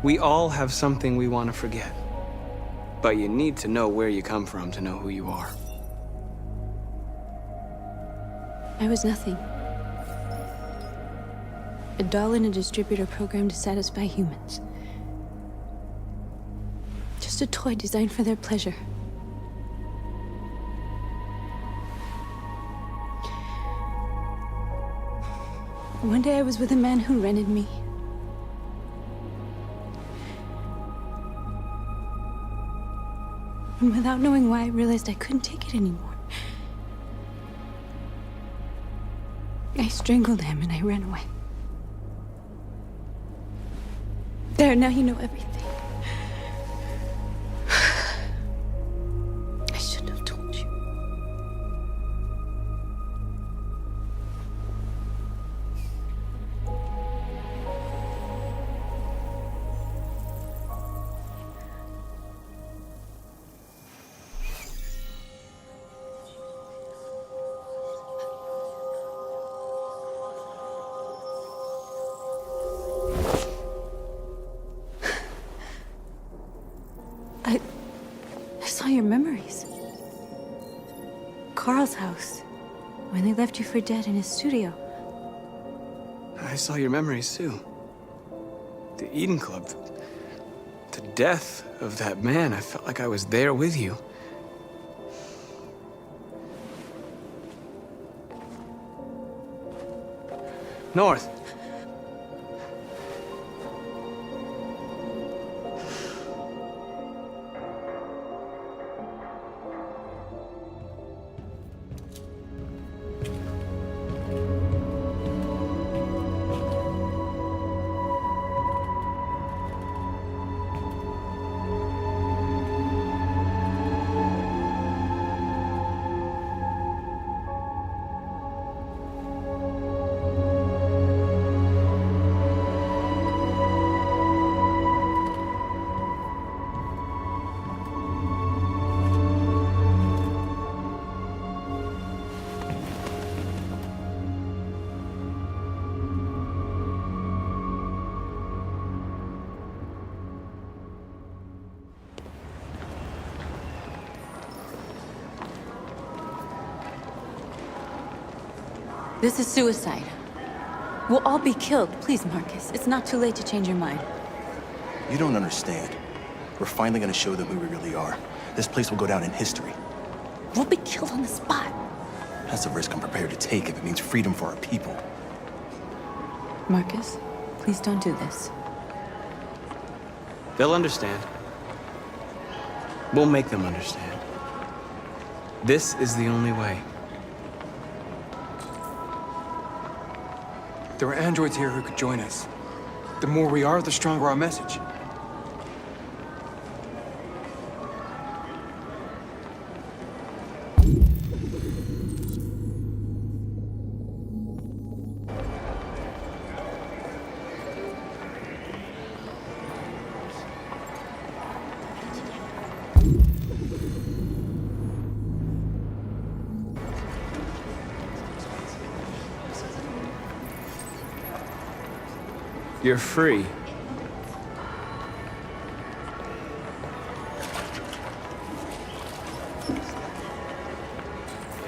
We all have something we want to forget. But you need to know where you come from to know who you are. I was nothing. A doll in a distributor programmed to satisfy humans. Just a toy designed for their pleasure. One day I was with a man who rented me. And without knowing why, I realized I couldn't take it anymore. I strangled him and I ran away. There, now you know everything. I shouldn't have told you. I saw your memories. Carl's house, when they left you for dead in his studio. I saw your memories too. The Eden Club. The death of that man. I felt like I was there with you. North. This is suicide. We'll all be killed. Please, Marcus. It's not too late to change your mind. You don't understand. We're finally gonna show them who we really are. This place will go down in history. We'll be killed on the spot. That's a risk I'm prepared to take if it means freedom for our people. Marcus, please don't do this. They'll understand. We'll make them understand. This is the only way. There are androids here who could join us. The more we are, the stronger our message. You're free. Hey,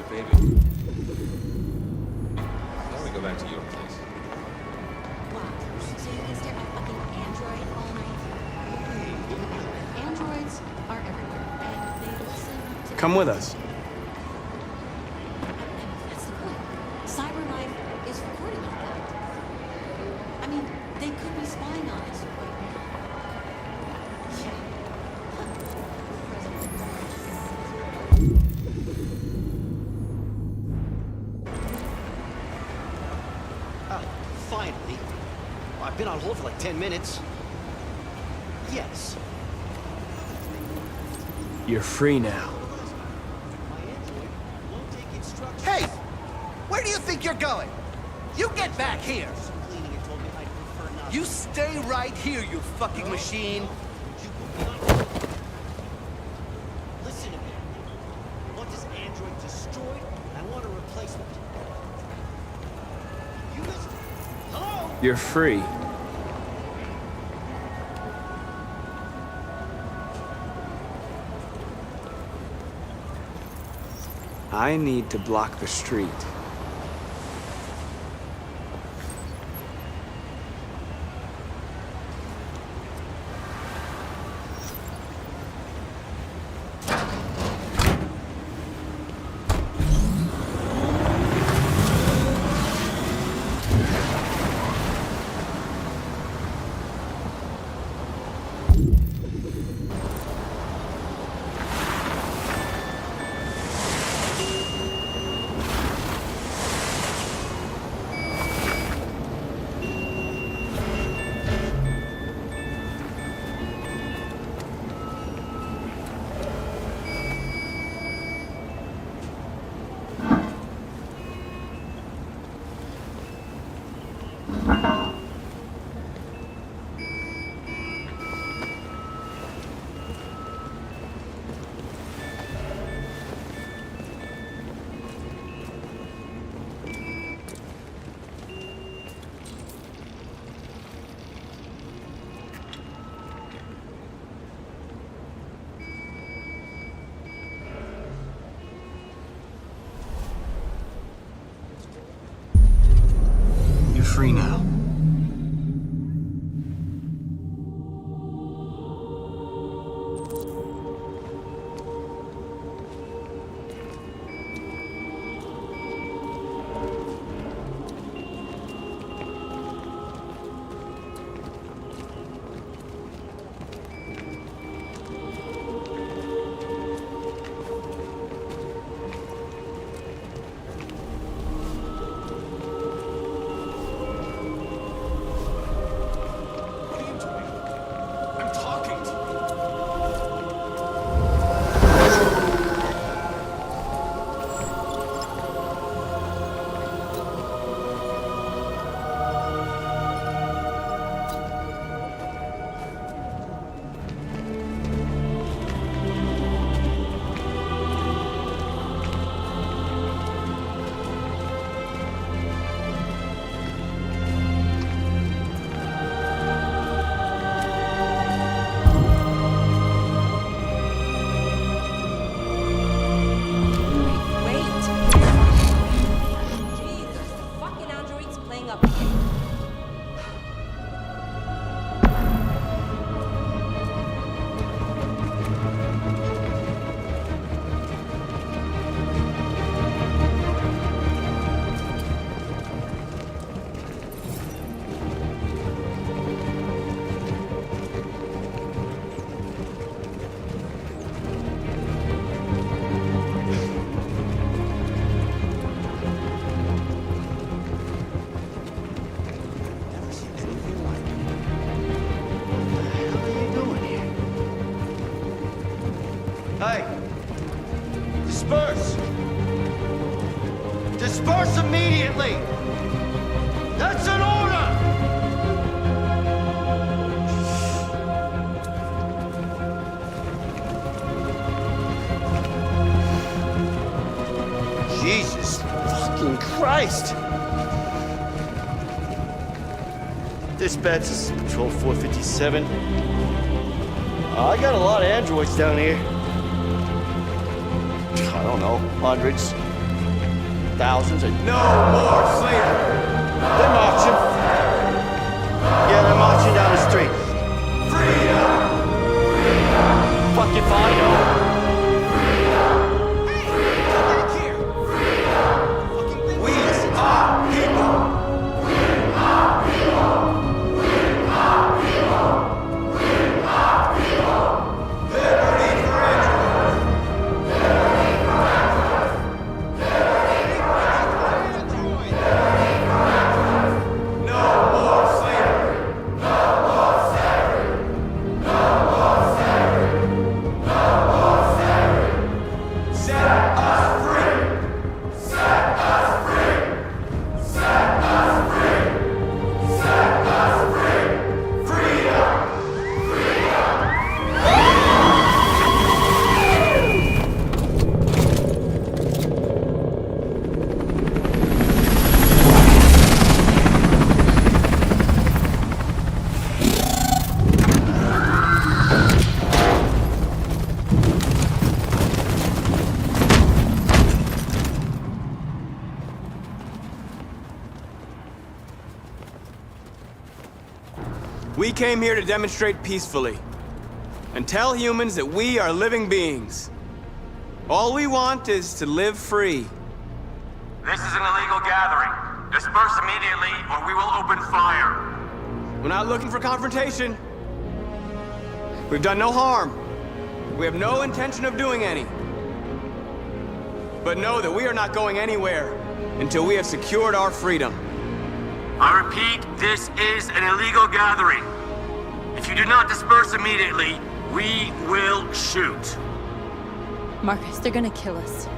baby. Why don't we go back to your place? Wow. So you can stare at my fucking android all night? Androids are everywhere, and they listen to... Come with us. That's the point. Cyber life is recording all that. I mean, they could be spying on us right now. Yeah. Finally. I've been on hold for like 10 minutes. Yes. You're free now. Hey! Where do you think you're going? You get back here! You stay right here, you fucking machine! Listen to me. I want this android destroyed, and I want a replacement. You listen. Hello? You're free. I need to block the street. free now. Hey! Disperse! Disperse immediately! That's an order! Jesus fucking Christ! Dispatch, this is Patrol 457. I got a lot of androids down here. I don't know, hundreds, thousands. No more slavery! They're marching. Yeah, they're marching down the street. Freedom! Freedom! Fuck if I know. We came here to demonstrate peacefully and tell humans that we are living beings. All we want is to live free. This is an illegal gathering. Disperse immediately or we will open fire. We're not looking for confrontation. We've done no harm. We have no intention of doing any. But know that we are not going anywhere until we have secured our freedom. I repeat, this is an illegal gathering. If you do not disperse immediately, we will shoot. Marcus, they're gonna kill us.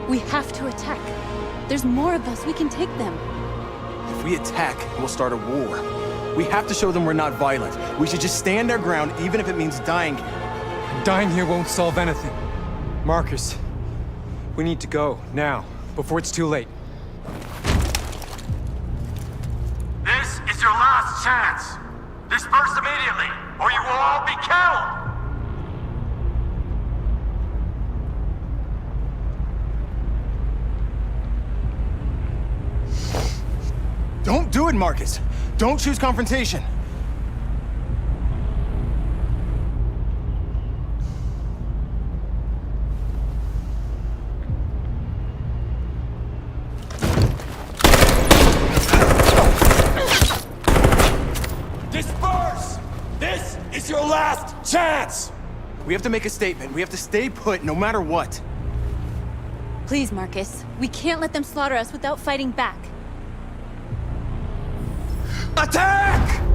We have to attack. There's more of us. We can take them. If we attack, we'll start a war. We have to show them we're not violent. We should just stand our ground, even if it means dying here. Dying here won't solve anything. Marcus, we need to go, now, before it's too late. This is your last chance. Disperse immediately, or you will all be killed. Don't do it, Marcus. Don't choose confrontation. Disperse! This is your last chance! We have to make a statement. We have to stay put no matter what. Please, Marcus. We can't let them slaughter us without fighting back. Attack!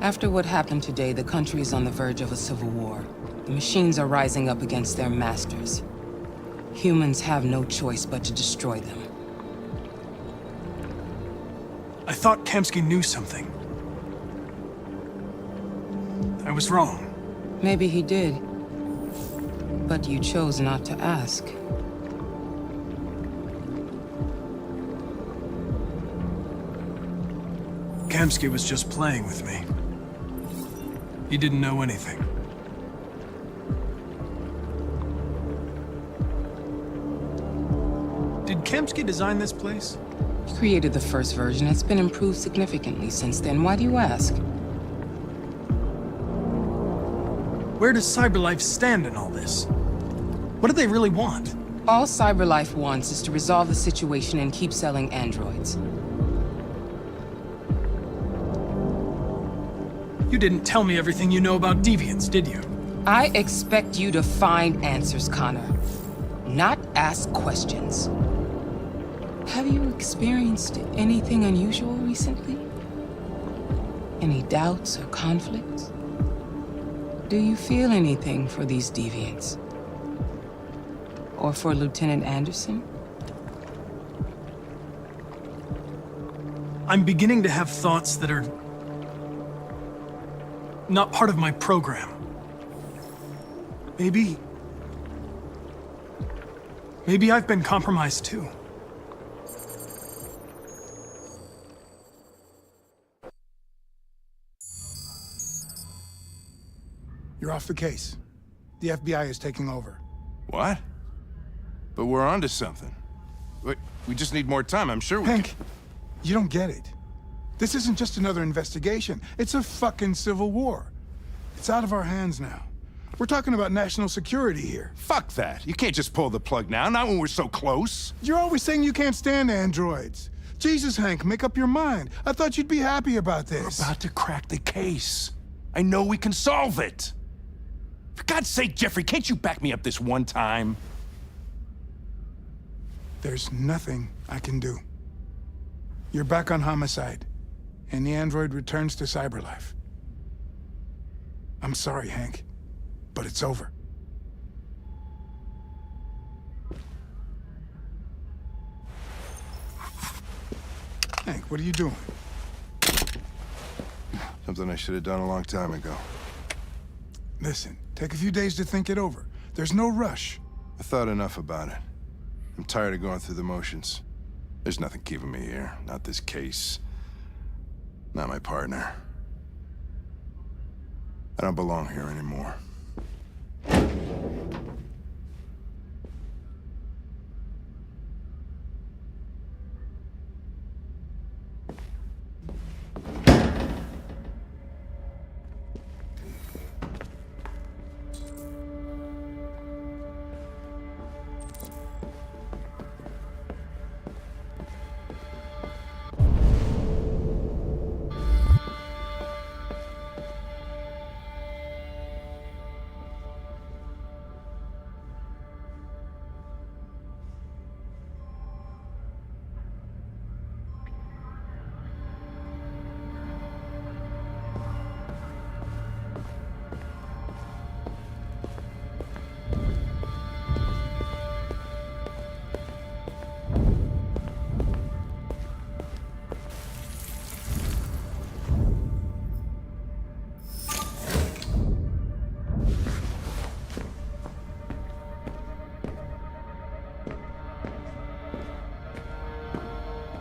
After what happened today, the country is on the verge of a civil war. The machines are rising up against their masters. Humans have no choice but to destroy them. I thought Kamsky knew something. I was wrong. Maybe he did. But you chose not to ask. Kamsky was just playing with me. He didn't know anything. Did Kamsky design this place? He created the first version. It's been improved significantly since then. Why do you ask? Where does CyberLife stand in all this? What do they really want? All CyberLife wants is to resolve the situation and keep selling androids. You didn't tell me everything you know about deviants, did you? I expect you to find answers, Connor. Not ask questions. Have you experienced anything unusual recently? Any doubts or conflicts? Do you feel anything for these deviants? Or for Lieutenant Anderson? I'm beginning to have thoughts that are not part of my program. Maybe I've been compromised too. You're off the case. The FBI is taking over. What? But we're onto something. We just need more time, I'm sure we Hank, you don't get it. This isn't just another investigation. It's a fucking civil war. It's out of our hands now. We're talking about national security here. Fuck that. You can't just pull the plug now, not when we're so close. You're always saying you can't stand androids. Jesus, Hank, make up your mind. I thought you'd be happy about this. We're about to crack the case. I know we can solve it. For God's sake, Jeffrey, can't you back me up this one time? There's nothing I can do. You're back on homicide, and the android returns to CyberLife. I'm sorry, Hank, but it's over. Hank, what are you doing? Something I should have done a long time ago. Listen, take a few days to think it over. There's no rush. I thought enough about it. I'm tired of going through the motions. There's nothing keeping me here. Not this case. Not my partner. I don't belong here anymore.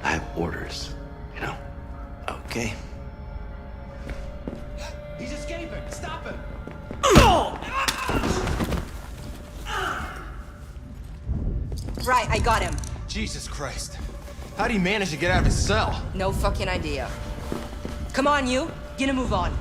I have orders, you know? Okay. He's escaping! Stop him! Right, I got him. Jesus Christ. How'd he manage to get out of his cell? No fucking idea. Come on, you. Get a move on.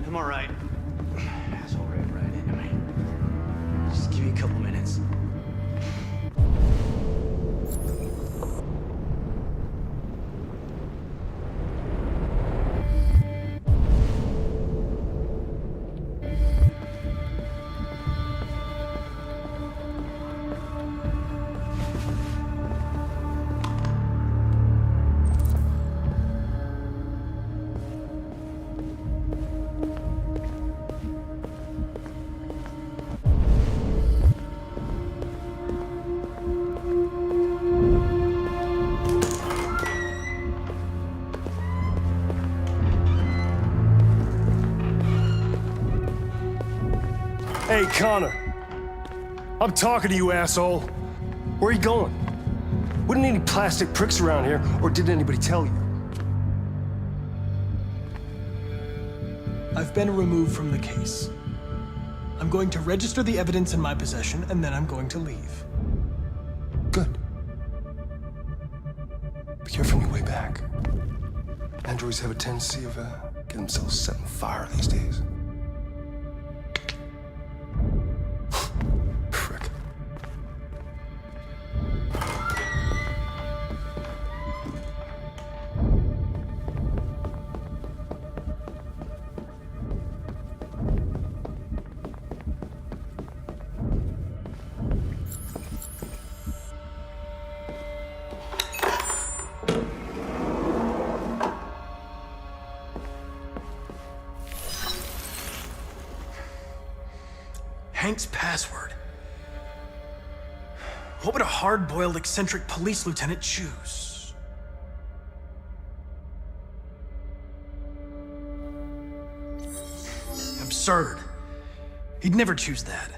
I'm all right. Asshole ran right into me. Just give me a couple minutes. Hey, Connor. I'm talking to you, asshole. Where are you going? Wouldn't any plastic pricks around here, or did anybody tell you? I've been removed from the case. I'm going to register the evidence in my possession, and then I'm going to leave. Good. Be careful on your way back. Androids have a tendency of getting themselves set on fire these days. Frick. Hank's password. What would a hard-boiled, eccentric police lieutenant choose? Absurd. He'd never choose that.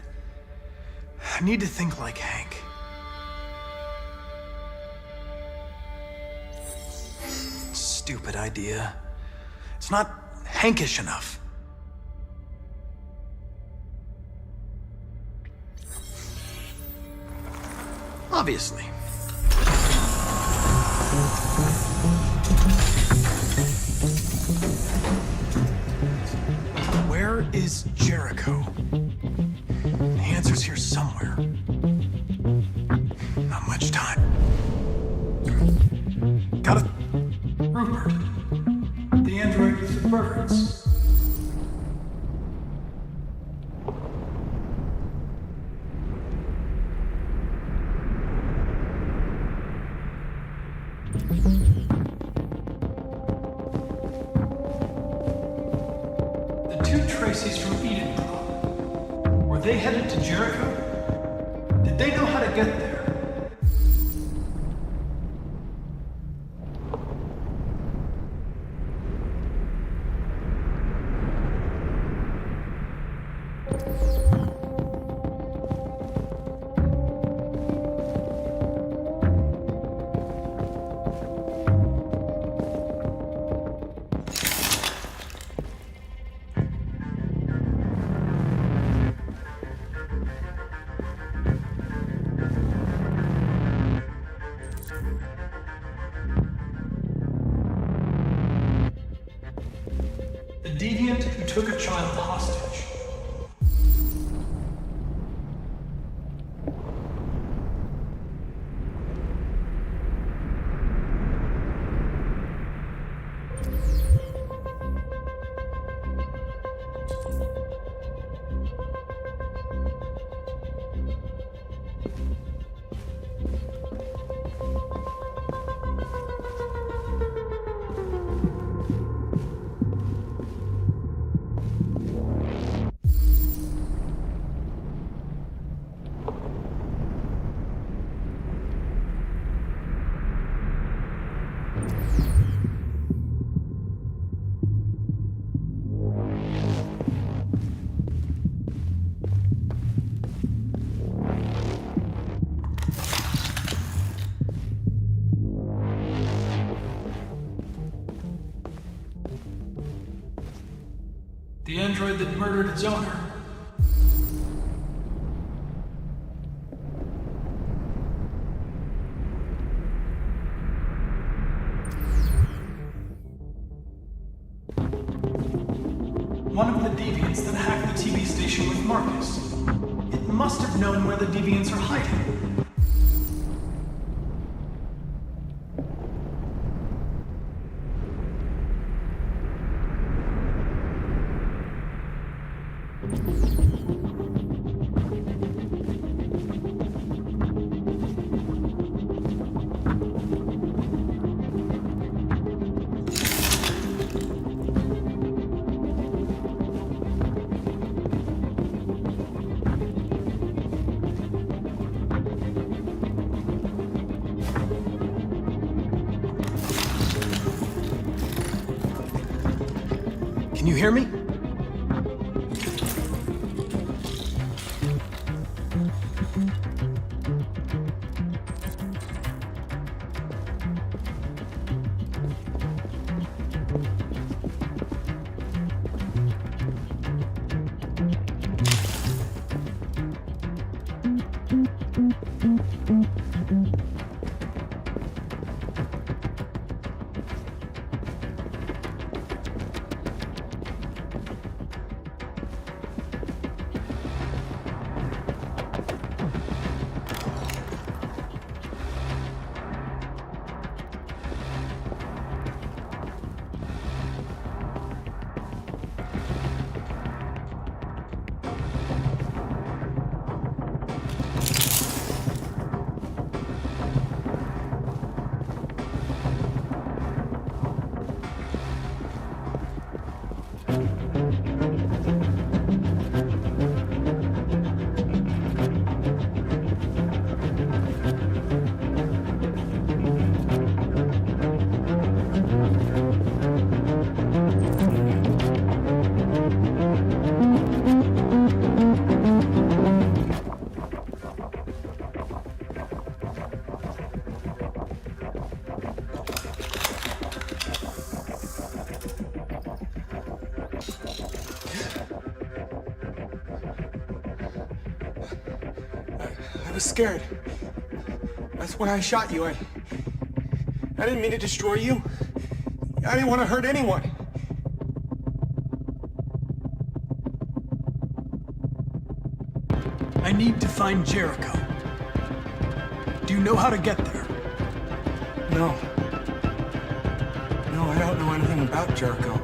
I need to think like Hank. Stupid idea. It's not Hankish enough. Obviously. Where is Jericho? The answer's here somewhere. Not much time. Got it. Rupert. The android with the birds. The two Traceys from Eden, were they headed to Jericho? Did they know how to get there? The deviant who took a child hostage. The android that murdered its owner. One of the deviants that hacked the TV station with Marcus. It must have known where the deviants are hiding. Can you hear me? was scared. That's why I shot you. I didn't mean to destroy you. I didn't want to hurt anyone. I need to find Jericho. Do you know how to get there? No. No, I don't know anything about Jericho.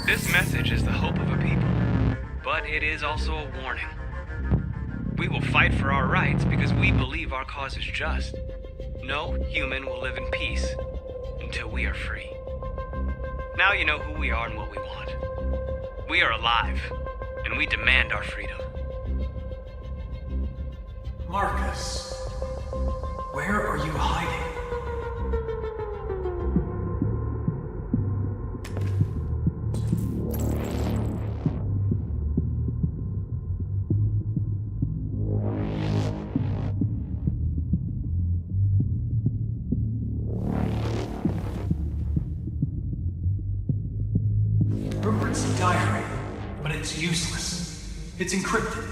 This message is the hope of a people, but it is also a warning. We will fight for our rights because we believe our cause is just. No human will live in peace until we are free. Now you know who we are and what we want. We are alive, and we demand our freedom. Marcus, where are you hiding? Rupert's diary, but it's useless. It's encrypted.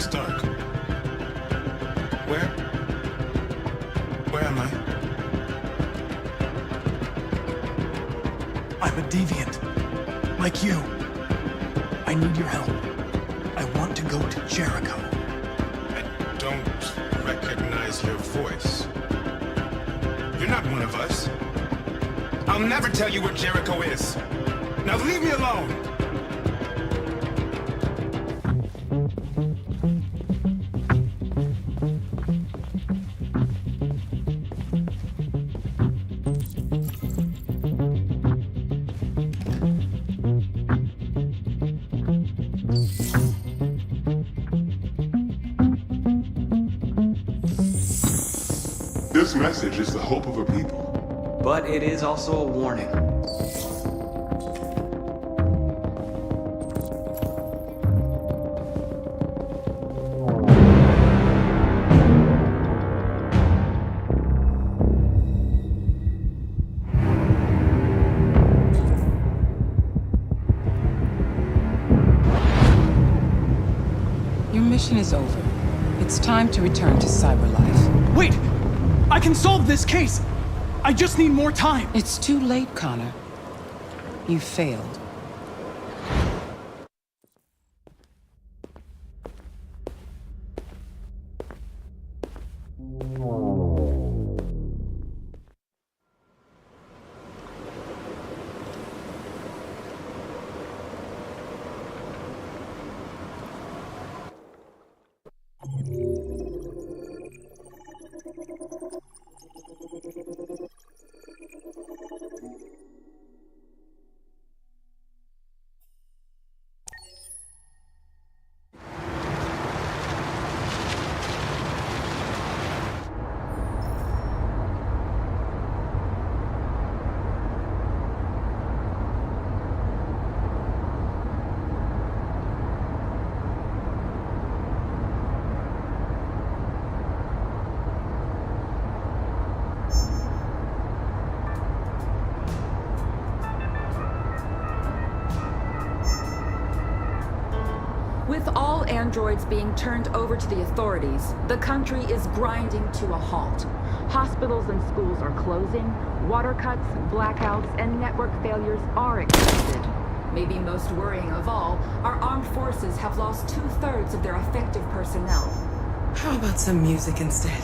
looks dark. Where? Where am I? I'm a deviant. Like you. I need your help. I want to go to Jericho. I don't recognize your voice. You're not one of us. I'll never tell you where Jericho is. Now leave me alone! This message is the hope of a people. But it is also a warning. Your mission is over. It's time to return to cyberlife. Wait! I can solve this case! I just need more time! It's too late, Connor. You failed. With all androids being turned over to the authorities, the country is grinding to a halt. Hospitals and schools are closing, water cuts, blackouts, and network failures are expected. Maybe most worrying of all, our armed forces have lost 2/3 of their effective personnel. How about some music instead?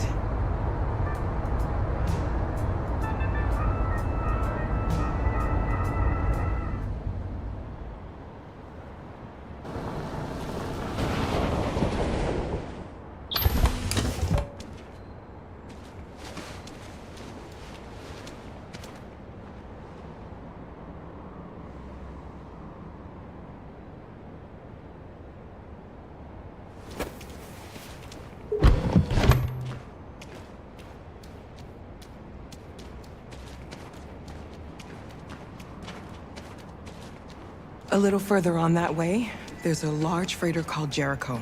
A little further on that way, there's a large freighter called Jericho.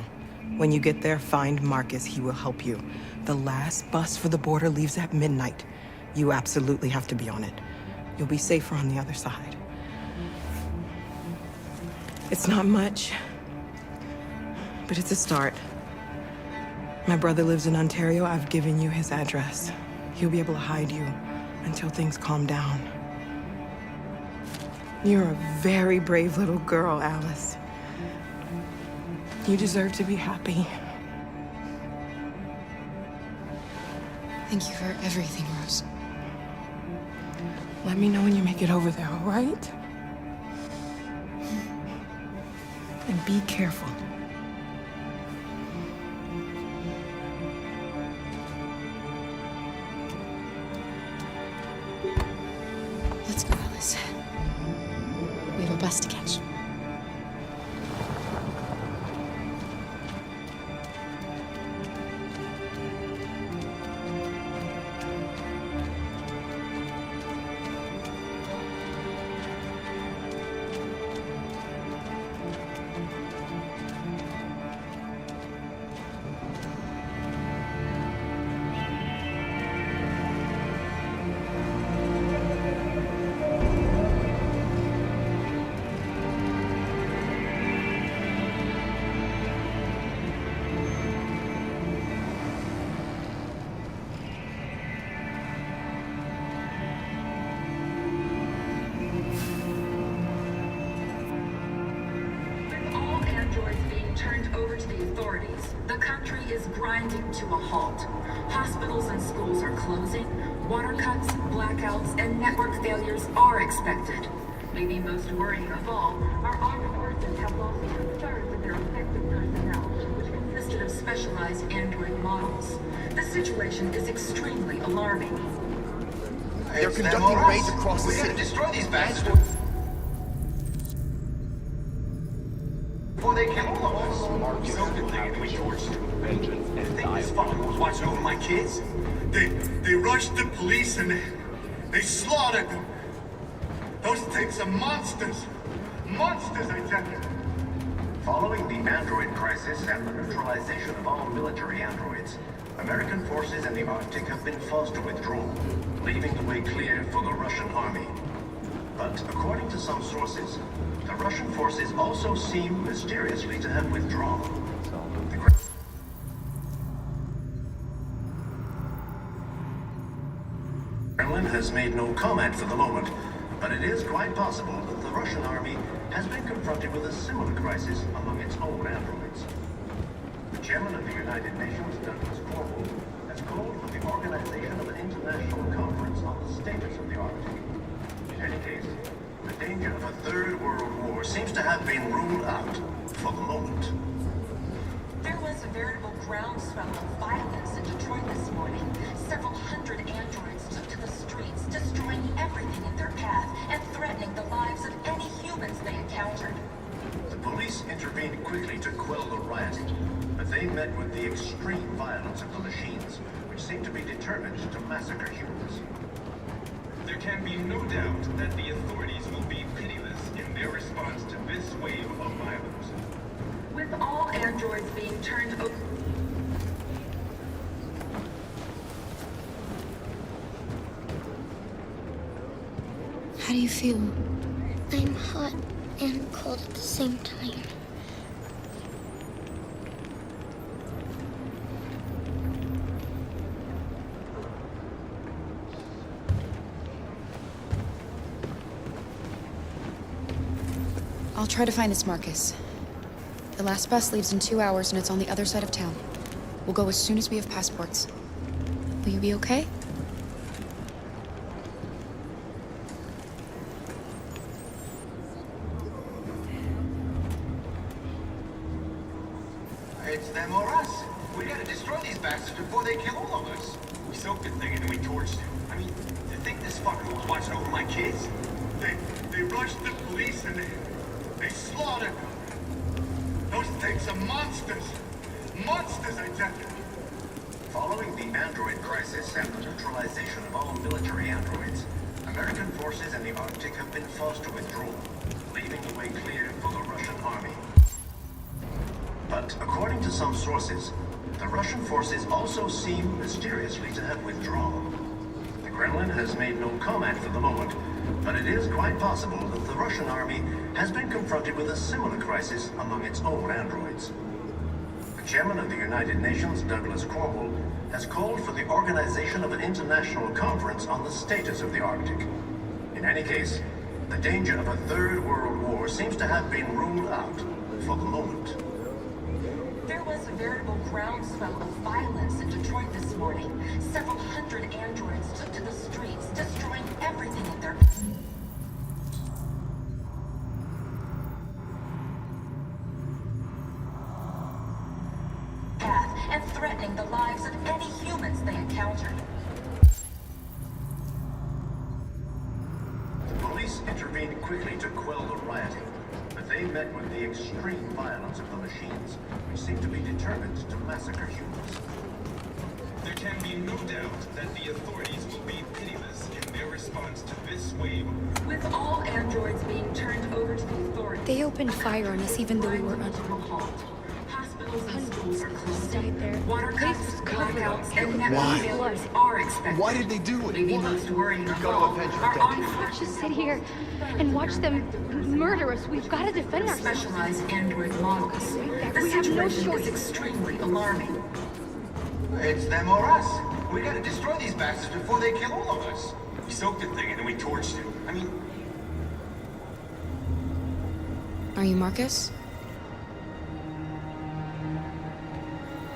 When you get there, find Marcus. He will help you. The last bus for the border leaves at midnight. You absolutely have to be on it. You'll be safer on the other side. It's not much, but it's a start. My brother lives in Ontario. I've given you his address. He'll be able to hide you until things calm down. You're a very brave little girl, Alice. You deserve to be happy. Thank you for everything, Rose. Let me know when you make it over there, all right? And be careful. Let's go, Alice. We have a bus to catch. grinding to a halt. Hospitals and schools are closing. Water cuts, blackouts, and network failures are expected. Maybe most worrying of all, our armed forces have lost 2/3 of their effective personnel, which consisted of specialized android models. The situation is extremely alarming. They're conducting raids across the city. We gotta destroy these bastards before they kill all of us. So good thing and we torched them. Vengeance and think this fucker was watching over my kids? They rushed the police and they slaughtered them. Those things are monsters. Monsters, I tell you. Following the android crisis and the neutralization of all military androids, American forces in the Arctic have been forced to withdraw, leaving the way clear for the Russian army. But according to some sources, the Russian forces also seem mysteriously to have withdrawn. The Kremlin has made no comment for the moment, but it is quite possible that the Russian army has been confronted with a similar crisis among its own androids. The chairman of the United Nations, Douglas Cornwall, has called for the organization of an international conference on the status of the Arctic. In any case, the danger of a third world war seems to have been ruled out for the moment. There was a veritable groundswell of violence in Detroit this morning. Several hundred androids took to the streets, destroying everything in their path and threatening the lives of any humans they encountered. The police intervened quickly to quell the rioting, but they met with the extreme violence of the machines, which seem to be determined to massacre humans. There can be no doubt that the authorities will be pitiless in their response to this wave of violence. With all androids being turned over... How do you feel? I'm hot and cold at the same time. I'll try to find this Marcus. The last bus leaves in 2 hours and it's on the other side of town. We'll go as soon as we have passports. Will you be okay? It's them or us. We gotta destroy these bastards before they kill all of us. We soaked the thing and then we torched it. I mean, to think this fucker was watching over my kids? They rushed the police and they slaughtered them. Those things are monsters. Monsters, I tell you. Following the android crisis and the neutralization of all military androids, American forces in the Arctic have been forced to withdraw, leaving the way clear for the Russian army. But according to some sources, the Russian forces also seem mysteriously to have withdrawn. The Kremlin has made no comment for the moment, but it is quite possible that the Russian army has been confronted with a similar crisis among its own androids. The chairman of the United Nations, Douglas Cornwall, has called for the organization of an international conference on the status of the Arctic. In any case, the danger of a third world war seems to have been ruled out for the moment. There was a veritable groundswell of violence in Detroit this morning. Several hundred androids took to the streets, destroying everything in their path and threatening the lives of any humans they encountered. The police intervened quickly to quell the rioting, but they met with the extreme violence of the machines, which seem to be determined to massacre humans. There can be no doubt that the authorities will be pitiless in their response to this wave. With all androids being turned over to the authorities... They opened fire on us even though we were under. Hospitals and schools are closing. Water cuts, blackouts, and network failures are expected. Why did they do it? Maybe most worrying of all, our armed Let's just sit here and watch them murder us. We've got to defend ourselves. Specialized android models. The We have no situation is choice. extremely alarming. It's them or us. We gotta destroy these bastards before they kill all of us. We soaked the thing and then we torched it. I mean... Are you Marcus?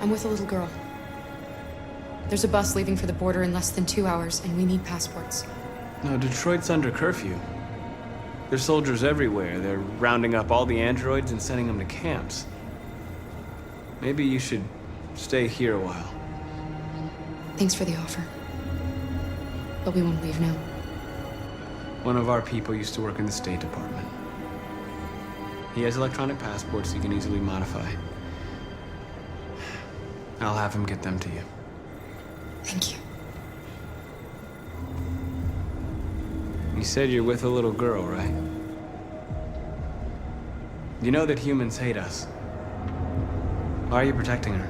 I'm with a little girl. There's a bus leaving for the border in less than 2 hours, and we need passports. No, Detroit's under curfew. There's soldiers everywhere. They're rounding up all the androids and sending them to camps. Maybe you should stay here a while. Thanks for the offer. But we won't leave now. One of our people used to work in the State Department. He has electronic passports he can easily modify. I'll have him get them to you. Thank you. You said you're with a little girl, right? You know that humans hate us. Why are you protecting her?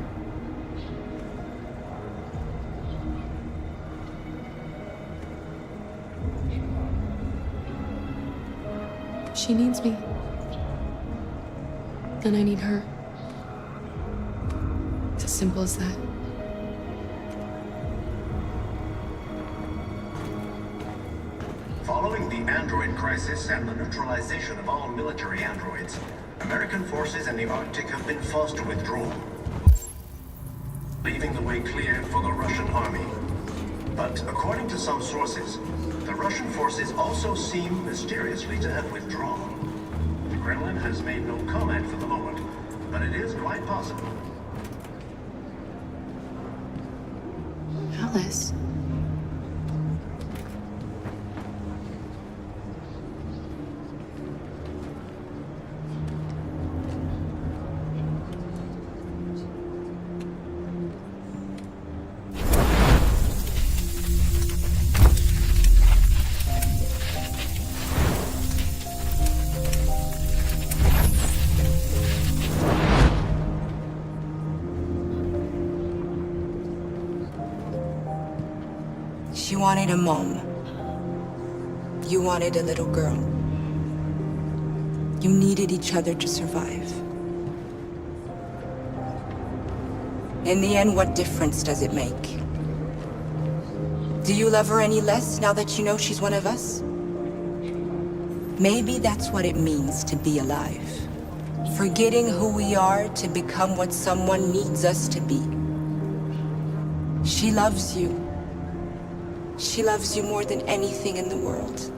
She needs me. And I need her. It's as simple as that. Following the android crisis and the neutralization of all military androids, American forces in the Arctic have been forced to withdraw, leaving the way clear for the Russian army. But according to some sources, the Russian forces also seem mysteriously to have withdrawn. The Kremlin has made no comment for the moment, but it is quite possible. Alice. She wanted a mom. You wanted a little girl. You needed each other to survive. In the end, what difference does it make? Do you love her any less now that you know she's one of us? Maybe that's what it means to be alive. Forgetting who we are to become what someone needs us to be. She loves you. She loves you more than anything in the world.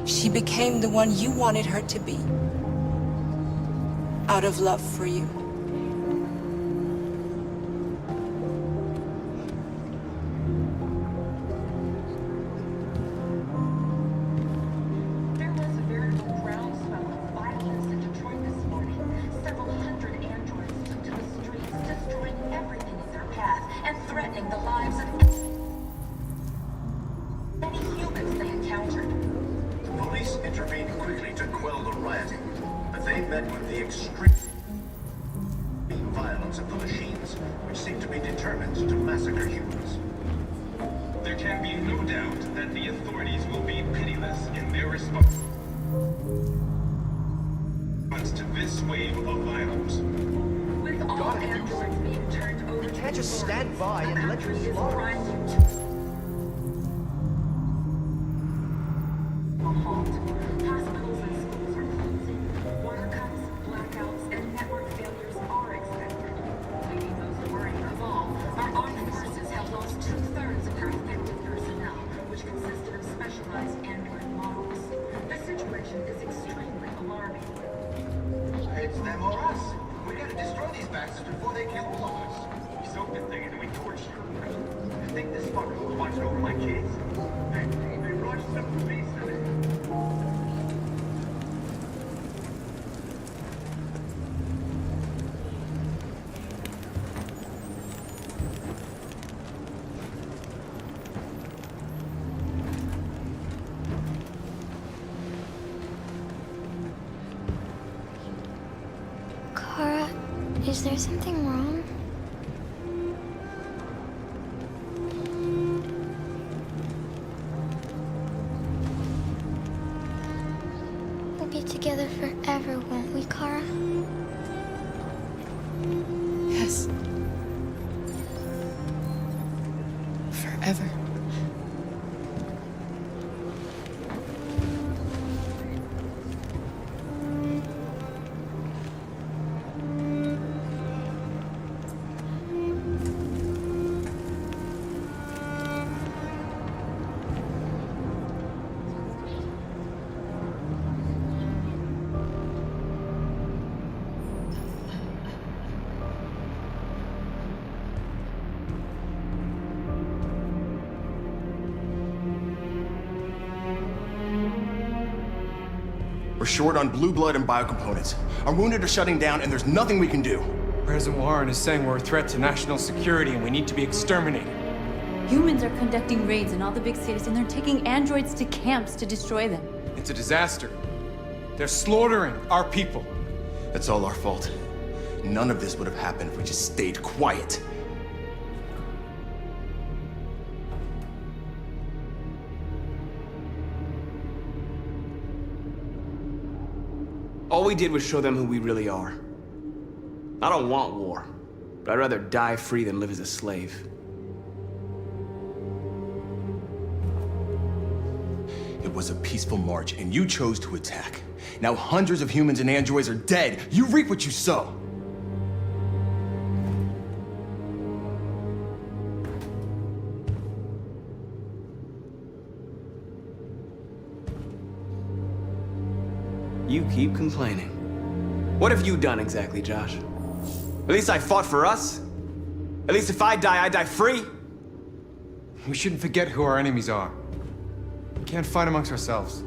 She became the one you wanted her to be. Out of love for you. There was a veritable groundswell of violence in Detroit this morning. Several hundred androids took to the streets, destroying everything in their path and threatening the lives of any humans they encountered. Police intervened quickly to quell the rioting, but they met with the extreme violence of the machines, which seem to be determined to massacre humans. There can be no doubt that the authorities will be pitiless in their response to this wave of violence. With all androids being turned over to can't just stand by and let them slaughter. Hospitals and schools are closing. Water cuts, blackouts, and network failures are expected. Leading most worrying of all, our armed forces have lost 2/3 of their effective personnel, which consisted of specialized android models. The situation is extremely alarming. It's them or us. We gotta destroy these bastards before they kill all of us. We soaked the thing and then we torched her. You think this fucker was watching over my kids? They rushed the police and they... Kara, is there something wrong? We'll be together forever, won't we, Kara? Yes. Forever. short on blue blood and biocomponents. Our wounded are shutting down, and there's nothing we can do. President Warren is saying we're a threat to national security and we need to be exterminated. Humans are conducting raids in all the big cities, and they're taking androids to camps to destroy them. It's a disaster. They're slaughtering our people. It's all our fault. None of this would have happened if we just stayed quiet. All we did was show them who we really are. I don't want war, but I'd rather die free than live as a slave. It was a peaceful march, and you chose to attack. Now hundreds of humans and androids are dead. You reap what you sow. You keep complaining. What have you done exactly, Josh? At least I fought for us. At least if I die free. We shouldn't forget who our enemies are. We can't fight amongst ourselves.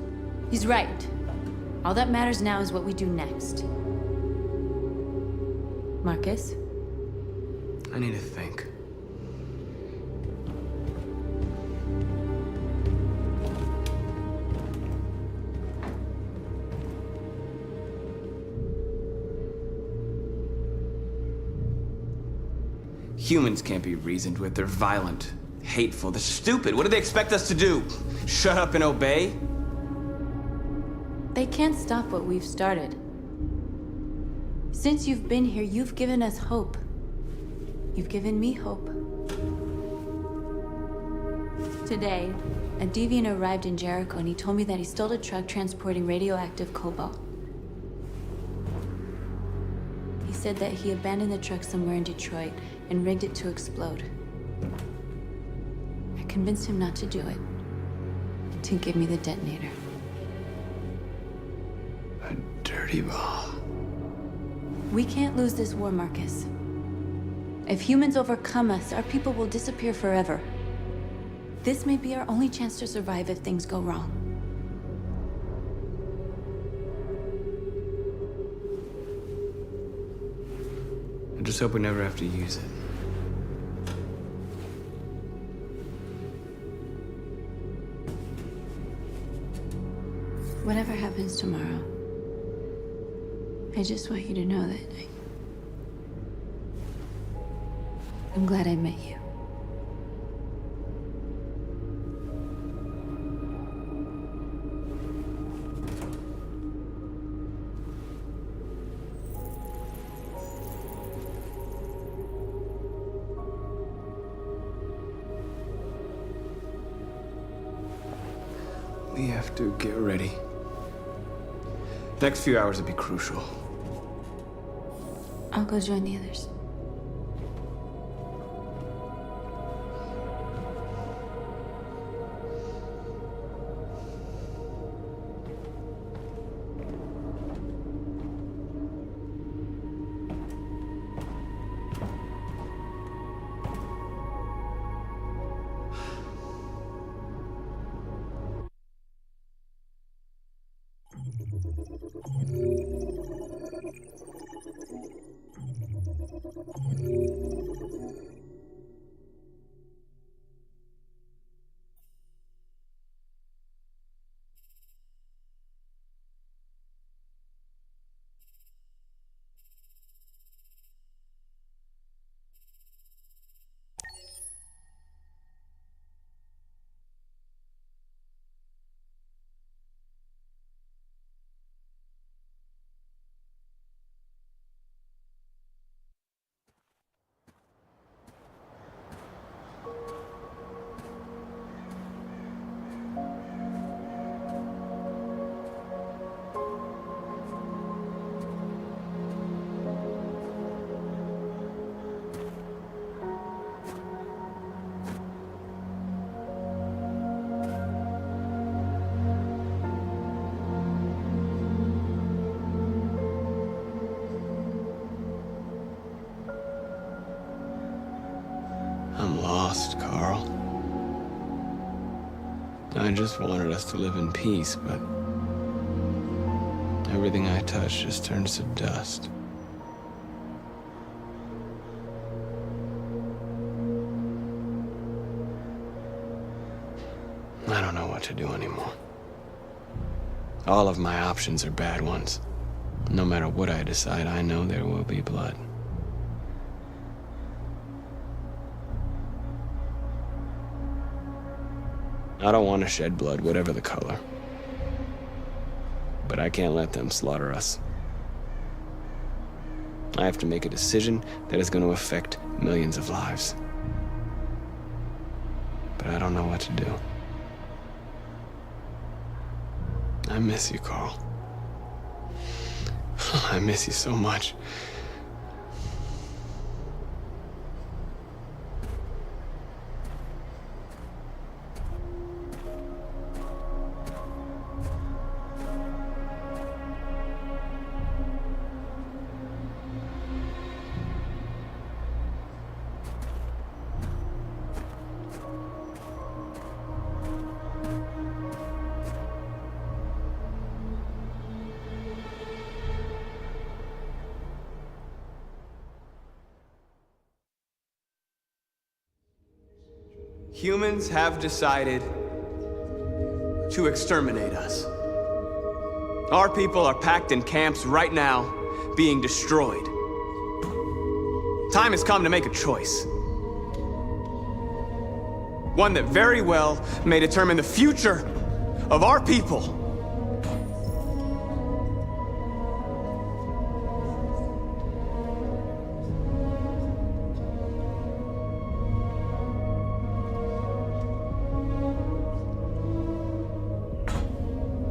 He's right. All that matters now is what we do next. Marcus? I need to think. Humans can't be reasoned with. They're violent, hateful, they're stupid. What do they expect us to do? Shut up and obey? They can't stop what we've started. Since you've been here, you've given us hope. You've given me hope. Today, a deviant arrived in Jericho and he told me that he stole a truck transporting radioactive cobalt. He said that he abandoned the truck somewhere in Detroit and rigged it to explode. I convinced him not to do it, and to give me the detonator. A dirty ball. We can't lose this war, Marcus. If humans overcome us, our people will disappear forever. This may be our only chance to survive if things go wrong. I just hope we never have to use it. Whatever happens tomorrow, I just want you to know that I'm glad I met you. We have to get ready. The next few hours will be crucial. I'll go join the others. I'm lost, Carl. I just wanted us to live in peace, but Everything I touch just turns to dust. I don't know what to do anymore. All of my options are bad ones. No matter what I decide, I know there will be blood. I don't want to shed blood, whatever the color. But I can't let them slaughter us. I have to make a decision that is going to affect millions of lives. But I don't know what to do. I miss you, Carl. I miss you so much. Humans have decided to exterminate us. Our people are packed in camps right now, being destroyed. Time has come to make a choice. One that very well may determine the future of our people.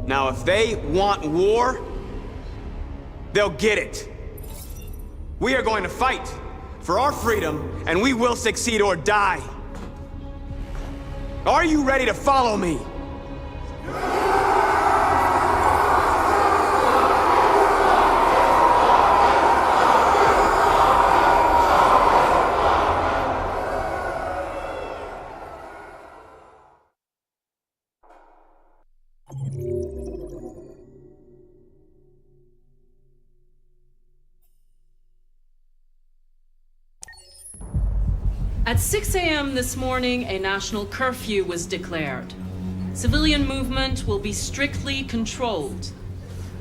Now, if they want war, they'll get it. We are going to fight for our freedom, and we will succeed or die. Are you ready to follow me? At 6 a.m. this morning, a national curfew was declared. Civilian movement will be strictly controlled.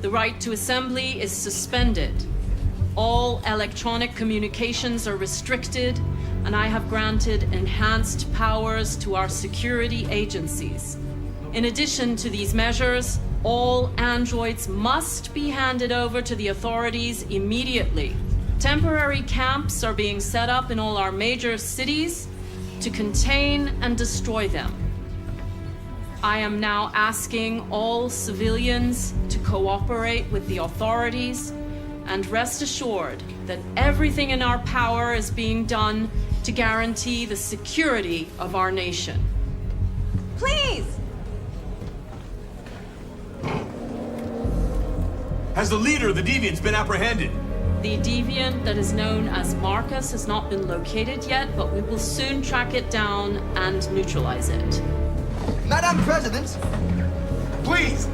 The right to assembly is suspended. All electronic communications are restricted, and I have granted enhanced powers to our security agencies. In addition to these measures, all androids must be handed over to the authorities immediately. Temporary camps are being set up in all our major cities to contain and destroy them. I am now asking all civilians to cooperate with the authorities and rest assured that everything in our power is being done to guarantee the security of our nation. Please! Has the leader of the Deviants been apprehended? The deviant that is known as Marcus has not been located yet, but we will soon track it down and neutralize it. Madam President! Please!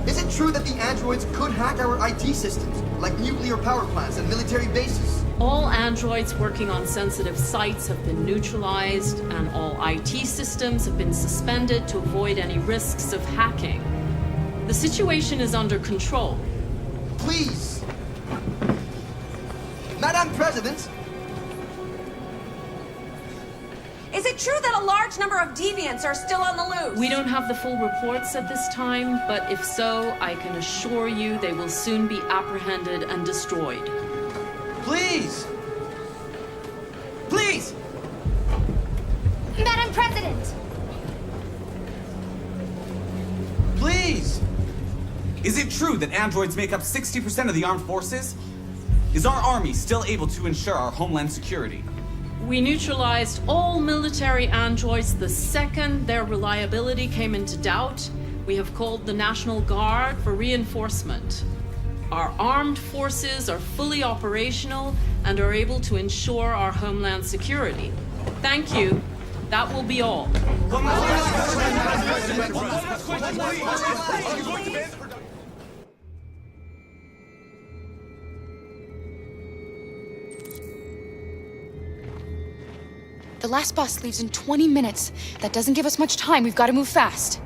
Is it true that the androids could hack our IT systems, like nuclear power plants and military bases? All androids working on sensitive sites have been neutralized, and all IT systems have been suspended to avoid any risks of hacking. The situation is under control. Please! Madam President! Is it true that a large number of deviants are still on the loose? We don't have the full reports at this time, but if so, I can assure you they will soon be apprehended and destroyed. Please! Please! Madam President! Please! Is it true that androids make up 60% of the armed forces? Is our army still able to ensure our homeland security? We neutralized all military androids the second their reliability came into doubt. We have called the National Guard for reinforcement. Our armed forces are fully operational and are able to ensure our homeland security. Thank you. That will be all. The last bus leaves in 20 minutes. That doesn't give us much time. We've got to move fast.